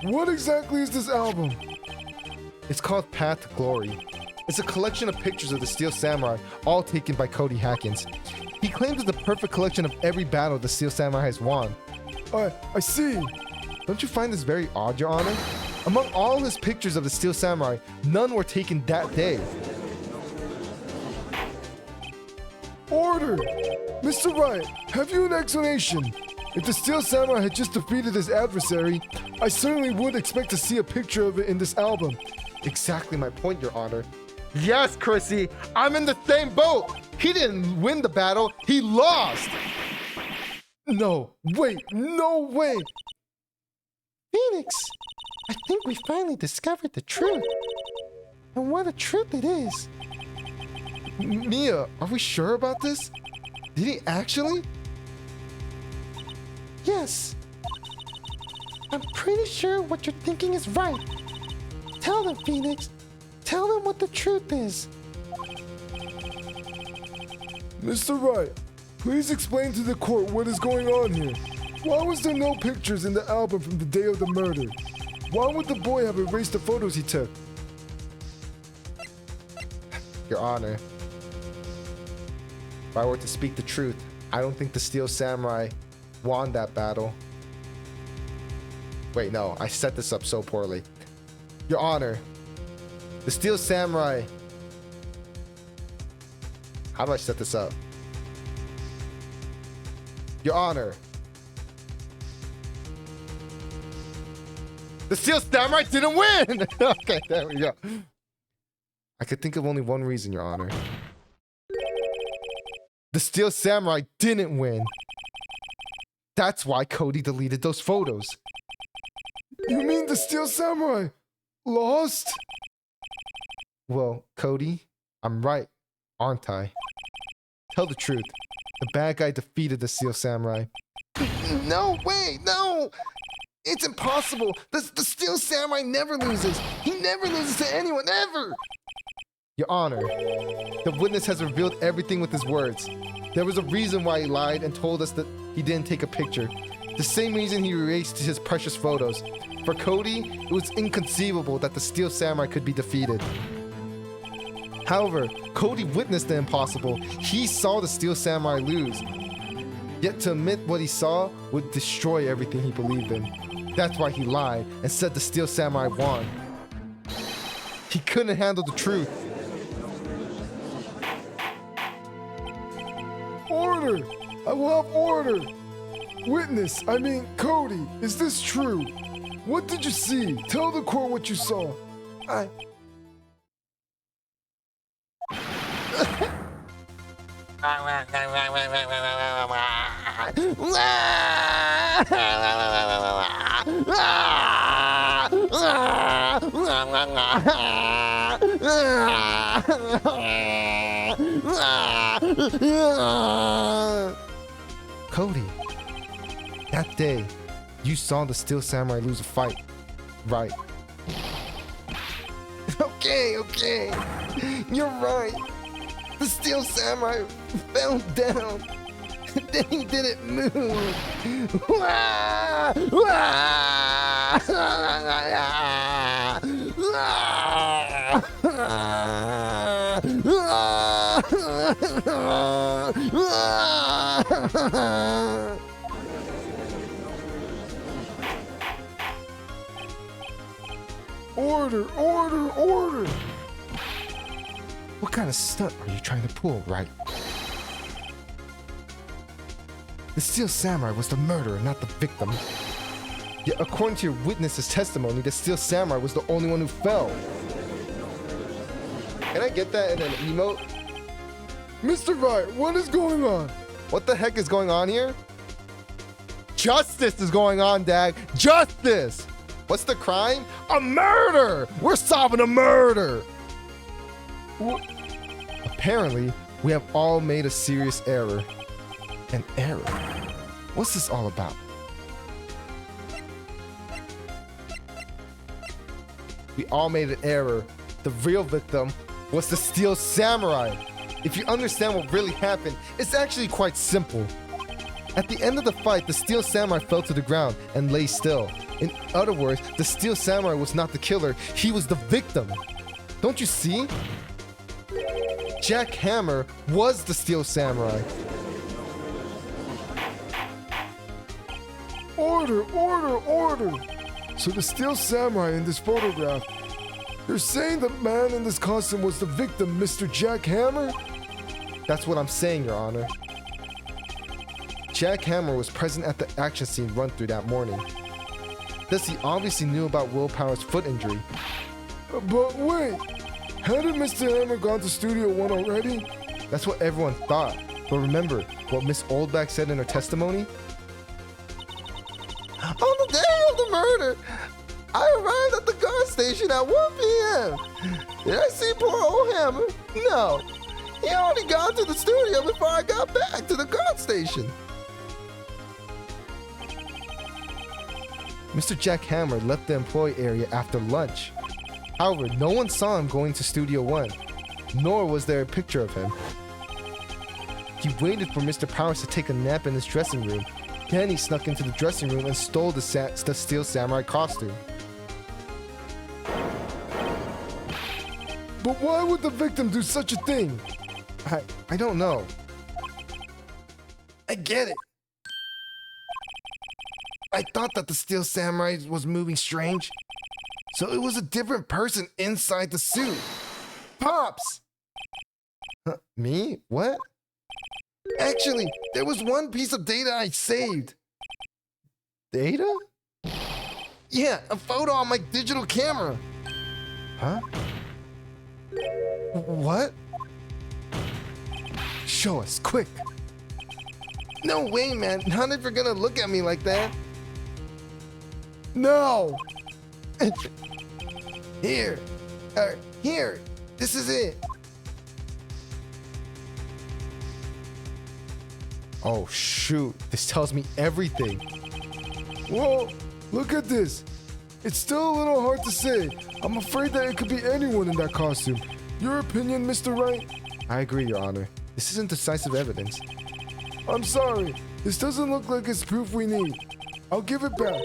what exactly is this album? It's called Path to Glory. It's a collection of pictures of the Steel Samurai, all taken by Cody Hackins. He claims it's the perfect collection of every battle the Steel Samurai has won. I see. Don't you find this very odd, Your Honor? Among all his pictures of the Steel Samurai, none were taken that day. Order! Mr. Wright, have you an explanation? If the Steel Samurai had just defeated his adversary, I certainly would expect to see a picture of it in this album. Exactly my point, Your Honor. Yes, Chrissy, I'm in the same boat. He didn't win the battle, he lost. No, wait, no way! Phoenix, I think we finally discovered the truth. And what a truth it is. Mia, are we sure about this? Did he actually? Yes. I'm pretty sure what you're thinking is right. Tell them, Phoenix. Tell them what the truth is. Mr. Wright, please explain to the court what is going on here. Why was there no pictures in the album from the day of the murder? Why would the boy have erased the photos he took? Your Honor, if I were to speak the truth, I don't think the Steel Samurai won that battle. Wait, no, I set this up so poorly. Your Honor, the Steel Samurai... How do I set this up? Your Honor, the Steel Samurai didn't win! Okay, there we go. I could think of only one reason, Your Honor. The Steel Samurai didn't win. That's why Cody deleted those photos. You mean the Steel Samurai lost? Well, Cody, I'm right, aren't I? Tell the truth. The bad guy defeated the Steel Samurai. No, wait, no! It's impossible! The Steel Samurai never loses! He never loses to anyone, ever! Your Honor, the witness has revealed everything with his words. There was a reason why he lied and told us that he didn't take a picture. The same reason he erased his precious photos. For Cody, it was inconceivable that the Steel Samurai could be defeated. However, Cody witnessed the impossible. He saw the Steel Samurai lose. Yet to admit what he saw would destroy everything he believed in. That's why he lied and said the Steel Samurai won. He couldn't handle the truth. Order! I will have order! Witness, I mean Cody, is this true? What did you see? Tell the court what you saw. Cody, that day, you saw the Steel Samurai lose a fight, right? Okay, you're right. The Steel Samurai fell down. Then he didn't move. Order! What kind of stunt are you trying to pull, right? The Steel Samurai was the murderer, not the victim. Yet according to your witness's testimony, the Steel Samurai was the only one who fell. Can I get that in an emote? Mr. Wright, what is going on? What the heck is going on here? Justice is going on, Dag. Justice! What's the crime? A murder! We're solving a murder! Apparently, we have all made a serious error. An error? What's this all about? We all made an error. The real victim was the Steel Samurai. If you understand what really happened, it's actually quite simple. At the end of the fight, the Steel Samurai fell to the ground and lay still. In other words, the Steel Samurai was not the killer, he was the victim. Don't you see? Jack Hammer was the Steel Samurai. Order, order, order! So the Steel Samurai in this photograph, you're saying the man in this costume was the victim, Mr. Jack Hammer? That's what I'm saying, Your Honor. Jack Hammer was present at the action scene run through that morning. Thus, he obviously knew about Willpower's foot injury. But wait, hadn't Mr. Hammer gone to Studio 1 already? That's what everyone thought. But remember what Miss Oldback said in her testimony? On the day of the murder, I arrived at the guard station at 1 p.m. Did I see poor old Hammer? No. He already got to the studio before I got back to the guard station. Mr. Jack Hammer left the employee area after lunch. However, no one saw him going to Studio 1, nor was there a picture of him. He waited for Mr. Powers to take a nap in his dressing room. Then he snuck into the dressing room and stole the Steel Samurai costume. But why would the victim do such a thing? I don't know. I get it. I thought that the Steel Samurai was moving strange. So it was a different person inside the suit. Pops! Me? What? Actually, there was one piece of data I saved. Data? Yeah, a photo on my digital camera. Huh? What? Show us, quick. No way, man. Not if you're gonna look at me like that. No! Here. Here. This is it. Oh, shoot. This tells me everything. Whoa, look at this. It's still a little hard to say. I'm afraid that it could be anyone in that costume. Your opinion, Mr. Wright? I agree, Your Honor. This isn't decisive evidence. I'm sorry. This doesn't look like it's proof we need. I'll give it back.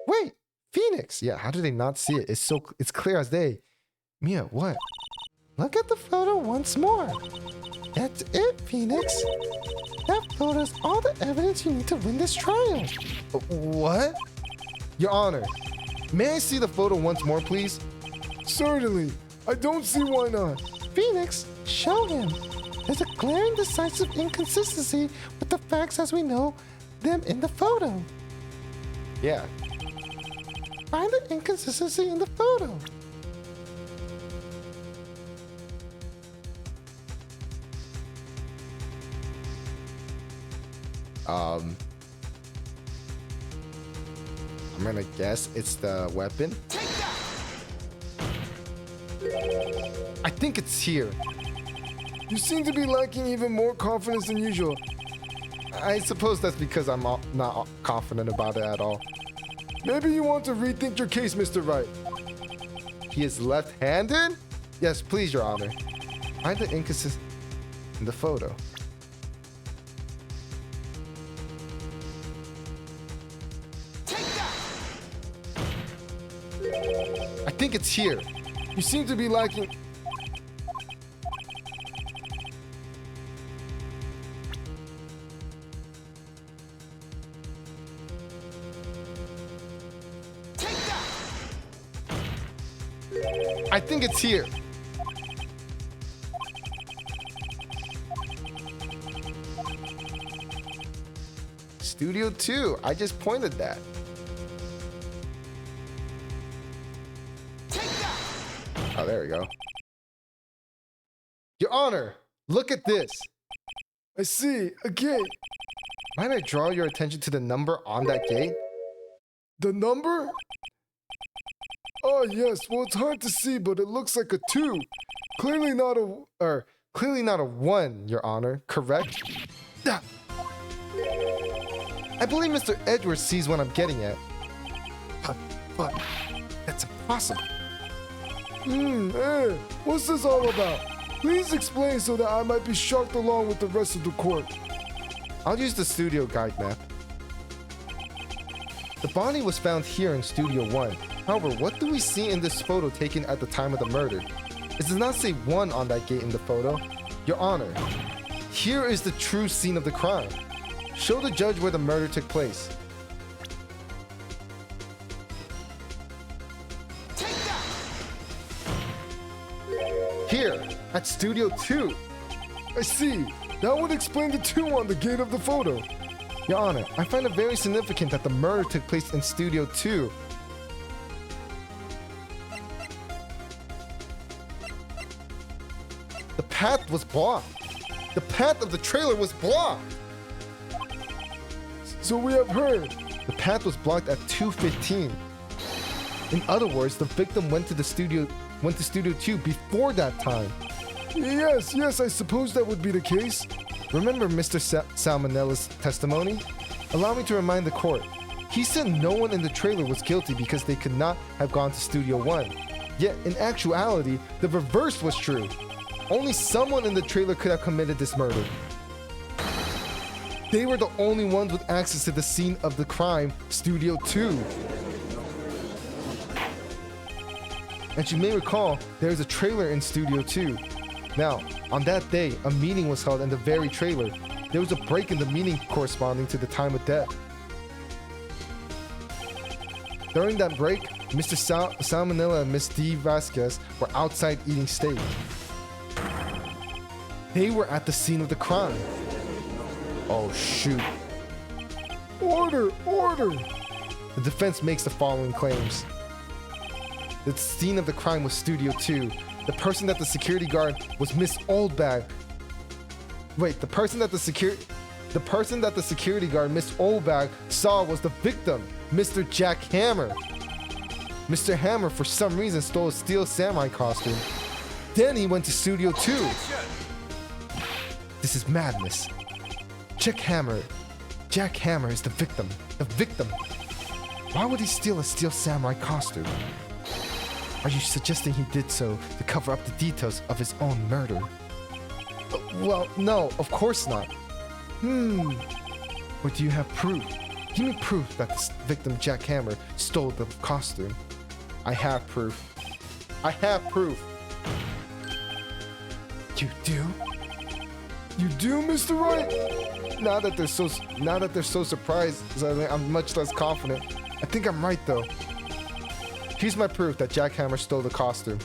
Wait, Phoenix. Yeah, how did they not see it? It's clear as day. Mia, what? Look at the photo once more. That's it, Phoenix. That photo's all the evidence you need to win this trial. What? Your Honor, may I see the photo once more, please? Certainly. I don't see why not. Phoenix, show him. There's a glaring decisive inconsistency with the facts as we know them in the photo. Yeah. Find the inconsistency in the photo. I'm gonna guess it's the weapon. I think it's here. You seem to be lacking even more confidence than usual. I suppose that's because I'm not confident about it at all. Maybe you want to rethink your case, Mr. Wright. He is left-handed? Yes, please, Your Honor. Find the inconsistency in the photo. I think it's here. You seem to be lacking... I think it's here. Studio 2. I just pointed that. Oh, there we go. Your Honor, look at this. I see. A gate. Might I draw your attention to the number on that gate? The number? Oh, yes. Well, it's hard to see, but it looks like a 2. Clearly not a 1, Your Honor. Correct? Ah. I believe Mr. Edwards sees what I'm getting at. But that's impossible. What's this all about? Please explain so that I might be shocked along with the rest of the court. I'll use the studio guide map. The body was found here in Studio 1. However, what do we see in this photo taken at the time of the murder? It does not say 1 on that gate in the photo. Your Honor, here is the true scene of the crime. Show the judge where the murder took place. Here, at Studio 2. I see. That would explain the 2 on the gate of the photo. Your Honor, I find it very significant that the murder took place in Studio 2. The path was blocked. The path of the trailer was blocked. So we have heard. The path was blocked at 2:15. In other words, the victim went to Studio 2 before that time. Yes, I suppose that would be the case. Remember Mr. Salmonella's testimony? Allow me to remind the court. He said no one in the trailer was guilty because they could not have gone to Studio 1. Yet, in actuality, the reverse was true. Only someone in the trailer could have committed this murder. They were the only ones with access to the scene of the crime, Studio 2. As you may recall, there is a trailer in Studio 2. Now, on that day, a meeting was held in the very trailer. There was a break in the meeting corresponding to the time of death. During that break, Mr. Salmonella and Miss D. Vasquez were outside eating steak. They were at the scene of the crime. Oh, shoot. Order! The defense makes the following claims. The scene of the crime was Studio 2. The person that the security guard was Miss Oldbag. Wait, the person that the security guard, Miss Oldbag, saw was the victim, Mr. Jack Hammer. Mr. Hammer, for some reason, stole a Steel Samurai costume. Then he went to Studio 2. This is madness. Jack Hammer is the victim. The victim. Why would he steal a Steel Samurai costume? Are you suggesting he did so to cover up the details of his own murder? Well, no, of course not. But do you have proof? Give me proof that the victim, Jack Hammer, stole the costume. I have proof. You do? You do, Mr. Wright? Now that they're so surprised, I'm much less confident. I think I'm right though. Here's my proof that Jack Hammer stole the costume.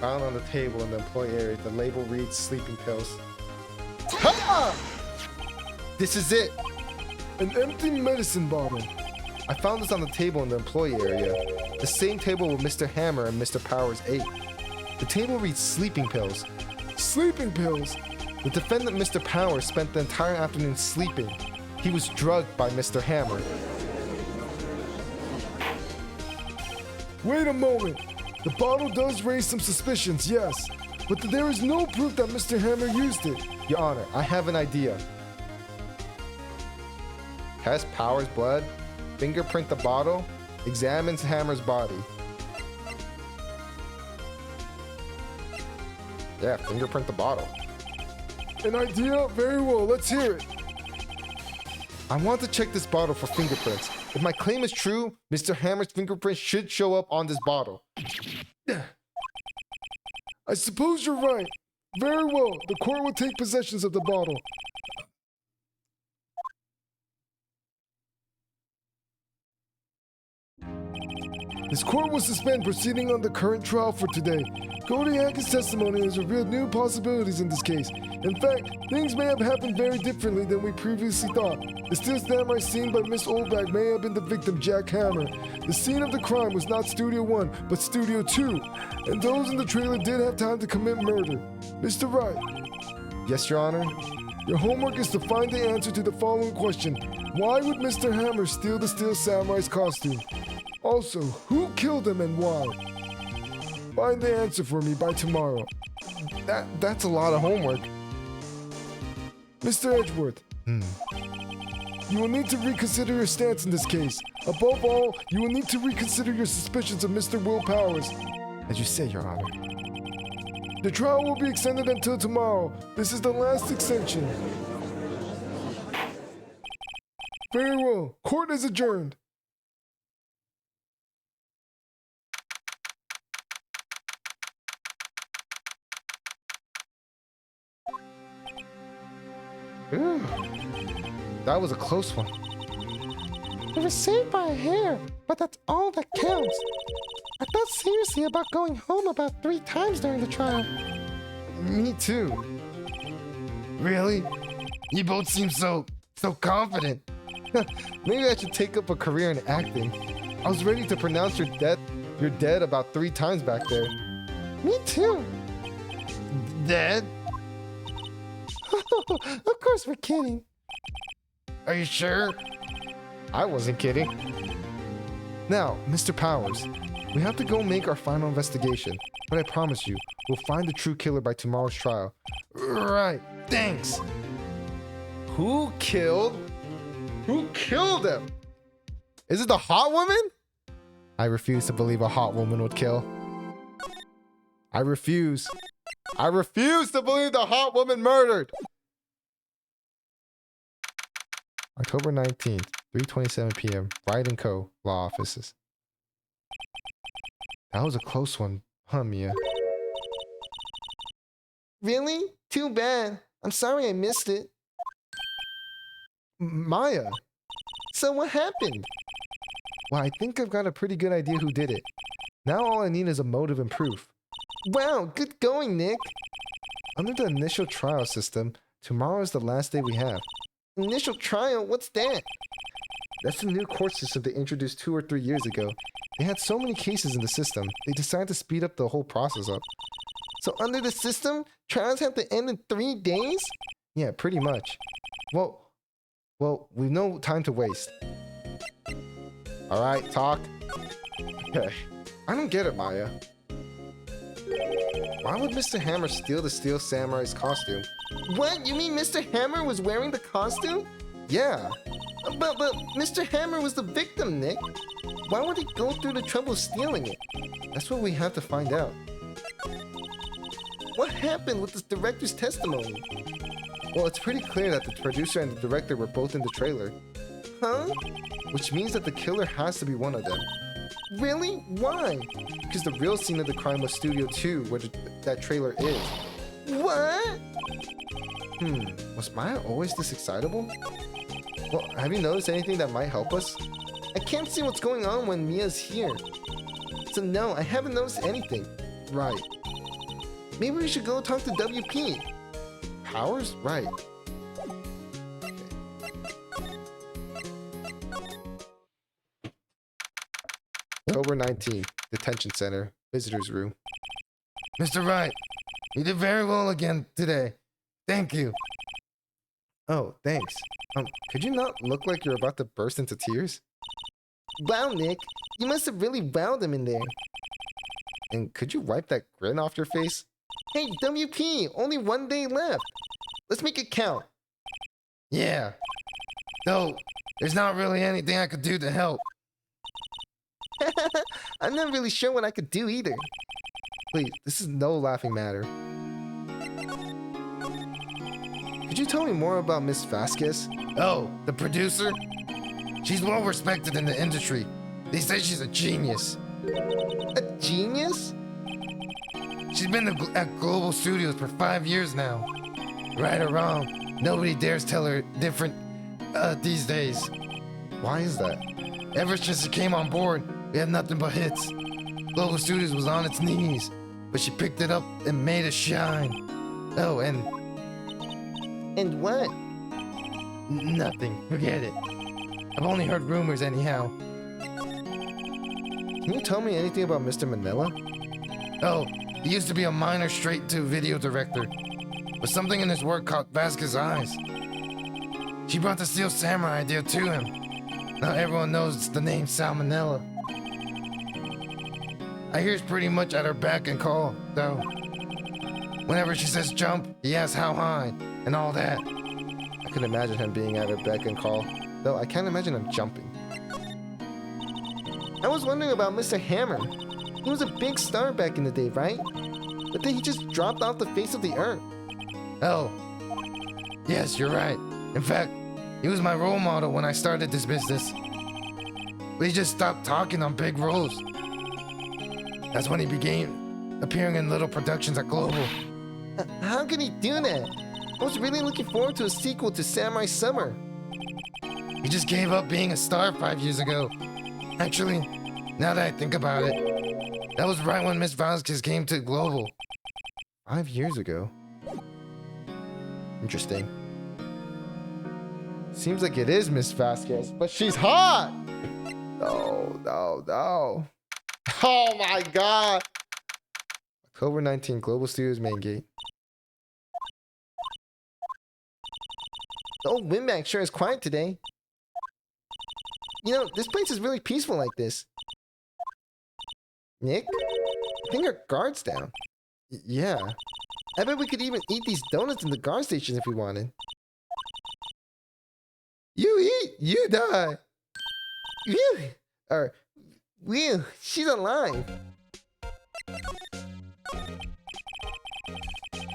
Found on the table in the employee area, the label reads sleeping pills. Ha! This is it. An empty medicine bottle. I found this on the table in the employee area. The same table where Mr. Hammer and Mr. Powers ate. The table reads sleeping pills. Sleeping pills? The defendant, Mr. Powers, spent the entire afternoon sleeping. He was drugged by Mr. Hammer. Wait a moment. The bottle does raise some suspicions, yes. But there is no proof that Mr. Hammer used it. Your Honor, I have an idea. Test Powers' blood. Fingerprint the bottle. Examines Hammer's body. Yeah, fingerprint the bottle. An idea? Very well, let's hear it. I want to check this bottle for fingerprints. If my claim is true, Mr. Hammer's fingerprints should show up on this bottle. I suppose you're right. Very well, the court will take possession of the bottle. This court will suspend proceeding on the current trial for today. Kodiak's testimony has revealed new possibilities in this case. In fact, things may have happened very differently than we previously thought. The Steel Samurai seen by Miss Oldbag may have been the victim, Jack Hammer. The scene of the crime was not Studio 1, but Studio 2. And those in the trailer did have time to commit murder. Mr. Wright. Yes, Your Honor? Your homework is to find the answer to the following question. Why would Mr. Hammer steal the Steel Samurai's costume? Also, who killed him and why? Find the answer for me by tomorrow. That's a lot of homework. Mr. Edgeworth. you will need to reconsider your stance in this case. Above all, you will need to reconsider your suspicions of Mr. Will Powers. As you say, Your Honor. The trial will be extended until tomorrow. This is the last extension. Very well. Court is adjourned. Ooh, that was a close one. We were saved by a hair, but that's all that counts. I thought seriously about going home about 3 times during the trial. Me too. Really? You both seem so confident. Maybe I should take up a career in acting. I was ready to pronounce you're dead about 3 times back there. Me too. Dead? Of course we're kidding. Are you sure? I wasn't kidding. Now, Mr. Powers, we have to go make our final investigation, but I promise you, we'll find the true killer by tomorrow's trial. Right, thanks. Who killed him? Is it the hot woman? I refuse to believe a hot woman would kill. I refuse to believe the hot woman murdered. October 19th, 3:27 p.m. Wright & Co. Law Offices. That was a close one, huh, Mia? Really? Too bad. I'm sorry I missed it. Maya. So what happened? Well, I think I've got a pretty good idea who did it. Now all I need is a motive and proof. Wow, good going, Nick. Under the initial trial system, tomorrow is the last day we have. Initial trial? What's that? That's the new court system they introduced 2 or 3 years ago. They had so many cases in the system, they decided to speed up the whole process up. So under the system, trials have to end in 3 days? Yeah, pretty much. Well, we've no time to waste. Alright, talk. Okay. I don't get it, Maya. Why would Mr. Hammer steal the Steel Samurai's costume? What? You mean Mr. Hammer was wearing the costume? Yeah. But Mr. Hammer was the victim, Nick. Why would he go through the trouble of stealing it? That's what we have to find out. What happened with this director's testimony? Well, it's pretty clear that the producer and the director were both in the trailer. Huh? Which means that the killer has to be one of them. Really? Why? Because the real scene of the crime was Studio 2, where that trailer is. What? Was Maya always this excitable? Well, have you noticed anything that might help us? I can't see what's going on when Mia's here. So no, I haven't noticed anything. Right. Maybe we should go talk to WP. Powers? Right. October 19th, Detention Center, Visitors Room. Mr. Wright, you did very well again today. Thank you. Oh, thanks. Could you not look like you're about to burst into tears? Wow, Nick, you must have really wowed him in there. And could you wipe that grin off your face? Hey, WP, only 1 day left. Let's make it count. Yeah. Though, there's not really anything I could do to help. I'm not really sure what I could do either. Please, this is no laughing matter. Could you tell me more about Miss Vasquez? Oh, the producer? She's well respected in the industry. They say she's a genius. A genius? She's been at Global Studios for 5 years now. Right or wrong, nobody dares tell her different these days. Why is that? Ever since she came on board, we had nothing but hits. Global Studios was on its knees, but she picked it up and made it shine. Oh, and what? Nothing. Forget it. I've only heard rumors anyhow. Can you tell me anything about Mr. Manila? Oh, he used to be a minor straight-to-video director, but something in his work caught Vasquez's eyes. She brought the Steel Samurai idea to him. Now everyone knows it's the name Salmonella. I hear it's pretty much at her beck and call, though. Whenever she says jump, he asks how high, and all that. I can imagine him being at her beck and call. though I can't imagine him jumping. I was wondering about Mr. Hammer. He was a big star back in the day, right? But then he just dropped off the face of the earth. Oh, yes, you're right. In fact, he was my role model when I started this business. But he just stopped talking on big roles. That's when he began appearing in little productions at Global. How could he do that? I was really looking forward to a sequel to Samurai Summer. He just gave up being a star 5 years ago. Actually, now that I think about it, that was right when Miss Vasquez came to Global. 5 years ago? Interesting. Seems like it is Miss Vasquez, but she's hot! No, no, no. Oh my god! October 19th, Global Studios main gate. The old Winback sure is quiet today. You know, this place is really peaceful like this. Nick? I think our guard's down. Yeah. I bet we could even eat these donuts in the guard station if we wanted. You eat, you die. Phew. Or, whew, she's alive.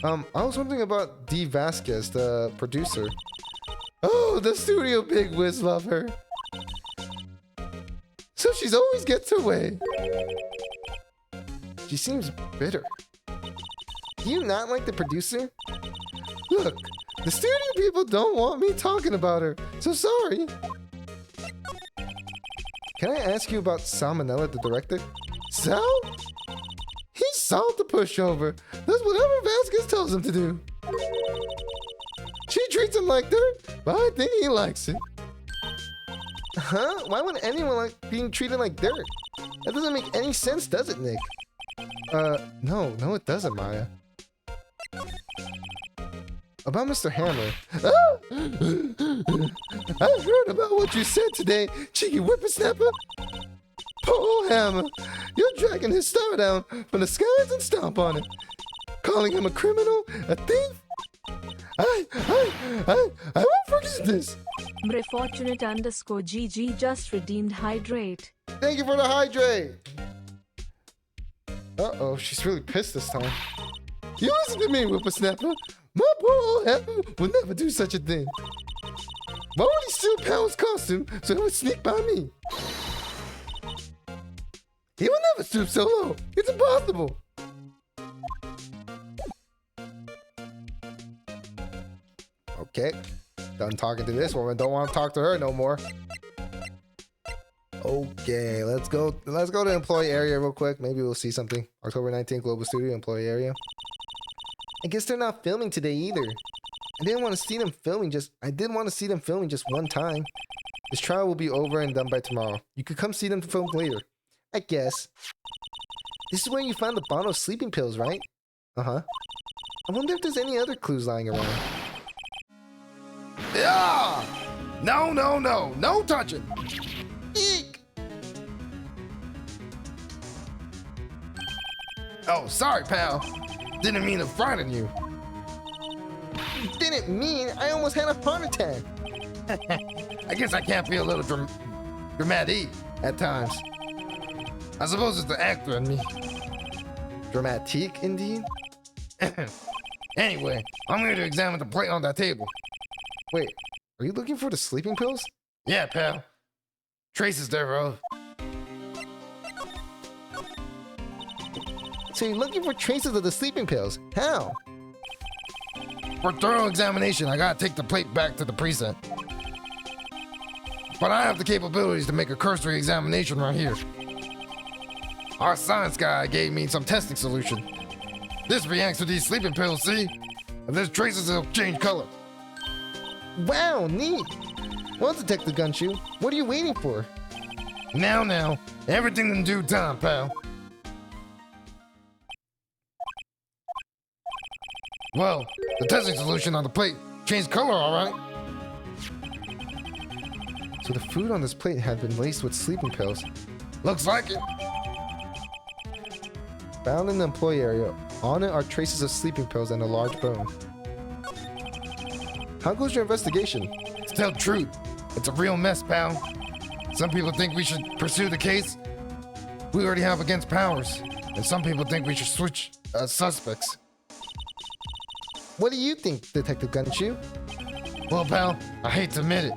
I was wondering about Dee Vasquez, the producer. Oh, the studio bigwigs love her. So she's always gets her way. She seems bitter. Do you not like the producer? Look, the studio people don't want me talking about her, so sorry. Can I ask you about Salmonella, the director? Sal? He's Salt the pushover. Does whatever Vasquez tells him to do. She treats him like dirt, but I think he likes it. Huh? Why would anyone like being treated like dirt? That doesn't make any sense, does it, Nick? No, it doesn't, Maya. About Mr. Hammer. Ah! I heard about what you said today, cheeky whippersnapper. Poor Hammer, you're dragging his star down from the skies and stomp on it. Calling him a criminal, a thief. I won't forget this. Fortunate underscore GG just redeemed hydrate. Thank you for the hydrate. Uh-oh, she's really pissed this time. You listen to me, whippersnapper. My poor old Hammer would never do such a thing. Why would he steal Power's costume so he would sneak by me? He would never stoop so low. It's impossible. Okay. Done talking to this woman. Don't want to talk to her no more. Okay, let's go to employee area real quick. Maybe we'll see something. October 19th, Global Studio, employee area. I guess they're not filming today either. I did want to see them filming just one time. This trial will be over and done by tomorrow. You could come see them film later. I guess. This is where you found the bottle of sleeping pills, right? Uh-huh. I wonder if there's any other clues lying around. Yeah! No touching. Eek! Oh, sorry, pal. Didn't mean to frighten you. Didn't mean I almost had a heart attack. I guess I can't be a little dramatic at times. I suppose it's the actor in me. Dramatique, indeed. Anyway, I'm here to examine the plate on that table. Wait, are you looking for the sleeping pills? Yeah, pal. Traces thereof. So you're looking for traces of the sleeping pills. How? For thorough examination, I gotta take the plate back to the precinct. But I have the capabilities to make a cursory examination right here. Our science guy gave me some testing solution. This reacts with these sleeping pills, see? If there's traces, it'll change color. Wow, neat. Well, Detective Gunshoe, what are you waiting for? Now, everything in due time, pal. Well, the testing solution on the plate changed color, all right? So the food on this plate had been laced with sleeping pills. Looks like it. Found in the employee area. On it are traces of sleeping pills and a large bone. How goes your investigation? To tell the truth, It's a real mess, pal. Some people think we should pursue the case we already have against Powers, and some people think we should switch suspects. What do you think, Detective Gumshoe? Well, pal, I hate to admit it,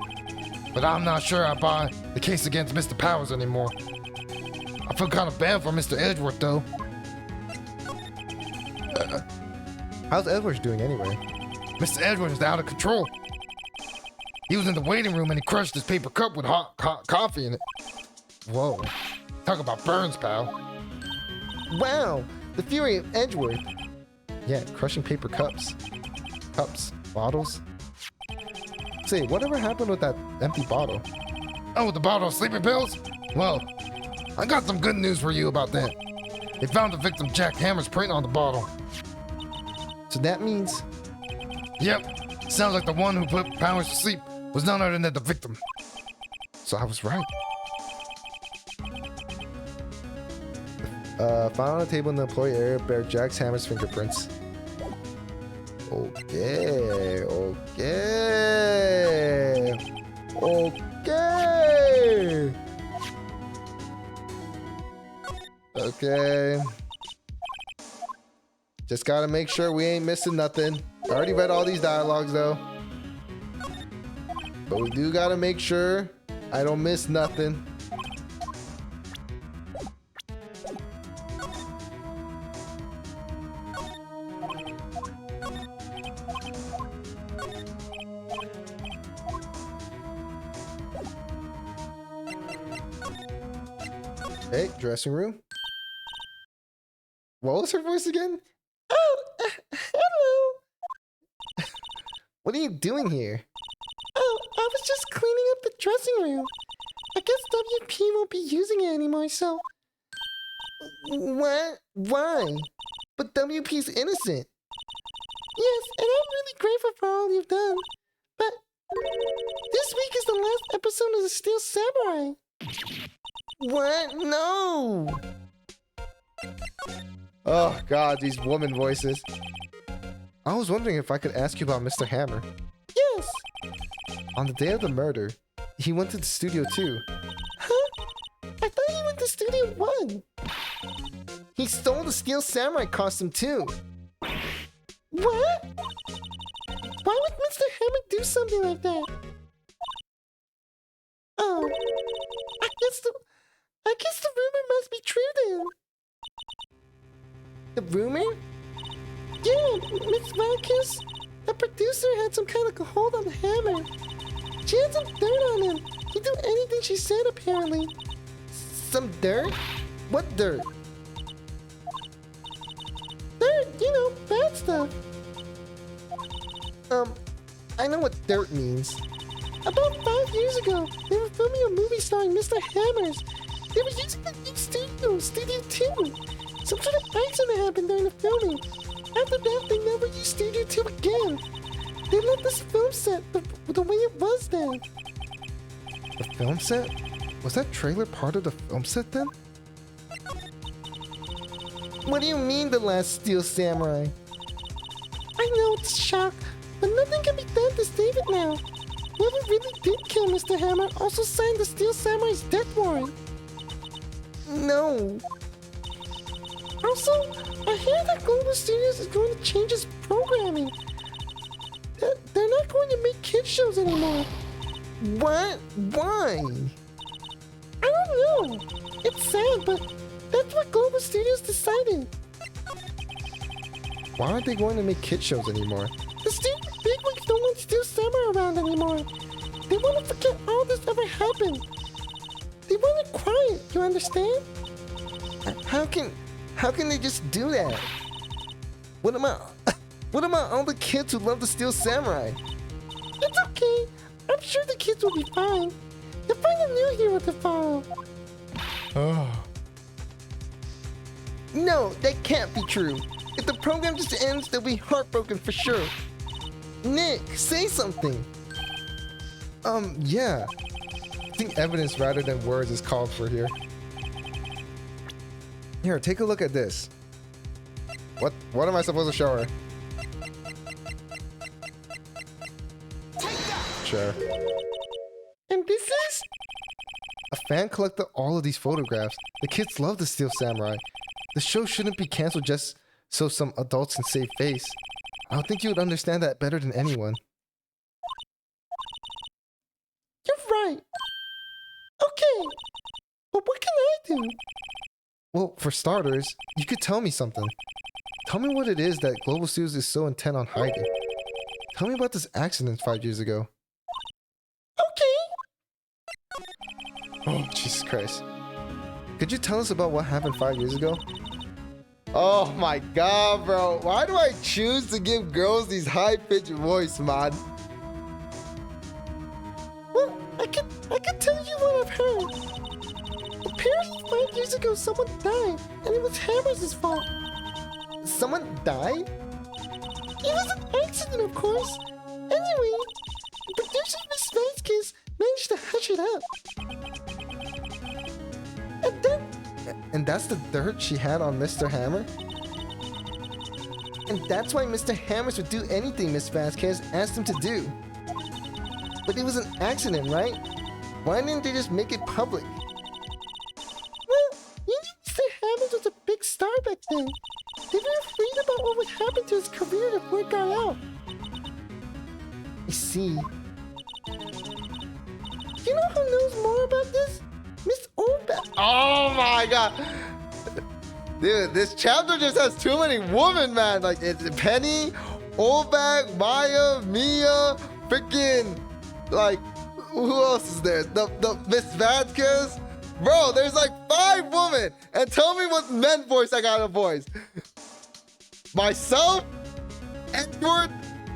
but I'm not sure I buy the case against Mr. Powers anymore. I feel kind of bad for Mr. Edgeworth, though. How's Edwards doing anyway? Mr. Edgeworth is out of control. He was in the waiting room and he crushed his paper cup with hot coffee in it. Whoa. Talk about burns, pal. Wow, the fury of Edgeworth. Yeah, crushing paper cups. Cups, bottles. Say, whatever happened with that empty bottle? Oh, the bottle of sleeping pills? Well, I got some good news for you about that. They found the victim Jack Hammer's print on the bottle. So that means... Yep, sounds like the one who put Powers to sleep was none other than the victim. So I was right. Found on the table in the employee area bear Jack Hammer's fingerprints. Okay, okay. Okay. Okay. Just gotta make sure we ain't missing nothing. I already read all these dialogues though. But we do gotta make sure I don't miss nothing. Hey, dressing room. What was her voice again? Oh, hello. What are you doing here? Oh, I was just cleaning up the dressing room. I guess WP won't be using it anymore, so... What? Why? But WP's innocent. Yes, and I'm really grateful for all you've done. But this week is the last episode of the Steel Samurai. What? No! Oh god, these woman voices. I was wondering if I could ask you about Mr. Hammer. Yes! On the day of the murder, he went to the studio too. Huh? I thought he went to Studio 1. He stole the Steel Samurai costume too. What? Why would Mr. Hammer do something like that? Oh, I guess the rumor must be true then. The rumor? Yeah, Miss Marcus, the producer had some kind of a hold on the Hammer. She had some dirt on him. He'd do anything she said, apparently. Some dirt? What dirt? Dirt, you know, bad stuff. I know what dirt means. About 5 years ago, they were filming a movie starring Mr. Hammers. They were using the new studio, Studio 2. Some sort of accident happened during the filming. After that, they never used Studio 2 again. They left this film set the way it was then. The film set? Was that trailer part of the film set then? What do you mean the last Steel Samurai? I know it's a shock, but nothing can be done to save it now. Whoever really did kill Mr. Hammer also signed the Steel Samurai's death warrant. No. Also, I hear that Global Studios is going to change its programming. They're not going to make kids shows anymore. What? Why? I don't know. It's sad, but that's what Global Studios decided. Why aren't they going to make kid shows anymore? The stupid bigwigs don't want Steel Samurai around anymore. They want to forget all this ever happened. They want it quiet, you understand? How can they just do that? What about all the kids who love the Steel Samurai? It's okay. I'm sure the kids will be fine. They'll find a new hero to follow. Oh. No, that can't be true. If the program just ends, they'll be heartbroken for sure. Nick, say something. Yeah. I think evidence rather than words is called for here. Here, take a look at this. What am I supposed to show her? Take that! Sure. And fan collected all of these photographs. The kids love the Steel Samurai. The show shouldn't be canceled just so some adults can save face. I don't think you would understand that better than anyone. You're right. Okay. But what can I do? Well, for starters, you could tell me something. Tell me what it is that Global Studios is so intent on hiding. Tell me about this accident 5 years ago. Okay. Oh, Jesus Christ. Could you tell us about what happened 5 years ago? Oh my god, bro. Why do I choose to give girls these high-pitched voice, man? Well, I can tell you what I've heard. Apparently 5 years ago someone died, and it was Hammer's fault. Someone died? It was an accident, of course. Anyway, producer Miss Vasquez managed to hush it up. And then... And that's the dirt she had on Mr. Hammer? And that's why Mr. Hammers would do anything Miss Vasquez asked him to do. But it was an accident, right? Why didn't they just make it public? Well, you know Mr. Hammond was a big star back then. They were afraid about what would happen to his career if word got out. I see. You know who knows more about this? Miss Oldback. Oh my god! Dude, this chapter just has too many women, man. Like, it's Penny, Olbak, Maya, Mia, freaking, like, who else is there? The Miss Vasquez? Bro, there's like 5 women. And tell me what men voice I got a voice. Myself, Edward,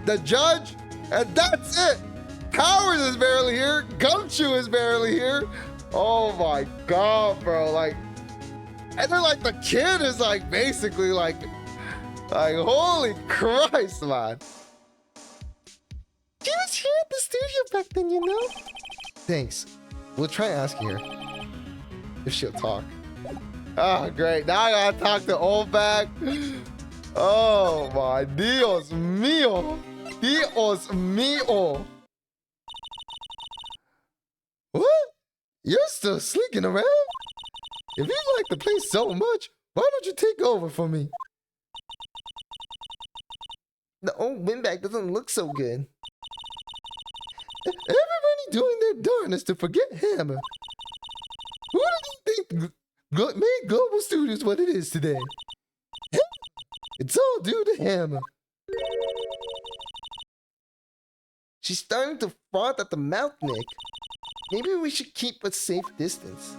the judge, and that's it. Powers is barely here. Gumshoe is barely here. Oh my god, bro. Like, and then like the kid is like basically like holy Christ, man. She was here at the studio back then, you know? Thanks. We'll try asking her if she'll talk. Oh, great. Now I gotta talk to Olbak. Oh my Dios mío. Dios mío. What? You're still sneaking around? If you like the place so much, why don't you take over for me? The old windbag doesn't look so good. Everybody doing their darnest to forget Hammer. Who do you think made Global Studios what it is today? It's all due to Hammer. She's starting to froth at the mouth, Nick. Maybe we should keep a safe distance.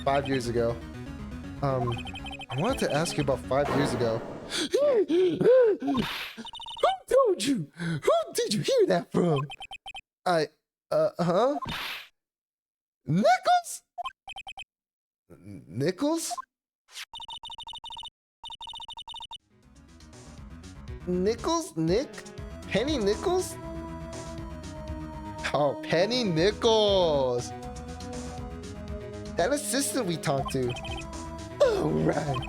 5 years ago. I wanted to ask you about 5 years ago. Who told you? Who did you hear that from? Huh? Nichols? Nichols? Nichols? Nick? Penny Nichols? Oh, Penny Nichols. That assistant we talked to. Oh, right.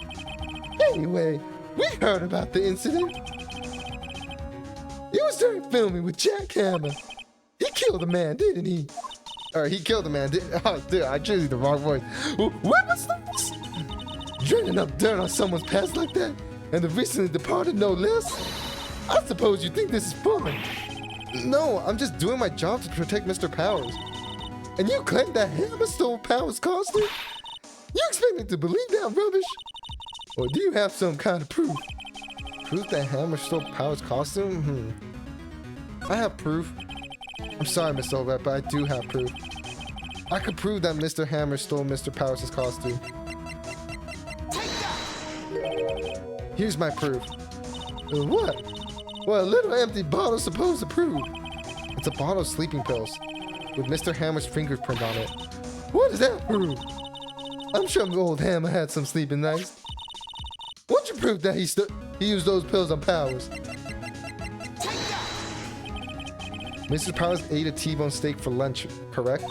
Anyway, we heard about the incident. It was during filming with Jack Hammer. He killed a man, didn't he? Or he killed a man, oh, dude, I chose the wrong voice. What was this? Draining up dirt on someone's past like that? And the recently departed no less? I suppose you think this is fun. No, I'm just doing my job to protect Mr. Powers. And you claim that Hammer stole Powers' costume? You expect me to believe that rubbish? Or do you have some kind of proof? Proof that Hammer stole Powers' costume? I have proof. I'm sorry, Mr. O'Rat, but I do have proof. I could prove that Mr. Hammer stole Mr. Powers' costume. Here's my proof. What? What a little empty bottle's supposed to prove? It's a bottle of sleeping pills with Mr. Hammer's fingerprint on it. What does that prove? I'm sure old Hammer had some sleeping nights. What'd you prove that he used those pills on Powers? Mrs. Powers ate a T-bone steak for lunch, correct?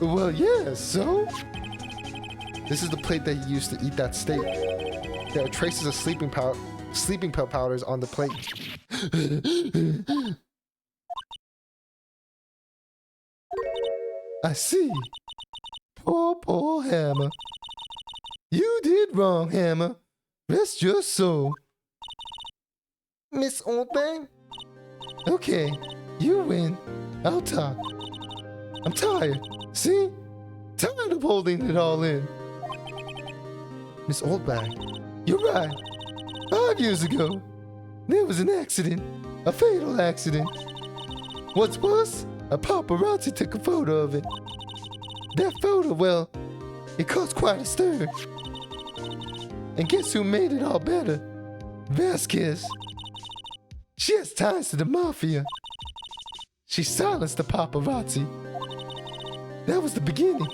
Well, yeah, so? This is the plate that he used to eat that steak. There are traces of sleeping pill powders on the plate. I see. Poor Hammer. You did wrong, Hammer. Rest your soul. Miss Oldbang? Okay, you win. I'll talk. I'm tired. See? Tired of holding it all in. Miss Oldbang. You're right. 5 years ago, there was an accident. A fatal accident. What's worse, a paparazzi took a photo of it. That photo, well, it caused quite a stir. And guess who made it all better? Vasquez. She has ties to the mafia. She silenced the paparazzi. That was the beginning.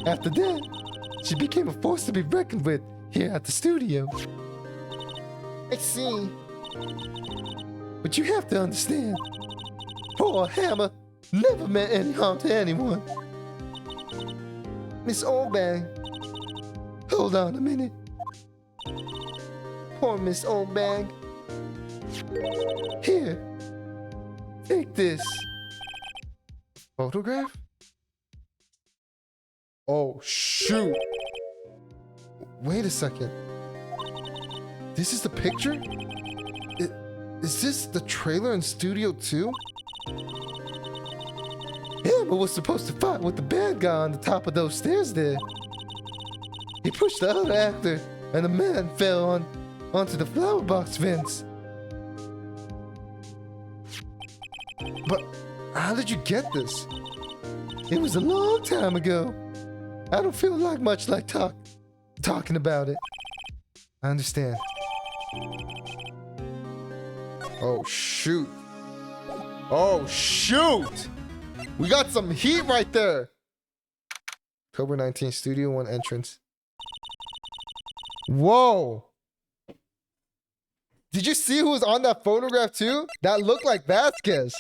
After that, she became a force to be reckoned with here at the studio. I see. But you have to understand, poor Hammer never meant any harm to anyone. Miss Oldbang. Hold on a minute. Poor Miss Oldbang. Here. Take this. Photograph? Oh, shoot. Wait a second. This is the picture? Is this the trailer in Studio 2? Hammer was supposed to fight with the bad guy on the top of those stairs there. He pushed the other actor, and the man fell onto the flower box vents. But how did you get this? It was a long time ago. I don't feel like much like talking about it. I understand. Oh, shoot. Oh, shoot! We got some heat right there. October 19th, Studio 1 entrance. Whoa! Did you see who was on that photograph too? That looked like Vasquez.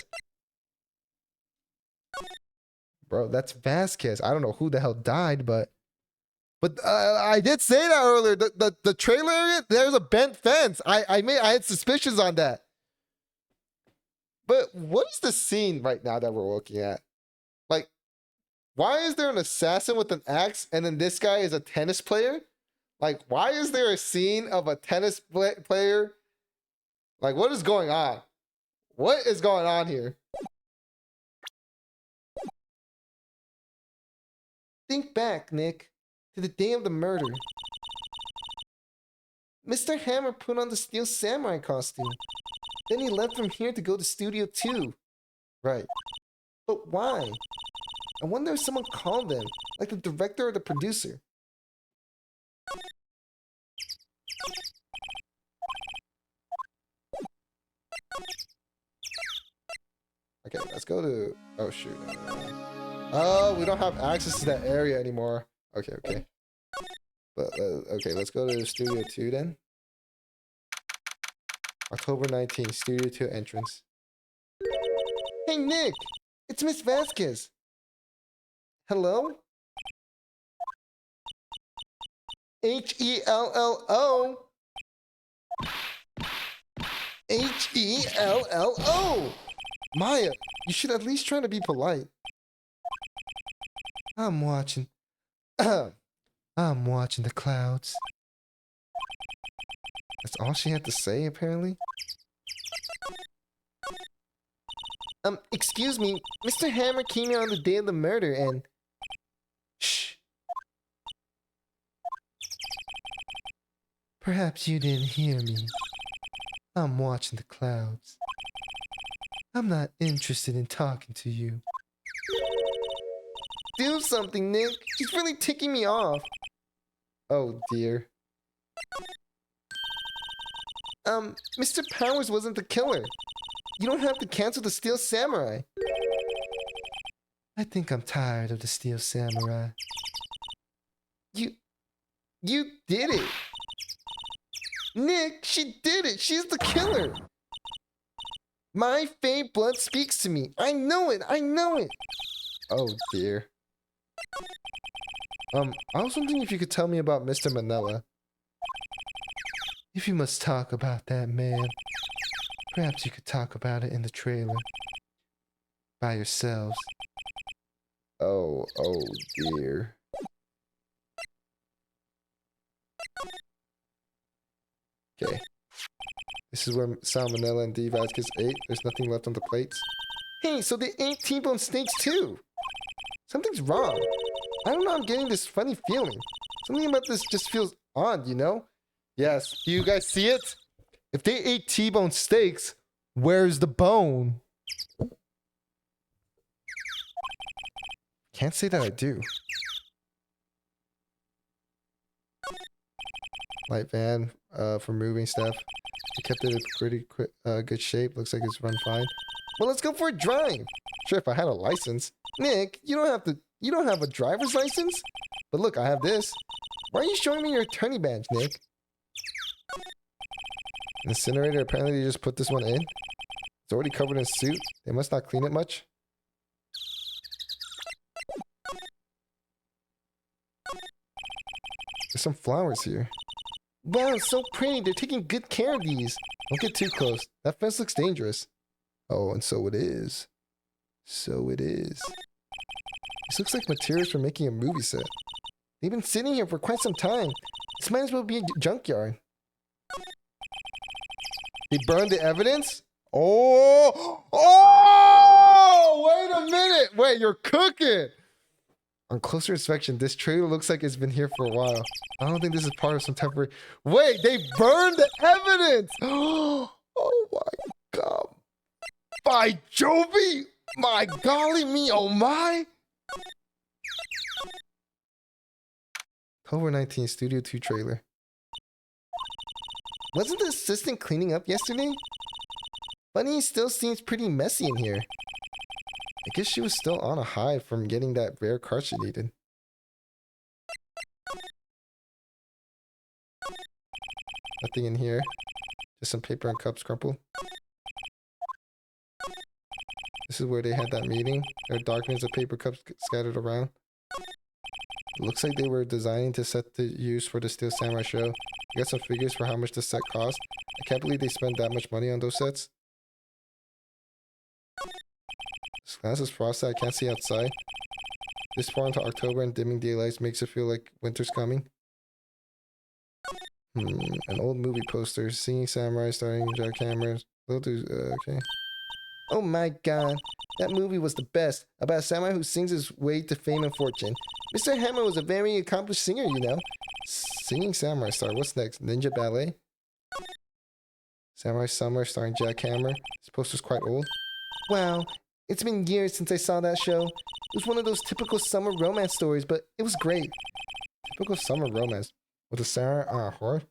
Bro, that's Vasquez. I don't know who the hell died, but I did say that earlier. The trailer area, there's a bent fence. I had suspicions on that. But what is the scene right now that we're looking at? Like, why is there an assassin with an axe and then this guy is a tennis player? Like, why is there a scene of a tennis player? Like, what is going on? What is going on here? Think back, Nick, to the day of the murder. Mr. Hammer put on the Steel Samurai costume. Then he left from here to go to Studio 2. Right. But why? I wonder if someone called them, like the director or the producer. Okay, let's go to... Oh, shoot. Oh, we don't have access to that area anymore. Okay. But, okay, let's go to Studio 2 then. October 19th, Studio 2 entrance. Hey, Nick! It's Miss Vasquez. Hello? H-E-L-L-O. H-E-L-L-O. Maya, you should at least try to be polite. I'm watching. I'm watching the clouds. That's all she had to say, apparently. Excuse me. Mr. Hammer came here on the day of the murder and... Shh. Perhaps you didn't hear me. I'm watching the clouds. I'm not interested in talking to you. Do something, Nick. She's really ticking me off. Oh, dear. Mr. Powers wasn't the killer. You don't have to cancel the Steel Samurai. I think I'm tired of the Steel Samurai. You did it. Nick, she did it. She's the killer. My fey blood speaks to me. I know it. Oh, dear. I was wondering if you could tell me about Mr. Manila. If you must talk about that man, perhaps you could talk about it in the trailer. By yourselves. Oh dear. Okay. This is where Salmonella and D. Vasquez ate. There's nothing left on the plates. Hey, so they ate T-bone steaks too. Something's wrong. I don't know, I'm getting this funny feeling. Something about this just feels odd, you know? Yes, do you guys see it? If they ate T-bone steaks, where's the bone? Can't say that I do. Light van for moving stuff. They kept it in pretty good shape. Looks like it's run fine. Well, let's go for a drive. Sure, if I had a license. Nick, you don't have a driver's license? But look, I have this. Why are you showing me your attorney badge, Nick? Incinerator, apparently they just put this one in. It's already covered in soot. They must not clean it much. There's some flowers here. Wow, so pretty. They're taking good care of these. Don't get too close. That fence looks dangerous. Oh, and so it is. So it is. This looks like materials for making a movie set. They've been sitting here for quite some time. This might as well be a junkyard. They burned the evidence? Oh! Wait a minute! Wait, you're cooking! On closer inspection, this trailer looks like it's been here for a while. I don't think this is part of some temporary... Wait, they burned the evidence! Oh my god. By Joby! My golly me, oh my! October 19th, Studio 2 trailer. Wasn't the assistant cleaning up yesterday? Bunny still seems pretty messy in here. I guess she was still on a high from getting that rare card she needed. Nothing in here. Just some paper and cups crumpled. This is where they had that meeting. There are documents of paper cups scattered around. It looks like they were designing to set the use for the Steel Samurai show. I got some figures for how much the set cost. I can't believe they spent that much money on those sets. This glass is frosted. I can't see outside. This far into October and dimming daylights makes it feel like winter's coming. An old movie poster. Singing Samurai starring jackhammers. Okay. Oh my god. That movie was the best. About a samurai who sings his way to fame and fortune. Mr. Hammer was a very accomplished singer, you know. Singing Samurai star. What's next? Ninja Ballet? Samurai Summer starring Jack Hammer. This poster's quite old. Wow. It's been years since I saw that show. It was one of those typical summer romance stories, but it was great. Typical summer romance. With a samurai horror?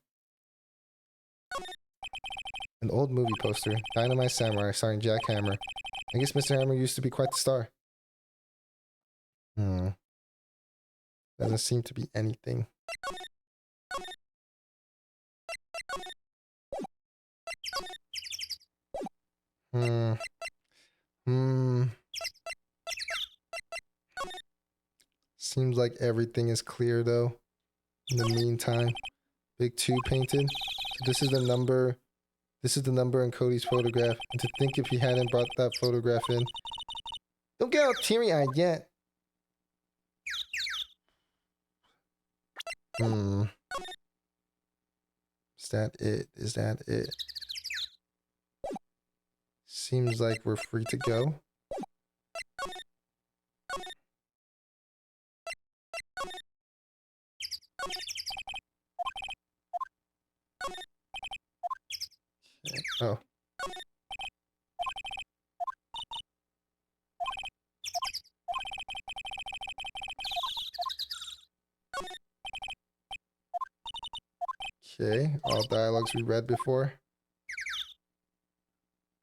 An old movie poster. Dynamite Samurai starring Jack Hammer. I guess Mr. Hammer used to be quite the star. Doesn't seem to be anything. Seems like everything is clear though. In the meantime, Big 2 painted. So this is the number. This is the number in Cody's photograph. And to think if he hadn't brought that photograph in. Don't get all teary-eyed yet. Is that it? Is that it? Seems like we're free to go. Oh. Okay, all dialogues we read before.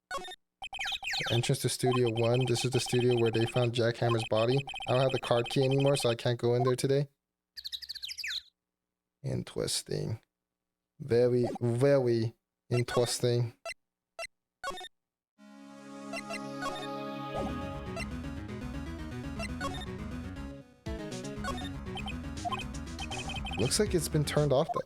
The entrance to Studio 1. This is the studio where they found Jack Hammer's body. I don't have the card key anymore, so I can't go in there today. Interesting. Very, very interesting. Looks like it's been turned off though.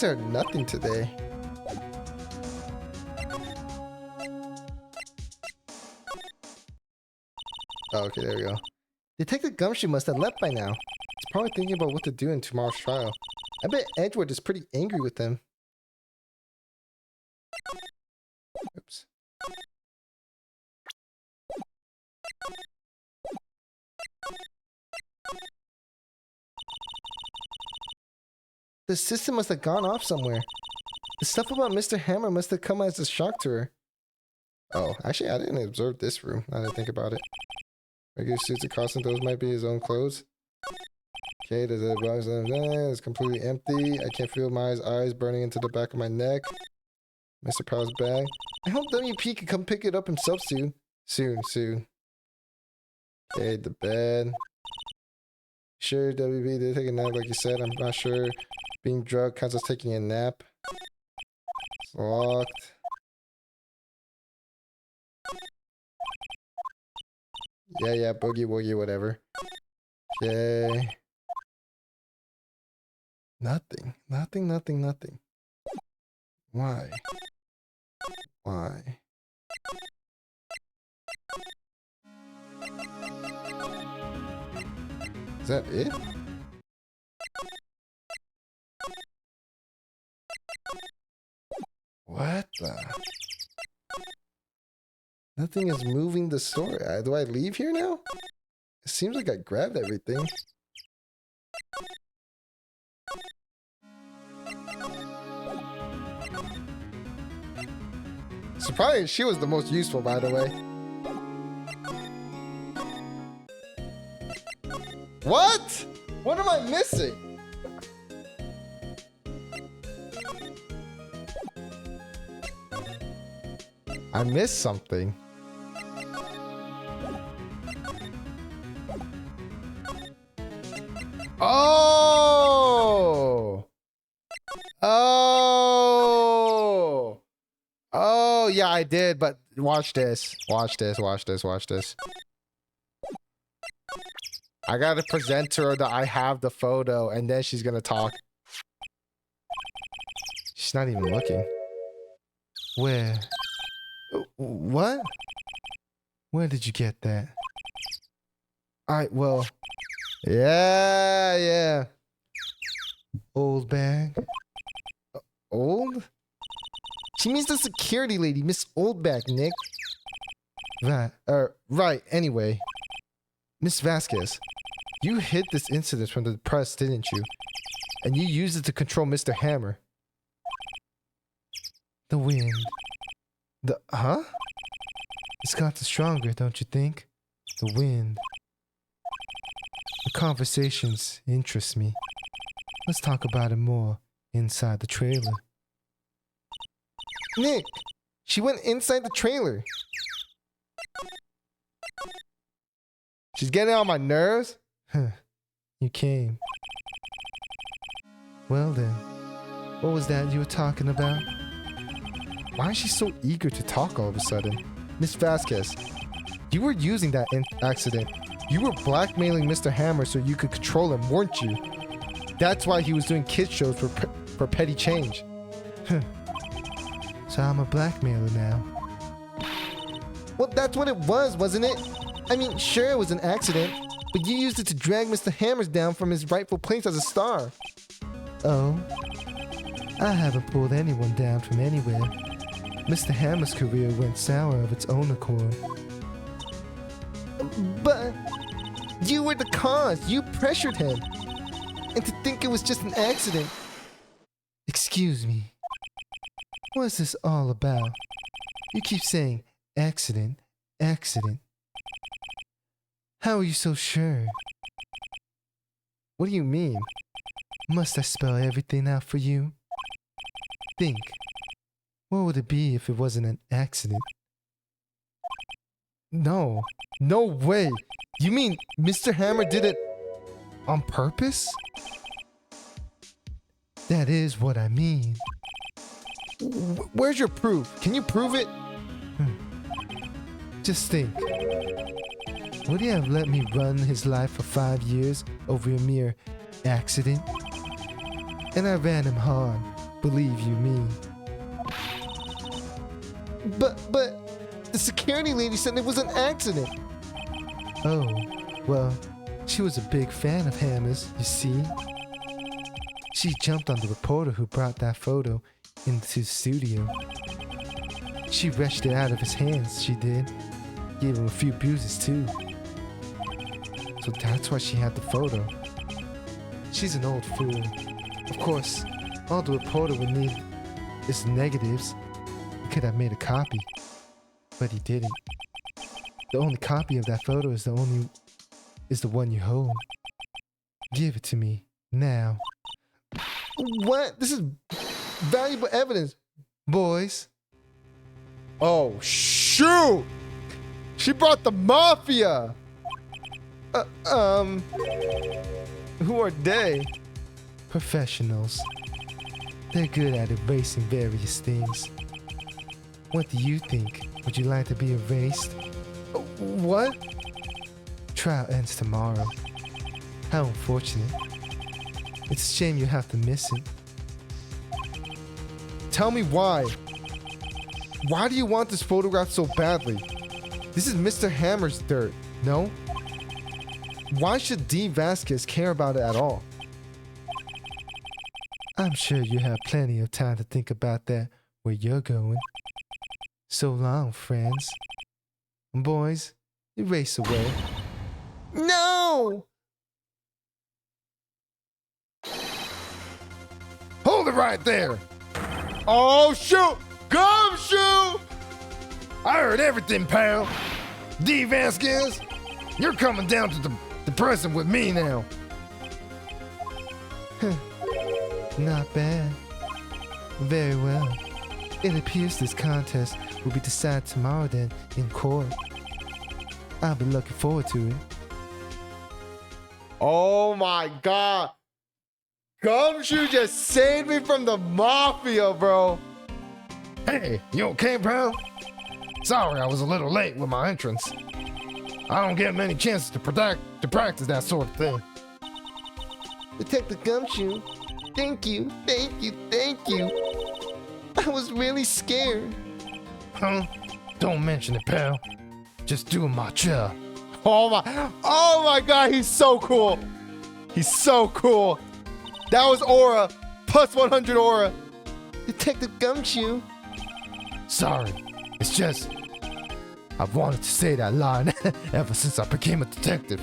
guess I heard nothing today. Oh, okay, there we go. Detective Gumshoe must have left by now. He's probably thinking about what to do in tomorrow's trial. I bet Edgewood is pretty angry with him. Oops. The system must have gone off somewhere. The stuff about Mr. Hammer must have come as a shock to her. Oh, actually, I didn't observe this room, now that I think about it. Regular suits and costumes, those might be his own clothes. Okay, there's a box on there. It's completely empty. I can't feel my eyes burning into the back of my neck. Mr. Powell's bag. I hope WP can come pick it up himself soon. Soon. Okay, the bed. Sure, WP did take a nap like you said. I'm not sure. Being drugged counts as taking a nap. It's locked. Yeah, boogie woogie, whatever. Okay. Nothing. Why? Is that it? What the? Nothing is moving the story. Do I leave here now? It seems like I grabbed everything. Surprising, she was the most useful, by the way. What? What am I missing? I missed something. Oh! Oh, yeah, I did, but watch this. Watch this. I gotta present to her that I have the photo, and then she's gonna talk. She's not even looking. Where? What? Where did you get that? Alright, well. Yeah. Old bag. Old? She means the security lady, Miss Oldback, Nick. Right, anyway. Miss Vasquez, you hid this incident from the press, didn't you? And you used it to control Mr. Hammer. The wind. Huh? It's gotten stronger, don't you think? The wind. The conversations interest me. Let's talk about it more inside the trailer. Nick, she went inside the trailer. She's getting on my nerves? Huh. You came. Well then, what was that you were talking about? Why is she so eager to talk all of a sudden? Miss Vasquez, you were using that accident. You were blackmailing Mr. Hammer so you could control him, weren't you? That's why he was doing kids shows for petty change. So I'm a blackmailer now. Well, that's what it was, wasn't it? I mean, sure, it was an accident, but you used it to drag Mr. Hammers down from his rightful place as a star. Oh? I haven't pulled anyone down from anywhere. Mr. Hammer's career went sour of its own accord. But you were the cause. You pressured him. And to think it was just an accident. Excuse me. What's this all about? You keep saying accident. How are you so sure? What do you mean? Must I spell everything out for you? Think. What would it be if it wasn't an accident? No. No way. You mean Mr. Hammer did it on purpose? That is what I mean. Where's your proof? Can you prove it? Just think. Would he have let me run his life for 5 years over a mere accident? And I ran him hard, believe you me. But the security lady said it was an accident. Oh, well, she was a big fan of Hammers, you see. She jumped on the reporter who brought that photo into the studio. She wrenched it out of his hands, she did. Gave him a few bruises too. So that's why she had the photo. She's an old fool. Of course, all the reporter would need is negatives. He could have made a copy, but he didn't. The only copy of that photo is the one you hold. Give it to me now. What? This is valuable evidence. Boys. Oh, shoot! She brought the mafia! Who are they? Professionals. They're good at erasing various things. What do you think? Would you like to be erased? What? Trial ends tomorrow. How unfortunate. It's a shame you have to miss it. Tell me why. Why do you want this photograph so badly? This is Mr. Hammer's dirt, no? Why should D. Vasquez care about it at all? I'm sure you have plenty of time to think about that where you're going. So long, friends. Boys, erase away. No! Hold it right there. Oh, shoot! Gumshoe! I heard everything, pal. D. Vasquez, you're coming down to the present with me now. Not bad. Very well. It appears this contest will be decided tomorrow then in court. I'll be looking forward to it. Oh my god. Gumshoe just saved me from the mafia, bro. Hey, you okay, pal? Sorry, I was a little late with my entrance. I don't get many chances to practice that sort of thing. Detective Gumshoe, thank you. I was really scared. Huh? Don't mention it, pal. Just doing my job. Oh my god, he's so cool. He's so cool. That was aura. Plus 100 aura. Detective Gumshoe. Sorry. It's just I've wanted to say that line ever since I became a detective.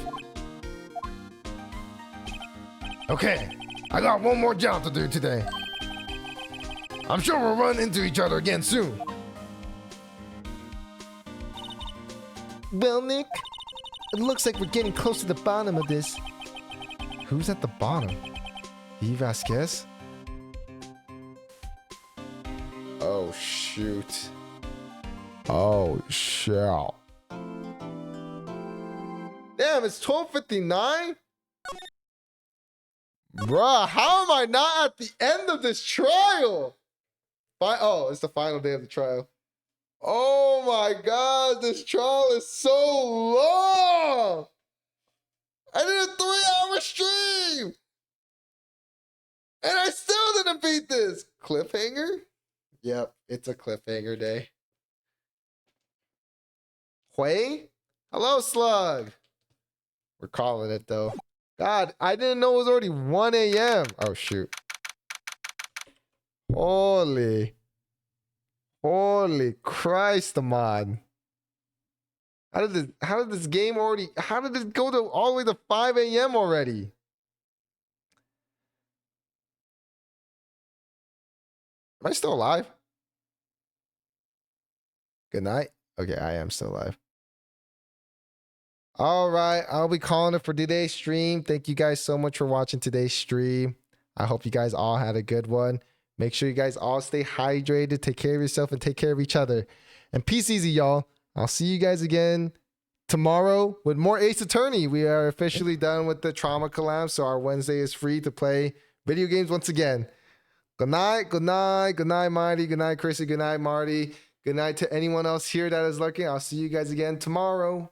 Okay, I got one more job to do today. I'm sure we'll run into each other again soon. Well, Nick, it looks like we're getting close to the bottom of this. Who's at the bottom? D. Vasquez? Oh, shoot. Oh, shit. Damn, it's 12:59? Bruh, how am I not at the end of this trial? Oh, it's the final day of the trial. Oh my god, this trial is so long! I did a 3-hour stream! And I still didn't beat this! Cliffhanger? Yep, it's a cliffhanger day. Hui? Hello, Slug! We're calling it though. God, I didn't know it was already 1 a.m. Oh, shoot. Holy Christ, man. How did this game already, how did it go to all the way to 5 a.m. already? Am I still alive? Good night. Okay, I am still alive. All right, I'll be calling it for today's stream. Thank you guys so much for watching today's stream. I hope you guys all had a good one. Make sure you guys all stay hydrated, take care of yourself, and take care of each other. And peace easy, y'all. I'll see you guys again tomorrow with more Ace Attorney. We are officially done with the Trauma Collab, so our Wednesday is free to play video games once again. Good night, good night, good night, Marty. Good night, Chrissy. Good night, Marty. Good night to anyone else here that is lurking. I'll see you guys again tomorrow.